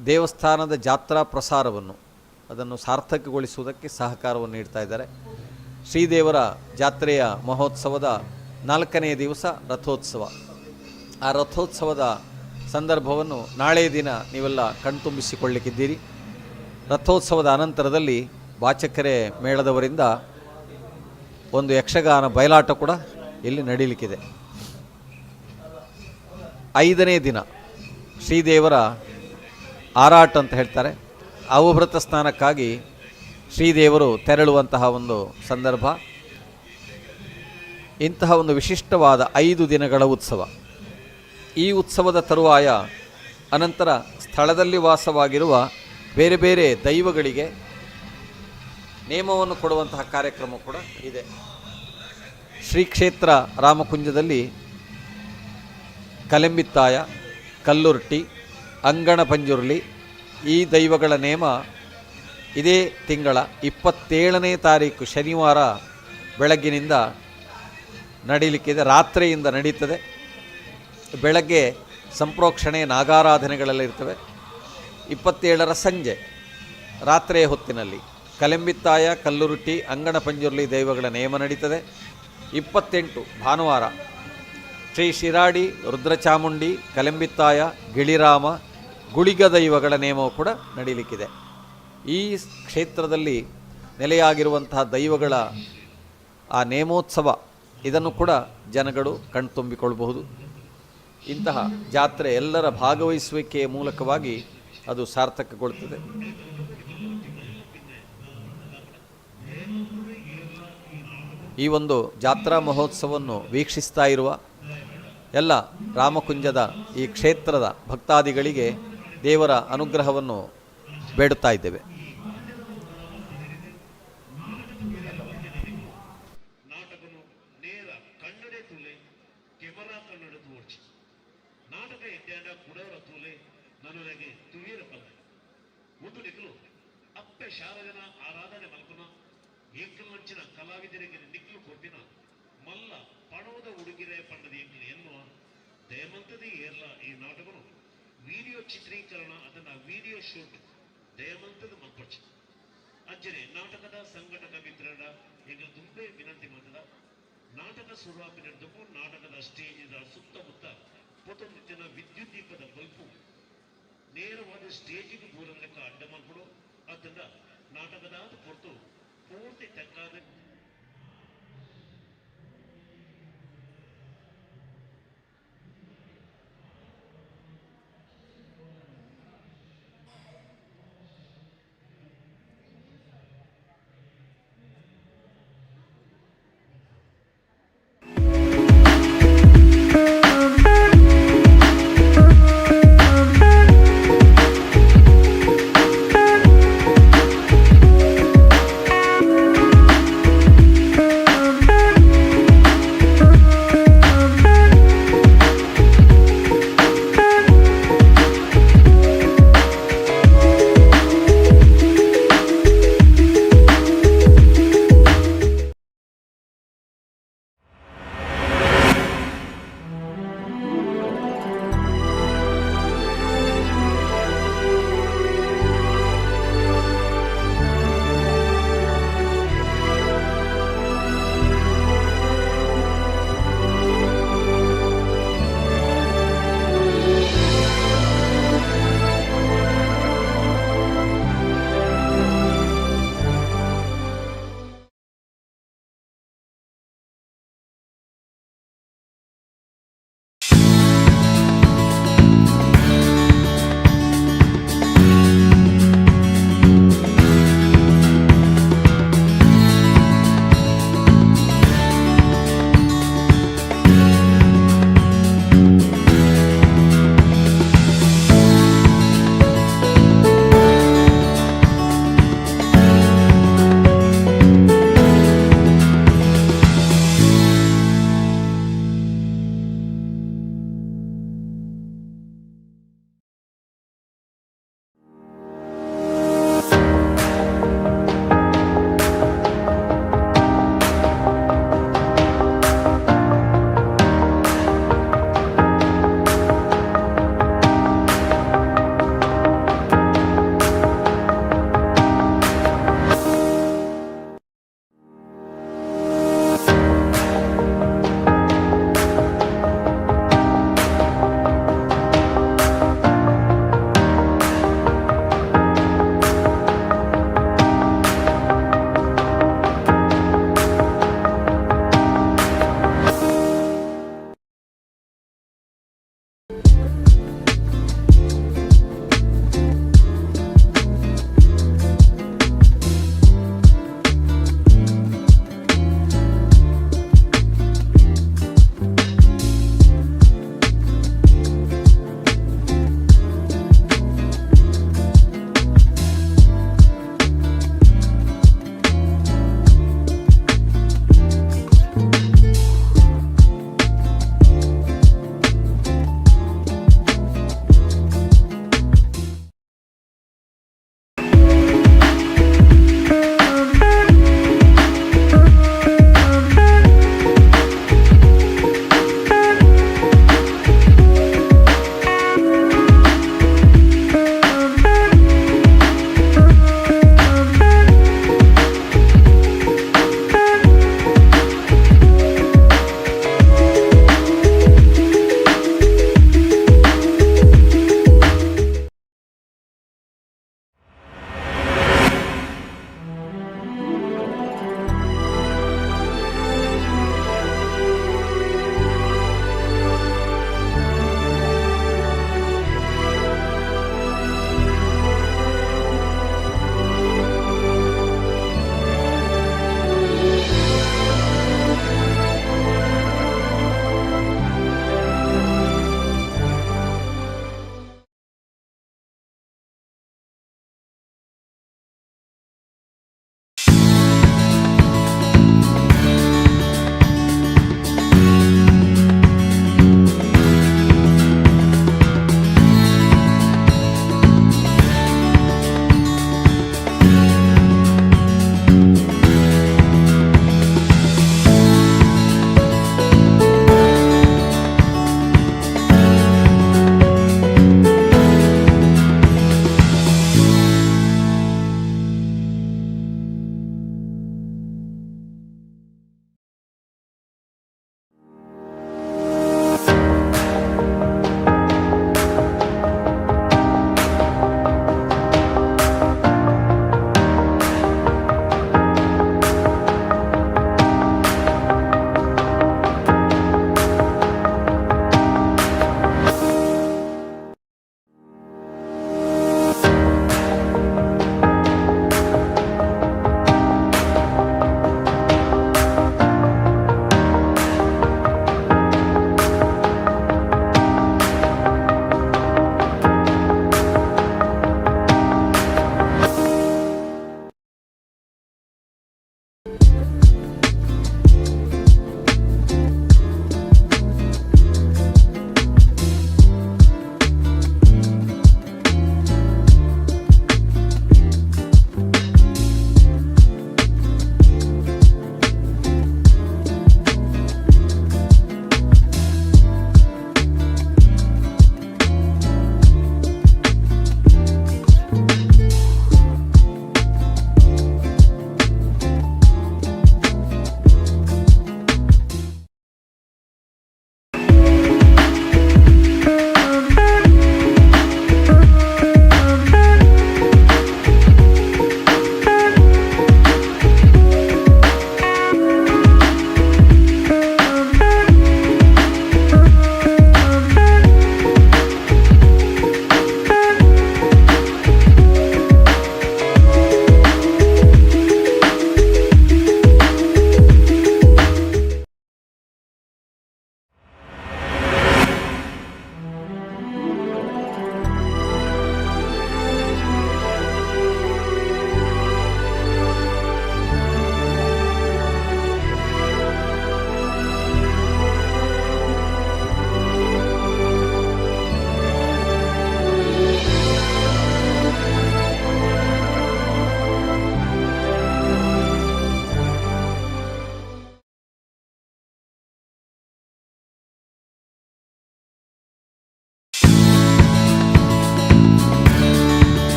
S3: ದೇವಸ್ಥಾನದ ಜಾತ್ರಾ ಪ್ರಸಾರವನ್ನು ಅದನ್ನು ಸಾರ್ಥಕಗೊಳಿಸುವುದಕ್ಕೆ ಸಹಕಾರವನ್ನು ನೀಡ್ತಾ ಇದ್ದಾರೆ. ಶ್ರೀದೇವರ ಜಾತ್ರೆಯ ಮಹೋತ್ಸವದ 4ನೇ ದಿವಸ ರಥೋತ್ಸವ. ಆ ರಥೋತ್ಸವದ ಸಂದರ್ಭವನ್ನು ನಾಳೆಯ ದಿನ ನೀವೆಲ್ಲ ಕಣ್ತುಂಬಿಸಿಕೊಳ್ಳಲಿಕ್ಕಿದ್ದೀರಿ. ರಥೋತ್ಸವದ ಅನಂತರದಲ್ಲಿ ಬಾಚಕೆರೆ ಮೇಳದವರಿಂದ ಒಂದು ಯಕ್ಷಗಾನ ಬಯಲಾಟ ಕೂಡ ಇಲ್ಲಿ ನಡೀಲಿಕ್ಕಿದೆ. 5ನೇ ದಿನ ಶ್ರೀದೇವರ ಆರಾಟ ಅಂತ ಹೇಳ್ತಾರೆ. ಅವಭೃತ ಸ್ನಾನಕ್ಕಾಗಿ ಶ್ರೀದೇವರು ತೆರಳುವಂತಹ ಒಂದು ಸಂದರ್ಭ. ಇಂತಹ ಒಂದು ವಿಶಿಷ್ಟವಾದ 5 ದಿನಗಳ ಉತ್ಸವ. ಈ ಉತ್ಸವದ ತರುವಾಯ ಅನಂತರ ಸ್ಥಳದಲ್ಲಿ ವಾಸವಾಗಿರುವ ಬೇರೆ ಬೇರೆ ದೈವಗಳಿಗೆ ನೇಮವನ್ನು ಕೊಡುವಂತಹ ಕಾರ್ಯಕ್ರಮ ಕೂಡ ಇದೆ. ಶ್ರೀ ಕ್ಷೇತ್ರ ರಾಮಕುಂಜದಲ್ಲಿ ಕಲೆಂಬಿತ್ತಾಯ, ಕಲ್ಲುರ್ಟಿ, ಅಂಗಣ ಪಂಜುರ್ಲಿ ಈ ದೈವಗಳ ನೇಮ ಇದೇ ತಿಂಗಳ 27ನೇ ತಾರೀಕು ಶನಿವಾರ ಬೆಳಗ್ಗಿನಿಂದ ನಡೀಲಿಕ್ಕಿದೆ. ರಾತ್ರಿಯಿಂದ ನಡೀತದೆ. ಬೆಳಗ್ಗೆ ಸಂಪ್ರೋಕ್ಷಣೆ ನಾಗಾರಾಧನೆಗಳೆಲ್ಲ ಇರ್ತವೆ. 27ರ ಸಂಜೆ ರಾತ್ರಿಯ ಹೊತ್ತಿನಲ್ಲಿ ಕಲೆಂಬಿತ್ತಾಯ, ಕಲ್ಲುರುಟ್ಟಿ, ಅಂಗಣ ಪಂಜುರ್ಲಿ ದೈವಗಳ ನೇಮ ನಡೀತದೆ. 28 ಭಾನುವಾರ ಶ್ರೀ ಶಿರಾಡಿ, ರುದ್ರಚಾಮುಂಡಿ, ಕಲೆಂಬಿತ್ತಾಯ, ಗಿಳಿರಾಮ, ಗುಳಿಗ ದೈವಗಳ ನೇಮವು ಕೂಡ ನಡೀಲಿಕ್ಕಿದೆ. ಈ ಕ್ಷೇತ್ರದಲ್ಲಿ ನೆಲೆಯಾಗಿರುವಂತಹ ದೈವಗಳ ಆ ನೇಮೋತ್ಸವ ಇದನ್ನು ಕೂಡ ಜನಗಳು ಕಣ್ತುಂಬಿಕೊಳ್ಳಬಹುದು. ಇಂತಹ ಜಾತ್ರೆ ಎಲ್ಲರ ಭಾಗವಹಿಸುವಿಕೆಯ ಮೂಲಕವಾಗಿ ಅದು ಸಾರ್ಥಕಗೊಳ್ಳುತ್ತದೆ. ಈ ಒಂದು ಜಾತ್ರಾ ಮಹೋತ್ಸವವನ್ನು ವೀಕ್ಷಿಸ್ತಾ ಇರುವ ಎಲ್ಲ ರಾಮಕುಂಜದ ಈ ಕ್ಷೇತ್ರದ ಭಕ್ತಾದಿಗಳಿಗೆ ದೇವರ ಅನುಗ್ರಹವನ್ನು ಬೇಡುತ್ತಾ ಇದ್ದೇವೆ.
S6: ನಾಟಕನು ನೇರ ಕನ್ನಡೆ ತೂಲೆ ಕೆಮರಾ ಕನ್ನಡ ತೋರ್ಚಿ ನಾಟಕ ಎಡ್ಡಾಂಡ ಕುಡವರ ತೂಲೆ ನನಗೆ ತುಳಿಯರ ಪಲ್ಲ ಒಂದು ನಿಕ್ಕಲು ಅಪ್ಪೆ ಶಾರದನ ಆರಾಧನೆ ಮಲ್ಪನ ಎಂಕಲ್ ನಂಚಿನ ಕಲಾವಿದರಿಗೆ ನಿಕ್ಕಲು ಕೊಟ್ಟಿನ ಮಲ್ಲ ಪಣವದ ಉಡುಗಿರೆ ಪಂಡದ ಎಂಕಲ್ ಎನ್ನುವ ದಯಮಂತದಿ ಏರ್ಲ ಈ ನಾಟಕನು ವಿಡಿಯೋ ಚಿತ್ರೀಕರಣ ಅದನ್ನ ವಿಡಿಯೋ ಶೂಟ್ ದಯಮಂತದ ಮಲ್ಪಚ್ಚಿ ಅಂಚನೆ ನಾಟಕದ ಸಂಘಟಕ ಮಿತ್ರರ ಈಗ ತುಂಬೆ ವಿನಂತಿ ಮಾಡಿದ ನಾಟಕ ಶುರುವಾಪಿನದ್ದು ನಾಟಕದ ಸ್ಟೇಜಿನ ಸುತ್ತಮುತ್ತ ಪೊತ್ತೊಂದಿನ ವಿದ್ಯುತ್ ದೀಪದ ಬಲ್ಪು ನೇರವಾದ ಸ್ಟೇಜಿಗೆ ದೂರ ಲೆಕ್ಕ ಅಡ್ಡ ಮಾಡ್ಬಿಡು. ಅದನ್ನ ನಾಟಕದ ಹೊರತು ಪೂರ್ತಿ ತೆಕ್ಕಾದ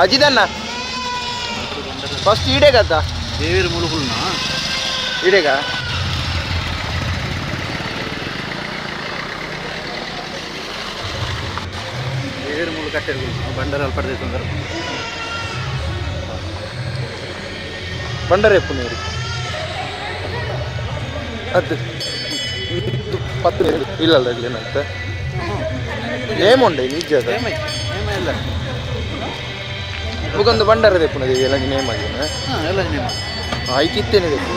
S4: అజిదన్న ఫస్ట్ ఈడే కదా
S7: దేవేరు ములుగులున్నా
S4: ఈడేగా
S7: దేవేరు ముళ్ళు కట్టారు బండరాలు పడితే తొందర
S4: ಬಂಡರೆ ಎಪ್ಪು ನೀರು ಅದು ಪತ್ತು ಇಲ್ಲಲ್ಲ ಇಲ್ಲೇನಂತ ನೇಮ್ ಉಂಡೆ ನಿಜ ಅದ
S7: ಎಲ್ಲ
S4: ಮುಗೊಂದು ಬಂಡಾರ ದೆಪ್ಪುನದೇವಿ ಎಲ್ಲ ನೇಮ್ ಆಗಿನ
S7: ಎಲ್ಲ ನೇಮ
S4: ಆಯ್ಕಿತ್ತೇನೆ ದೆಪ್ಪು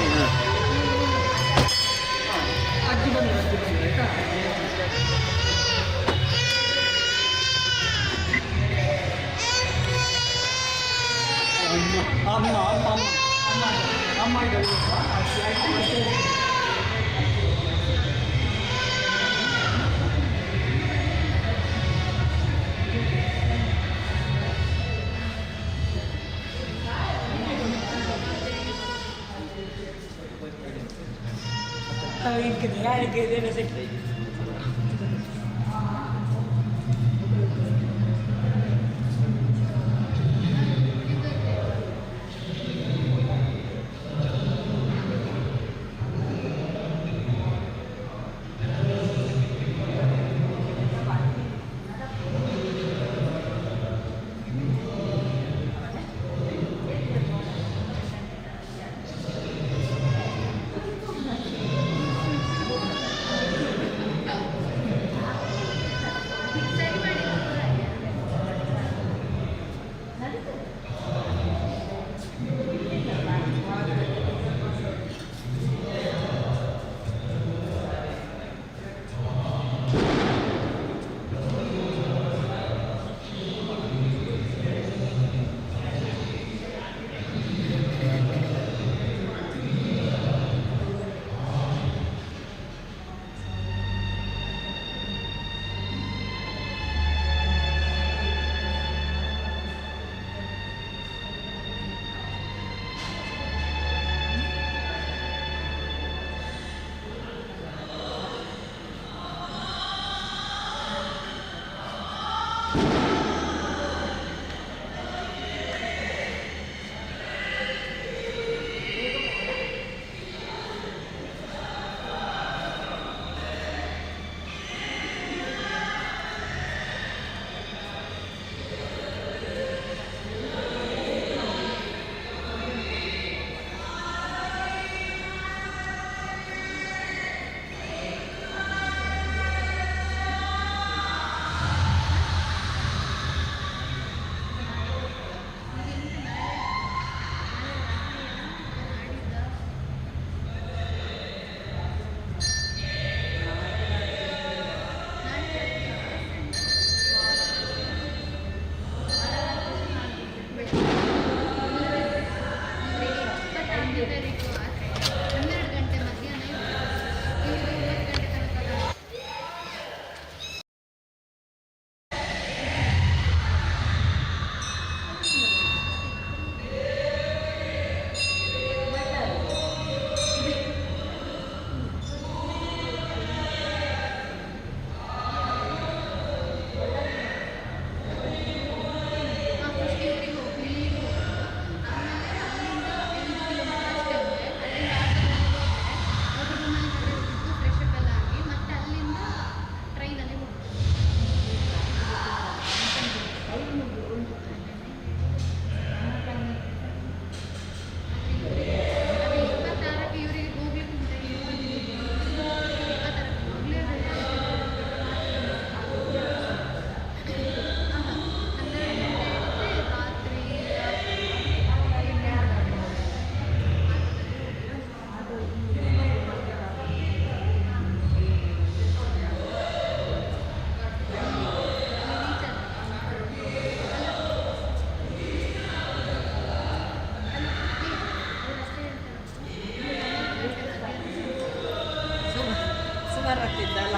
S1: ಮಾಡ್ತಿದ್ದಲ್ಲ.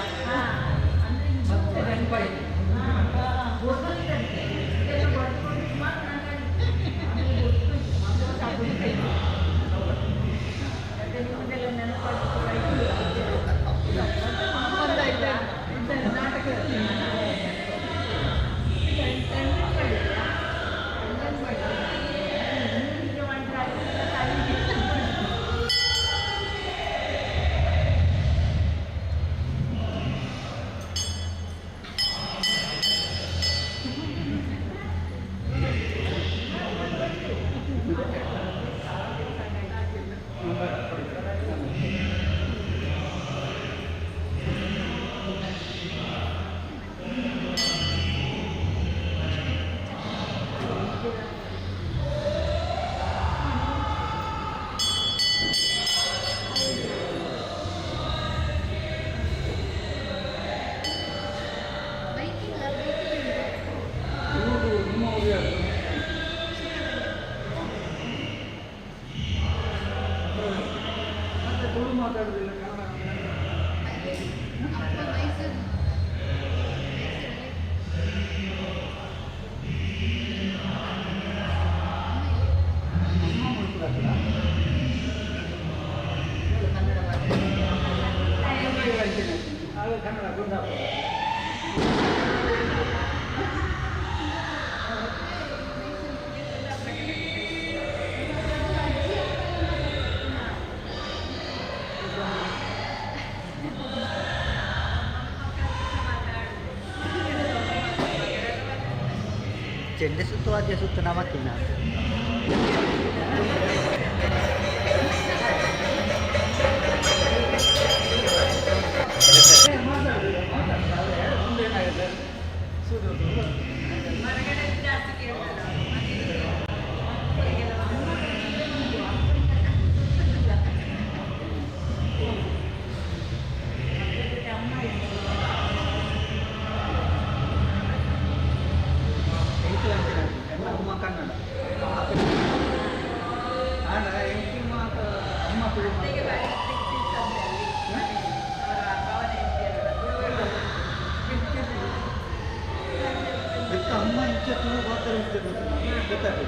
S8: ಚೆಂಡೆ ಸುತ್ತು ವಾದ್ಯ ಸುತ್ತು ನಮಕ್ಕಿನ್ನ ಅಮ್ಮ ಇಚ್ಛೆ ಗೊತ್ತಾಗ್ತದೆ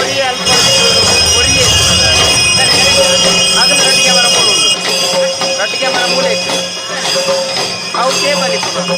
S9: ಒರಿಯೆ ಅಲ್ಪ ಒರಿಯೆ ಆಗಲು ರಟ್ಟಿಗೆ ಮರ ಮೂಲ ಉಂಟು ರಟ್ಟಿಗೆ ಮರ ಮೂಲ ಇತ್ತು ಅವು ಟೇಬಲ್ ಇತ್ತು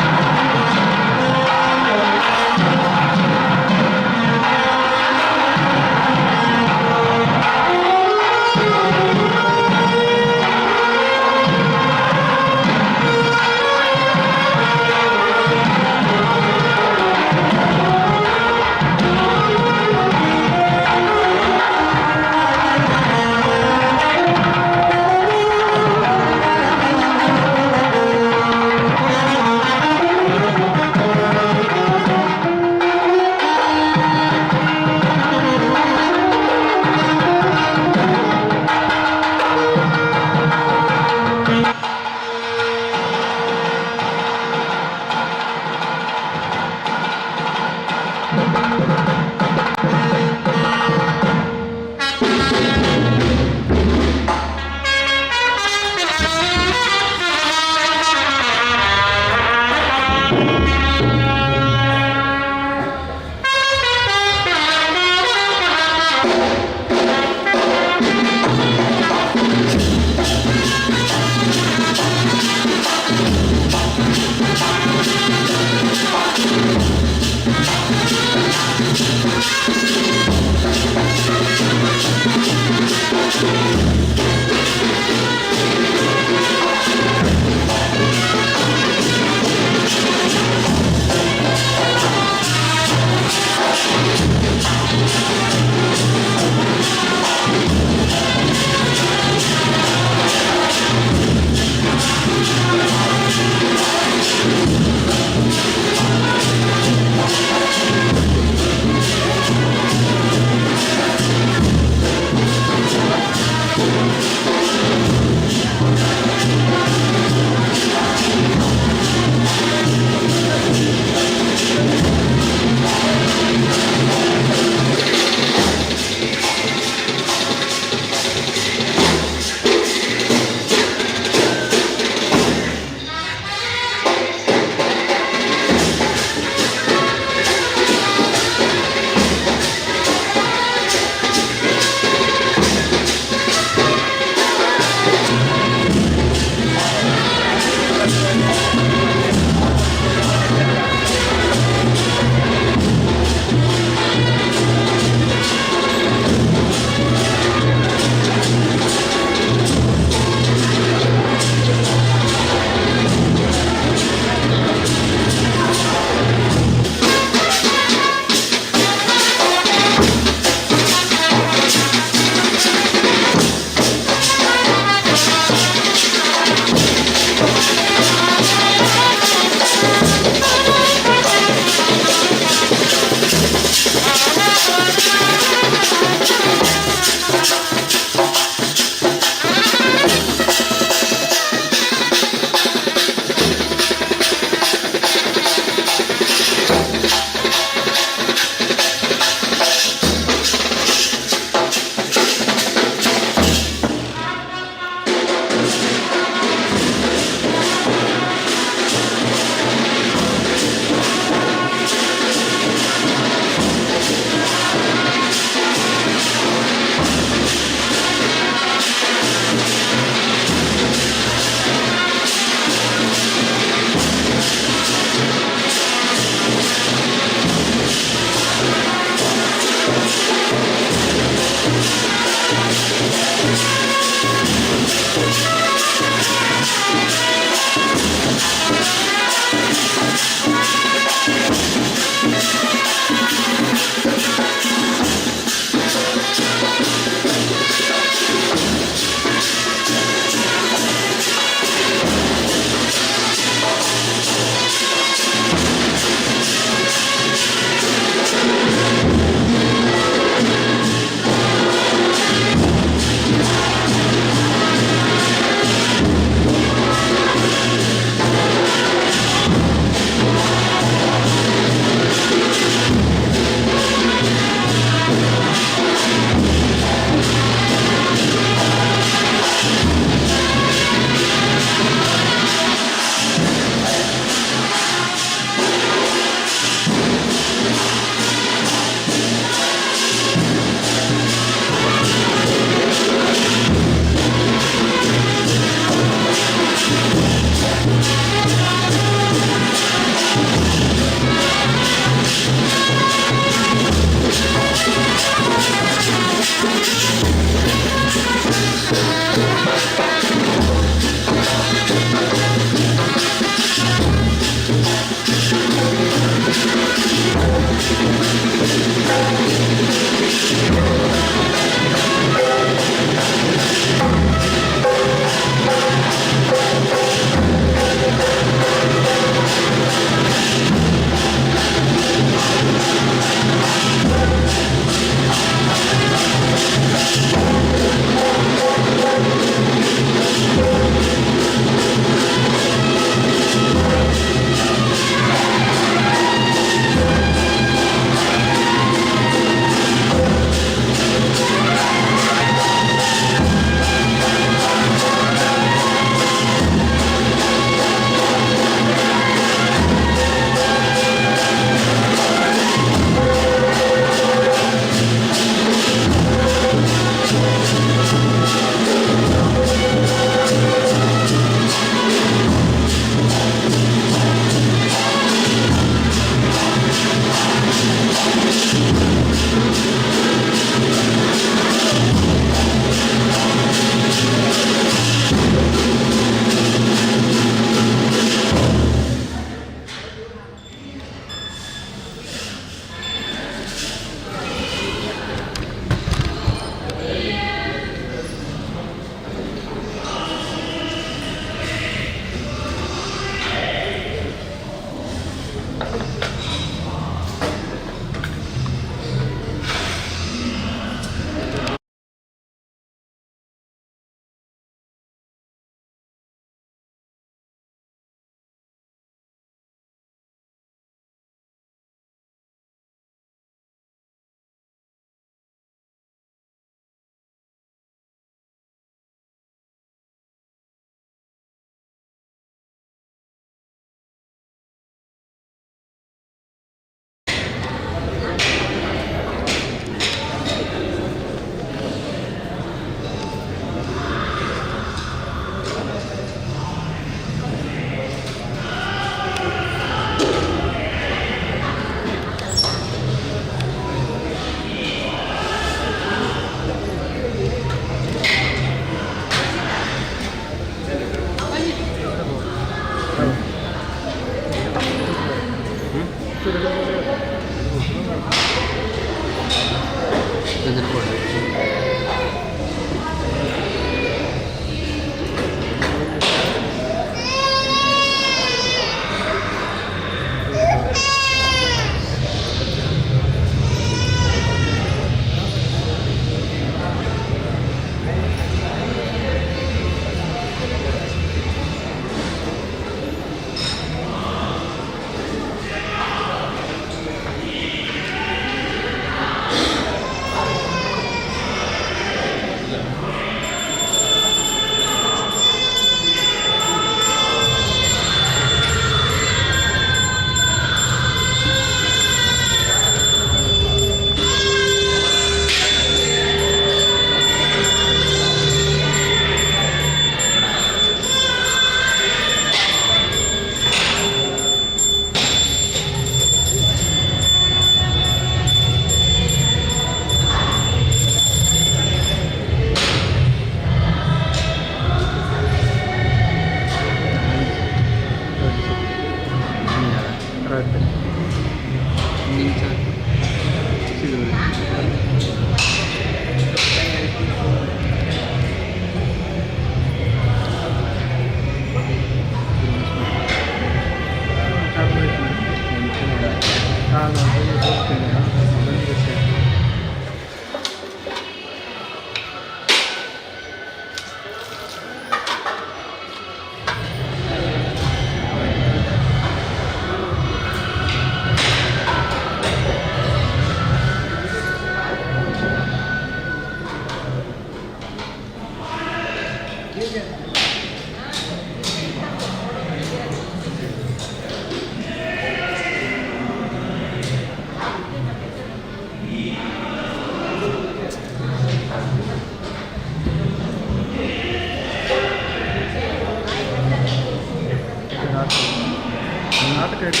S4: Thank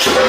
S4: you.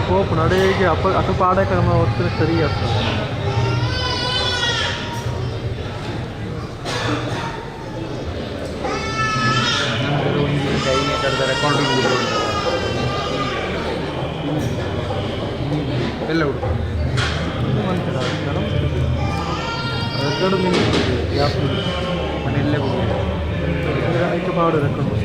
S2: पोप ನಡೆಗೆ ಅಪ ಪಾಡಕ್ರಮ ಒತ್ತು ಸರಿ ಆಗ್ತದೆ. ರೆಕಾರ್ಡಿಂಗ್ ಎಲ್ಲ ಹುಡುಕ ರೆಕಾರ್ಡ್ ಯಾಕೆ ಮನೆಯಲ್ಲೇ ಹೋಗಿ ಆಯ್ಕೆ ಪಾಡು ರೆಕಾರ್ಡ್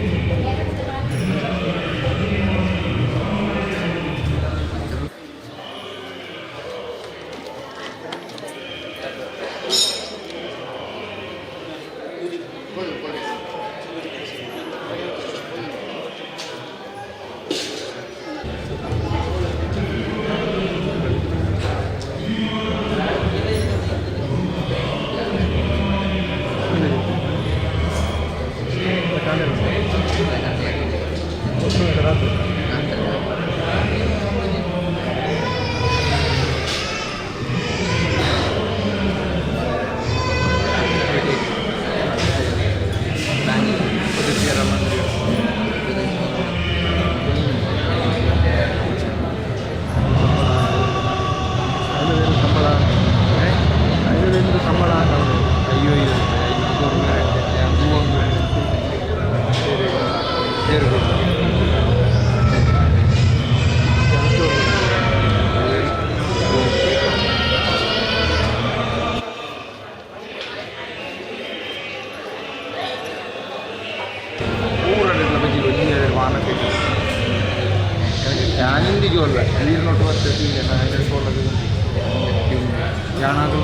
S2: ഞാനിന്ത്യക്ക് കൊല്ല ഇതിനോട്ട് പറ്റില്ല ഞാനത്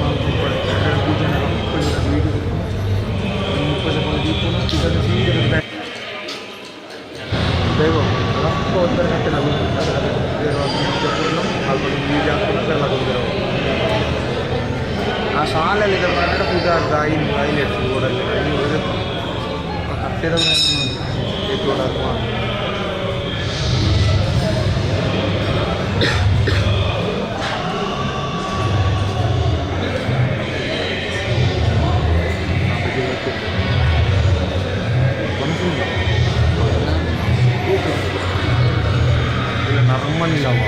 S2: దైవం ಆ ಶಾಲೆಯಲ್ಲಿ ಮಾಡಿದ್ರೆ ಪೂಜಾ ಹೈಲೈಟ್ಸ್ ರೋಡಲ್ಲಿ ಕಟ್ಟಿದ ನರ್ಮನಿಲ್ಲವ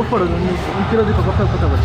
S5: ಗೊಪ್ಪಡು ಕಿಲೋ ದೀಪ ಗೊತ್ತಾಗ್ತದೆ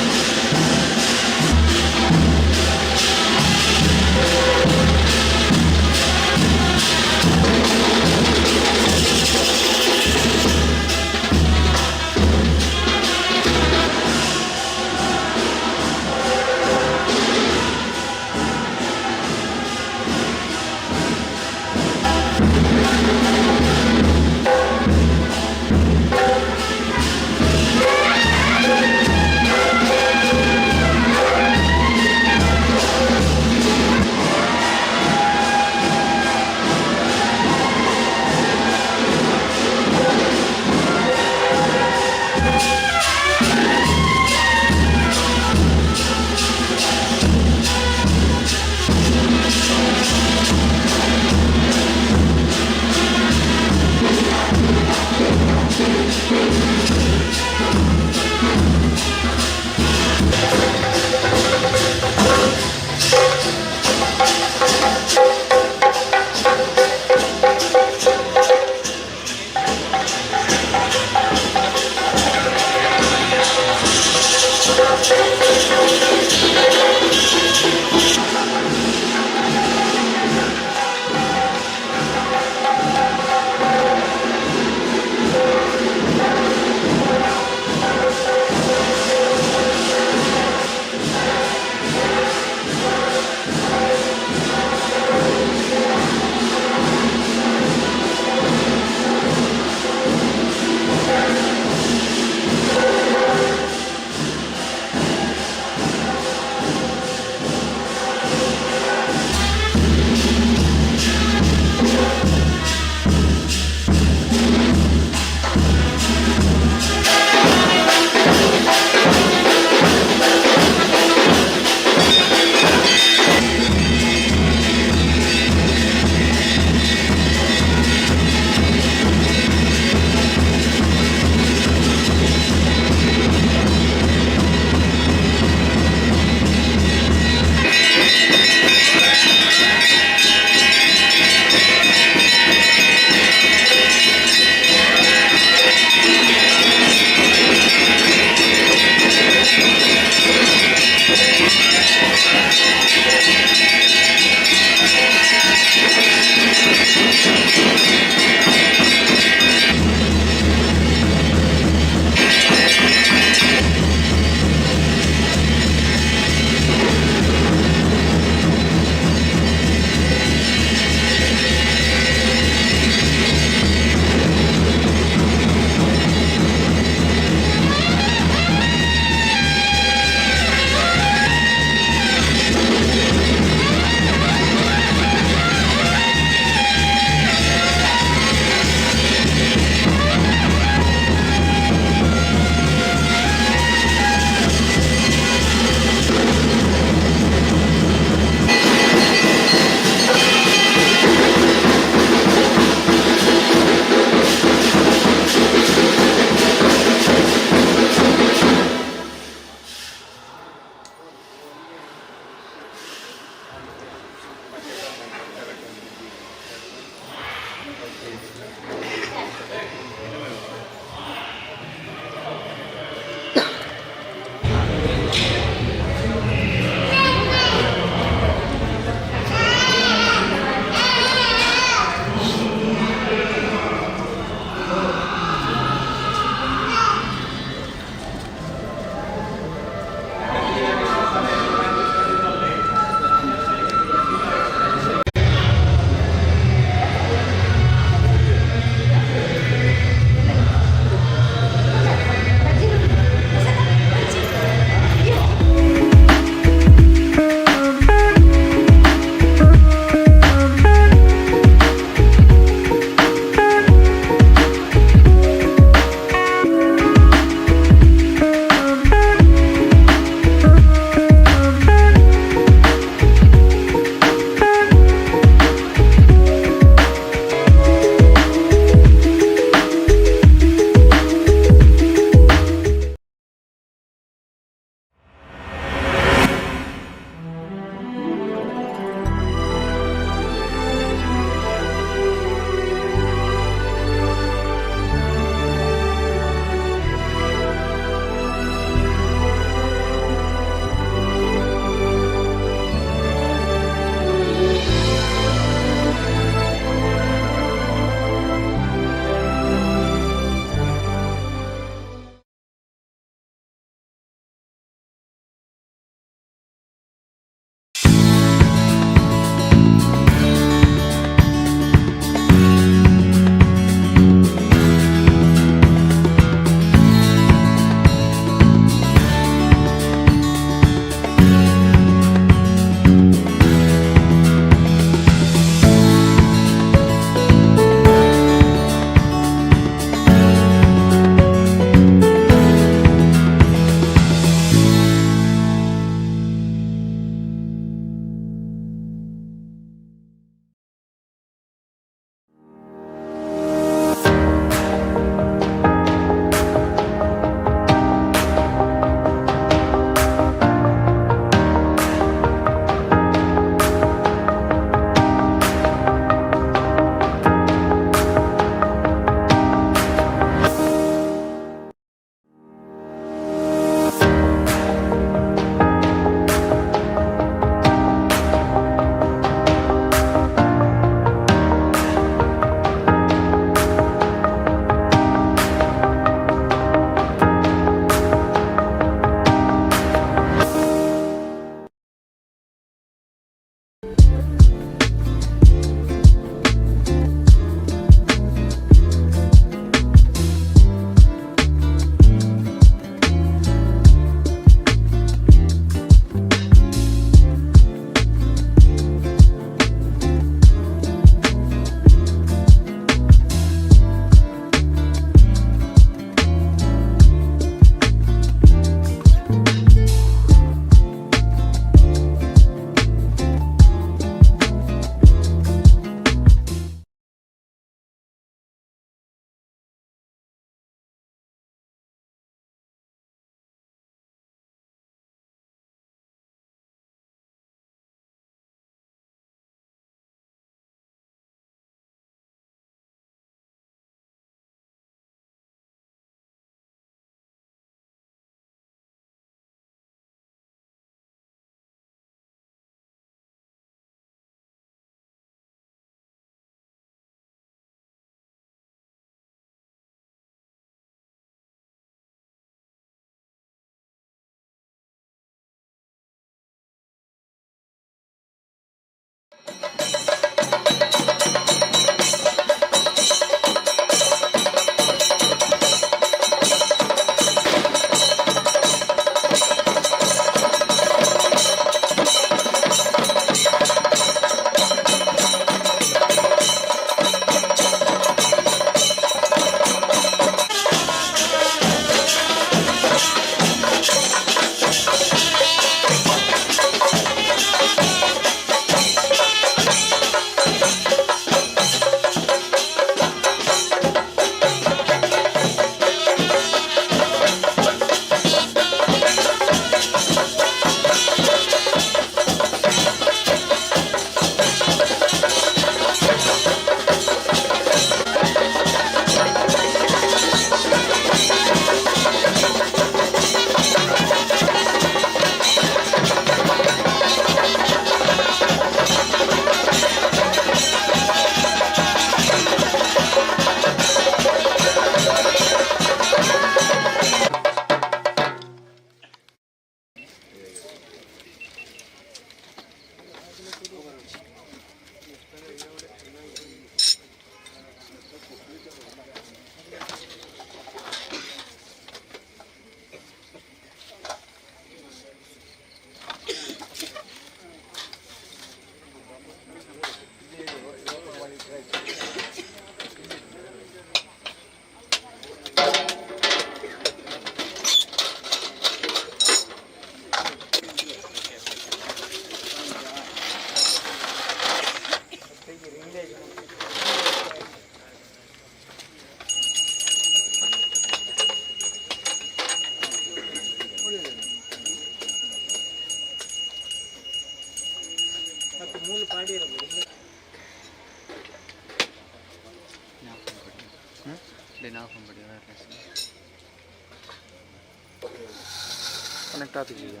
S4: ಕನೆಕ್ಟ್ ಆಗ್ತಿದ್ದೀಯ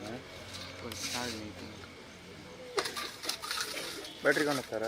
S4: ಬ್ಯಾಟ್ರಿ ಕನೆಕ್ಟಾರ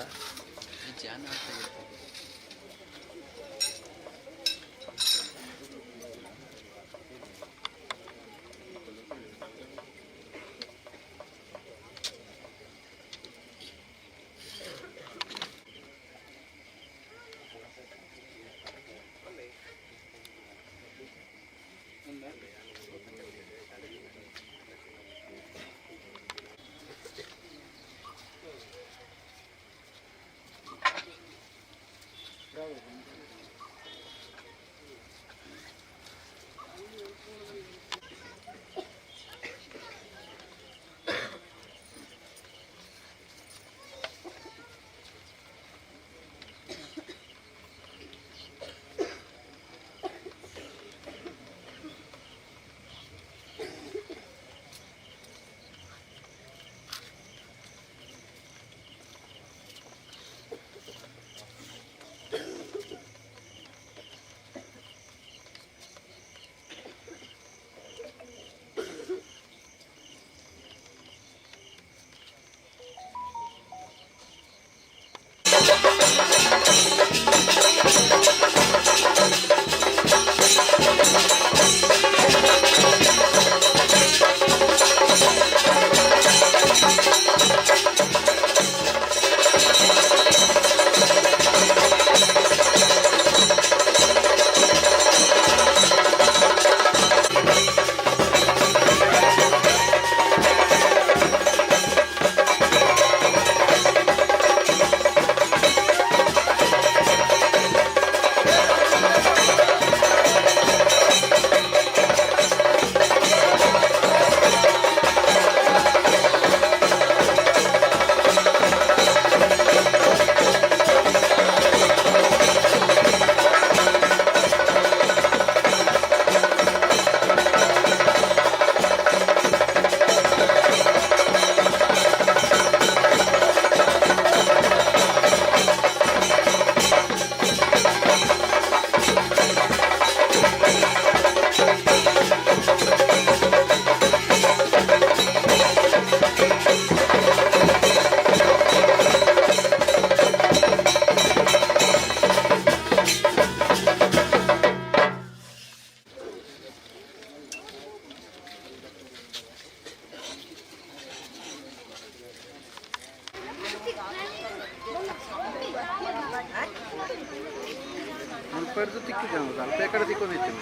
S7: ಮುಲ್ಪರ್ದು ತಿಕ್ಕಿದ್ದೆ ನಾವು ಸ್ವಲ್ಪ ಈ ಕಡೆ ತಿಕ್ಕೊಂಡಿತ್ತು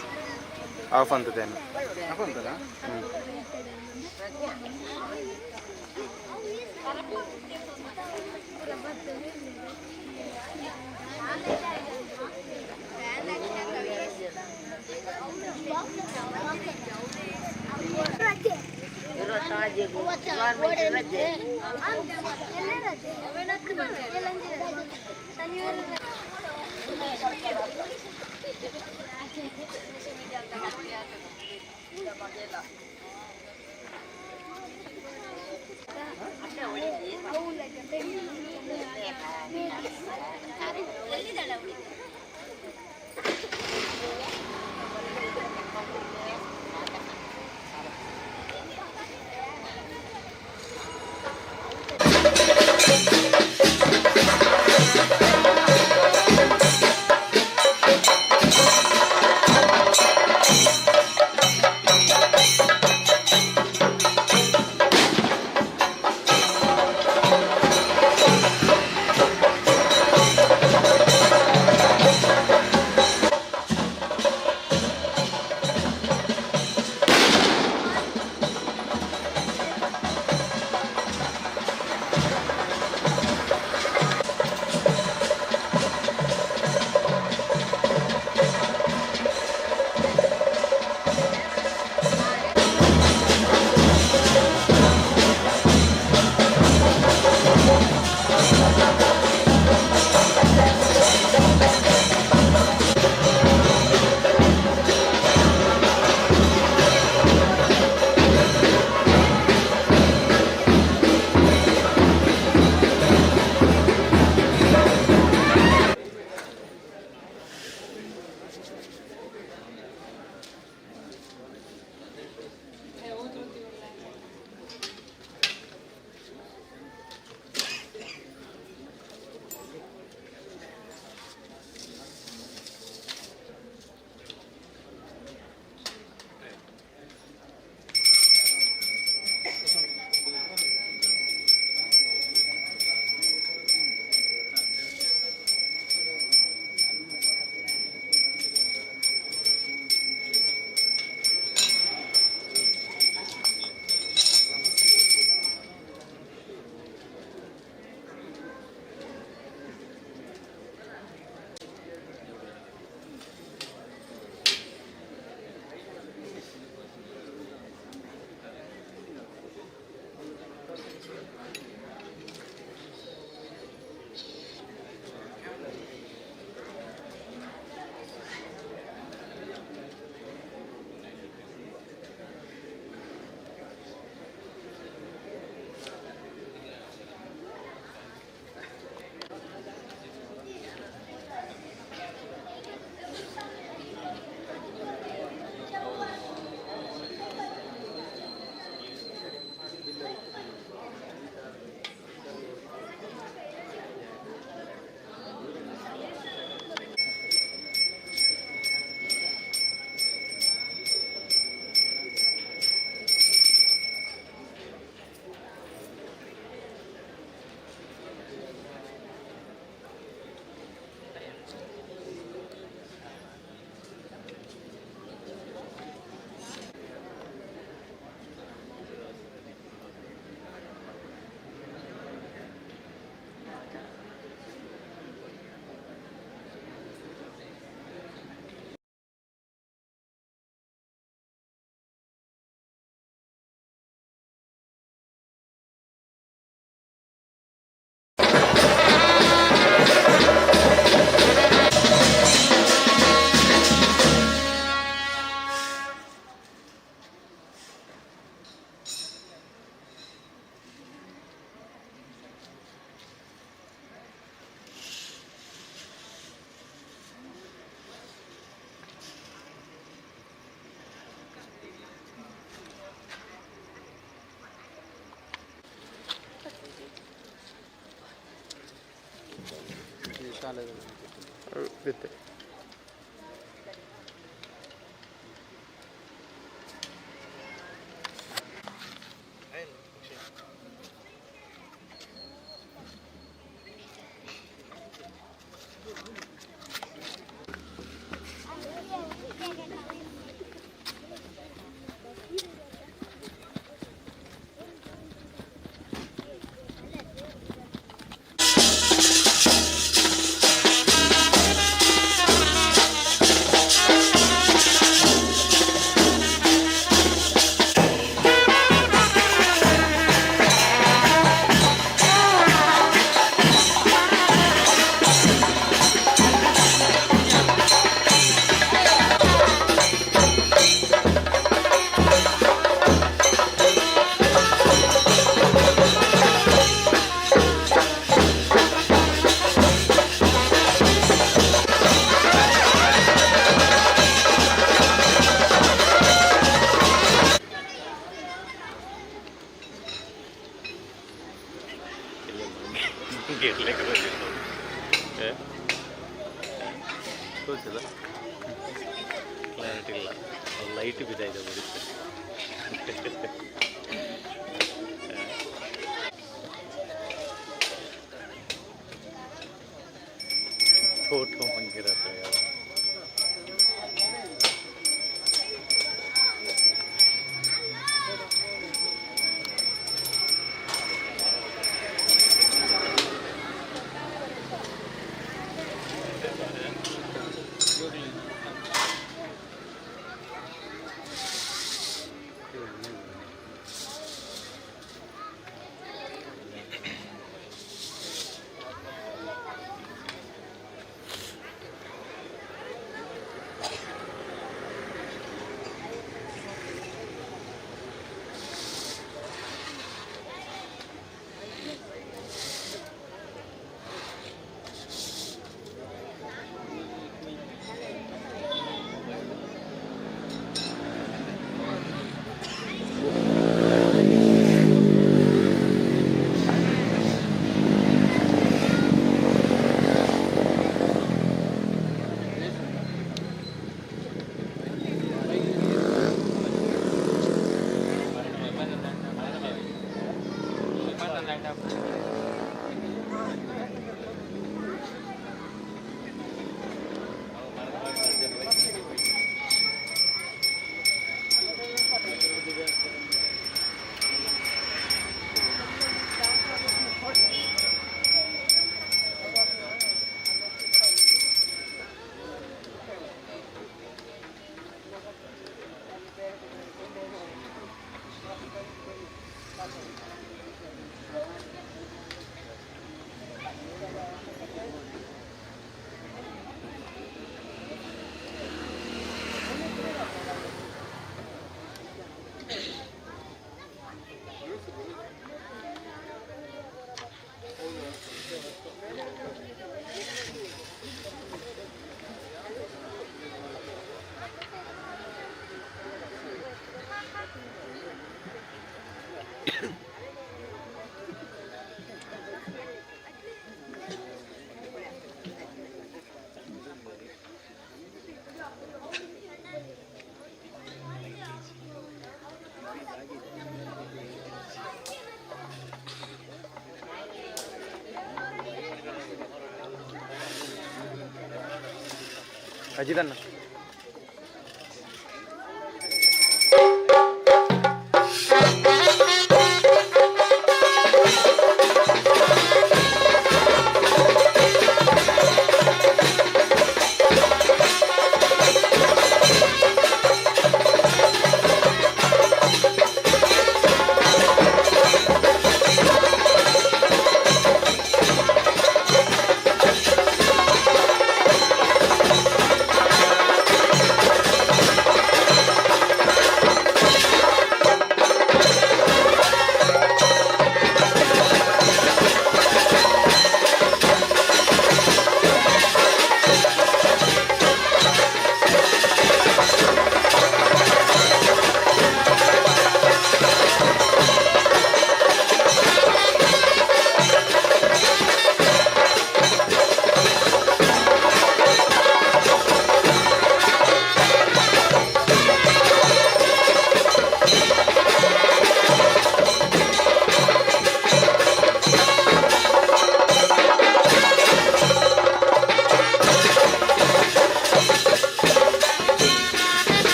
S4: ಆಫ್ ಅಂತದೇನು
S7: ಅಪ್ಪ ಅಂತಲ್ಲ
S2: ಬಿತ್ತೆ
S10: ಕ್ಲಾರಿಟಿ ಇಲ್ಲ, ಲೈಟ್ ಬಿದ್ದಾಯಿದೆ ಫೋಟೋ ಮಂಗಿರತ್ತೆ.
S2: ಅಜಿದನ್ನ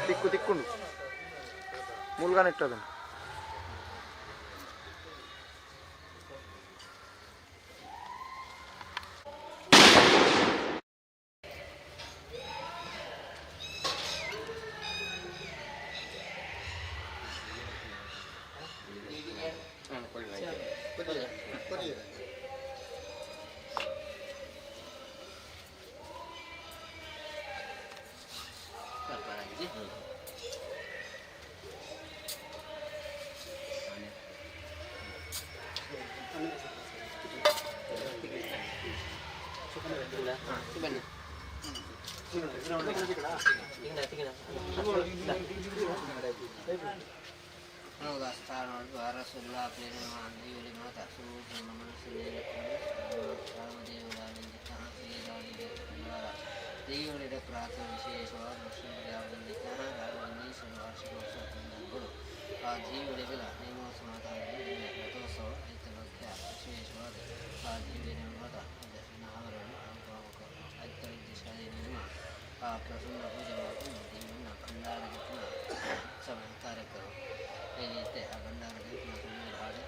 S2: ತಿಕ್ಕು ತಿಕ್ಕೊಂಡು ಮೂಲಗಾನ ಇಟ್ಟದನ್ನು
S1: ದೇವರ ಪ್ರಾರ್ಥನೆ ವಿಶೇಷವಾದ ವಾರ್ಷಿಕೋತ್ಸವ ಆ ಜೀವಳಿಗಳ ನೇಮೋತ್ಸವ ರಥೋತ್ಸವ ರೈತರ ವಿಶೇಷವಾದ ಆ ಜೀವ ನೇಮದ ಅವರನ್ನು ಐತಳಿದ್ದ ಶಾಲೆ ನಿಮ್ಮ ಆ ಪ್ರಸನ್ನ ಪೂಜೆ ಮಾಡಿಕೊಂಡು ದೇವರನ್ನ ಭಂಡಾರಗಟ್ಟಿನ ಉತ್ಸವ ಕಾರ್ಯಕ್ರಮ ಹೇಗೈತೆ ಆ ಭಂಡಾರಗಟ್ಟಿನ ಸುಮ್ಮನೆ ಹಾಡು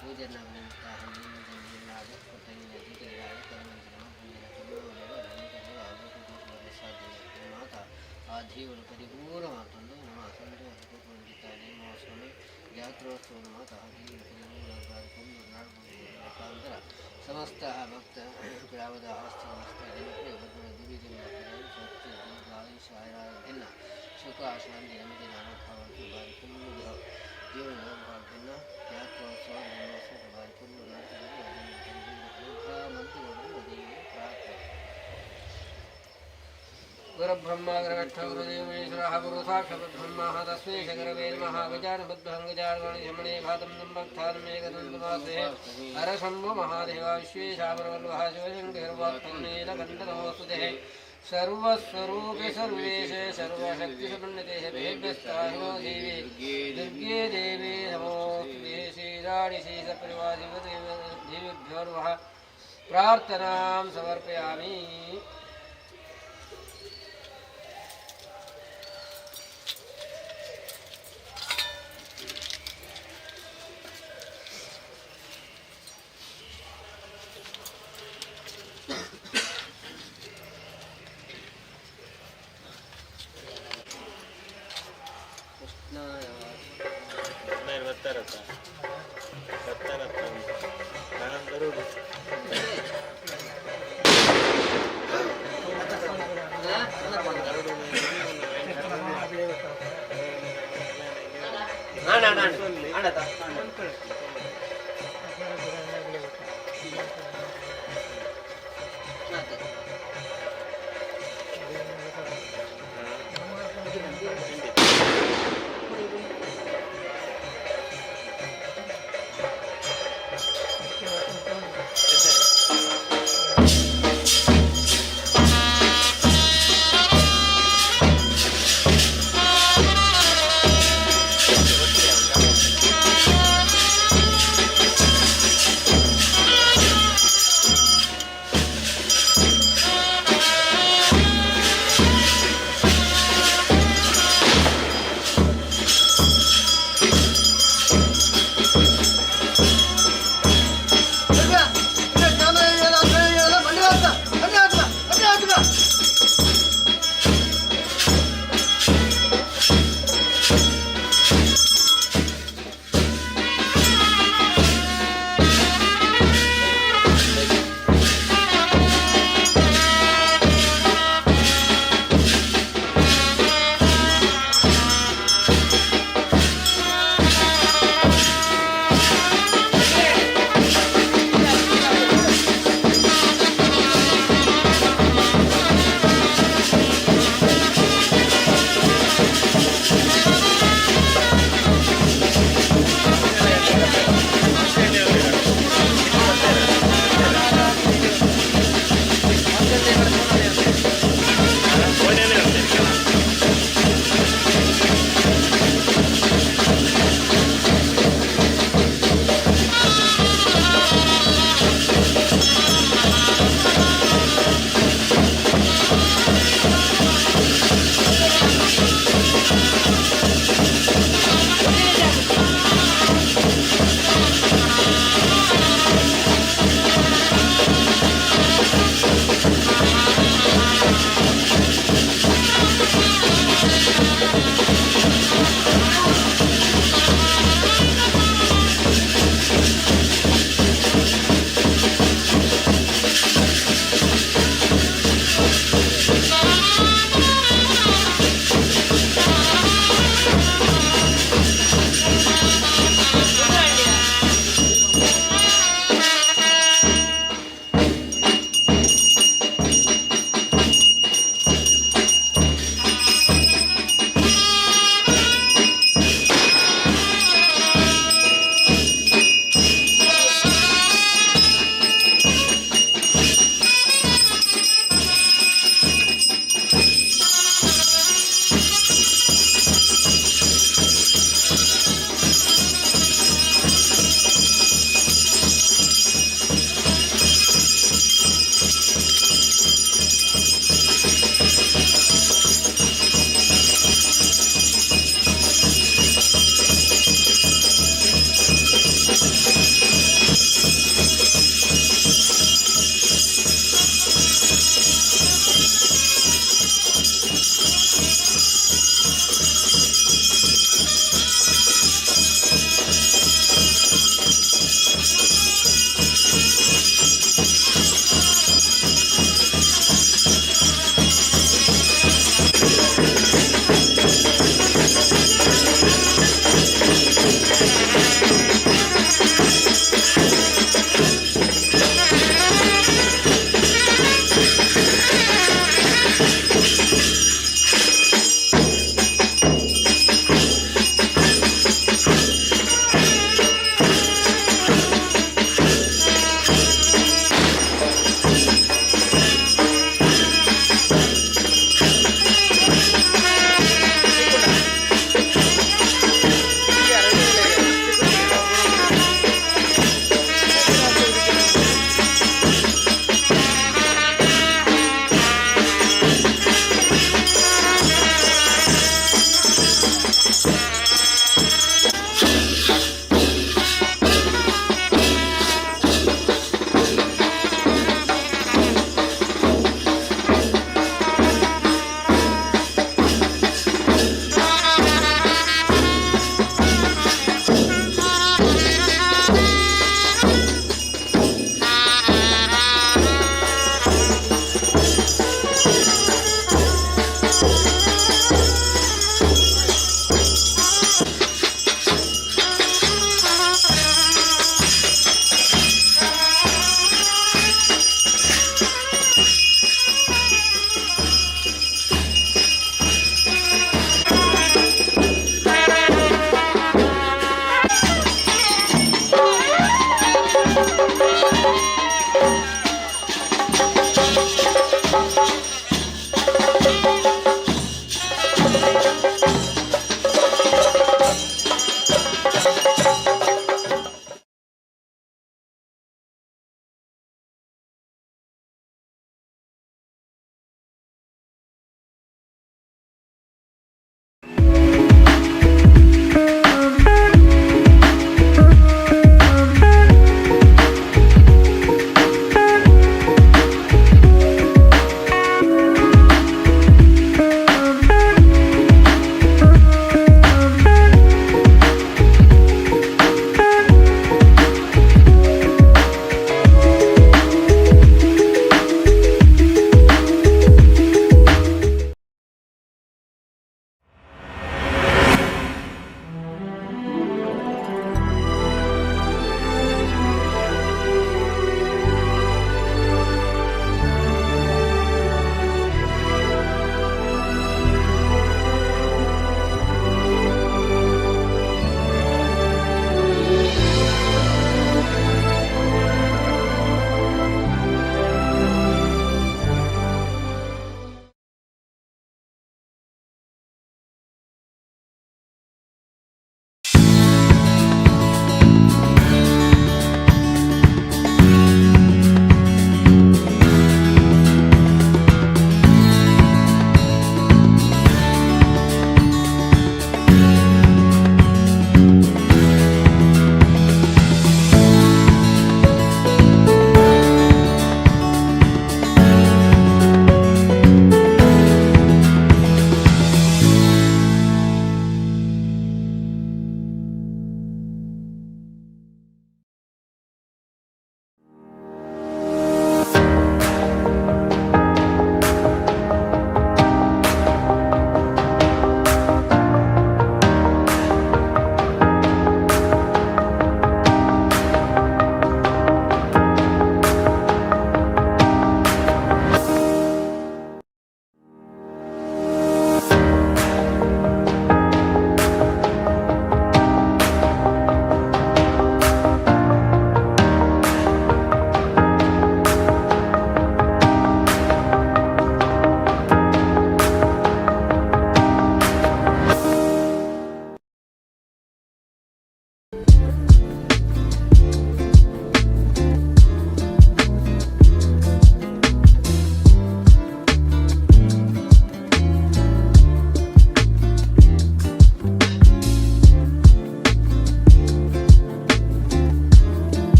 S1: ಪೂಜೆನ ನಿಮಿತ್ತ ಹಣ್ಣಿನಾಡು ಕೊಟ್ಟಂಗಿನ ಜೀತಗಳಾದ ಕರ್ಮಂಜನ ಪೂಜೆನ ಸಾಧ್ಯ ಮಾತ ಆ ಜೀವನ ಪರಿಪೂರ್ಣ ಮಾತೊಂದು ನಮ್ಮ ಸಂತೋಷ ನೇಮೋತ್ಸವ ಜಾತ್ರೋತ್ಸವ ಮಾತ ಆ ಜೀವನ ಪರಿಪೂರ್ಣ ಮುಖಾಂತರ ಸಮಸ್ತ ಭಕ್ತ ಗ್ರಾಮದ ಆಸ್ತಿ ಮಸ್ತ ಜನಪ್ರಿಯ ಭದ್ರ ದುಡಿದಿನ ಸ್ವಚ್ಛ ದೀರ್ಘ ಆಯುಷ ಆಯುರ್ದಿನ ಸುಖ ಶಾಂತಿ ನೆಮ್ಮದಿ ನಾನಭಾವಂತೂ ಬಾರಿ ಪುಣ್ಯ ಜೀವನ ಭಿನ್ನ ಜಾತ್ರೋತ್ಸವ ನೇಮೋತ್ಸವ ಬಾರಿ ಪುಣ್ಯ ಮಂತ್ರಿಗಳು ದೇವಿ ಪ್ರಾರ್ಥನೆ गुरुब्रह्मा गुरुविष्णु गुरुदेवेश्वरः गुरुसाक्षात्ब्रह्मः तस्मै शगरवे नमः गजानबद्धङ्गजार्गणिशमणे भातं दम्भक्तान्मेकदन्तमासे हरशम्भो महादेव विश्वेशामरवल्लभः शिवशङ्करवात्तनीलकण्ठनमोस्तुते सर्वस्वरूपे सर्वेशे सर्वशक्तिसमन्विते भेभ्यस्ताहिनो देवी दुर्गे देवी नमोस्तुते श्रीराणि श्रीसपरिवार देवेभ्यो नमः प्रार्थनां समर्पयामि।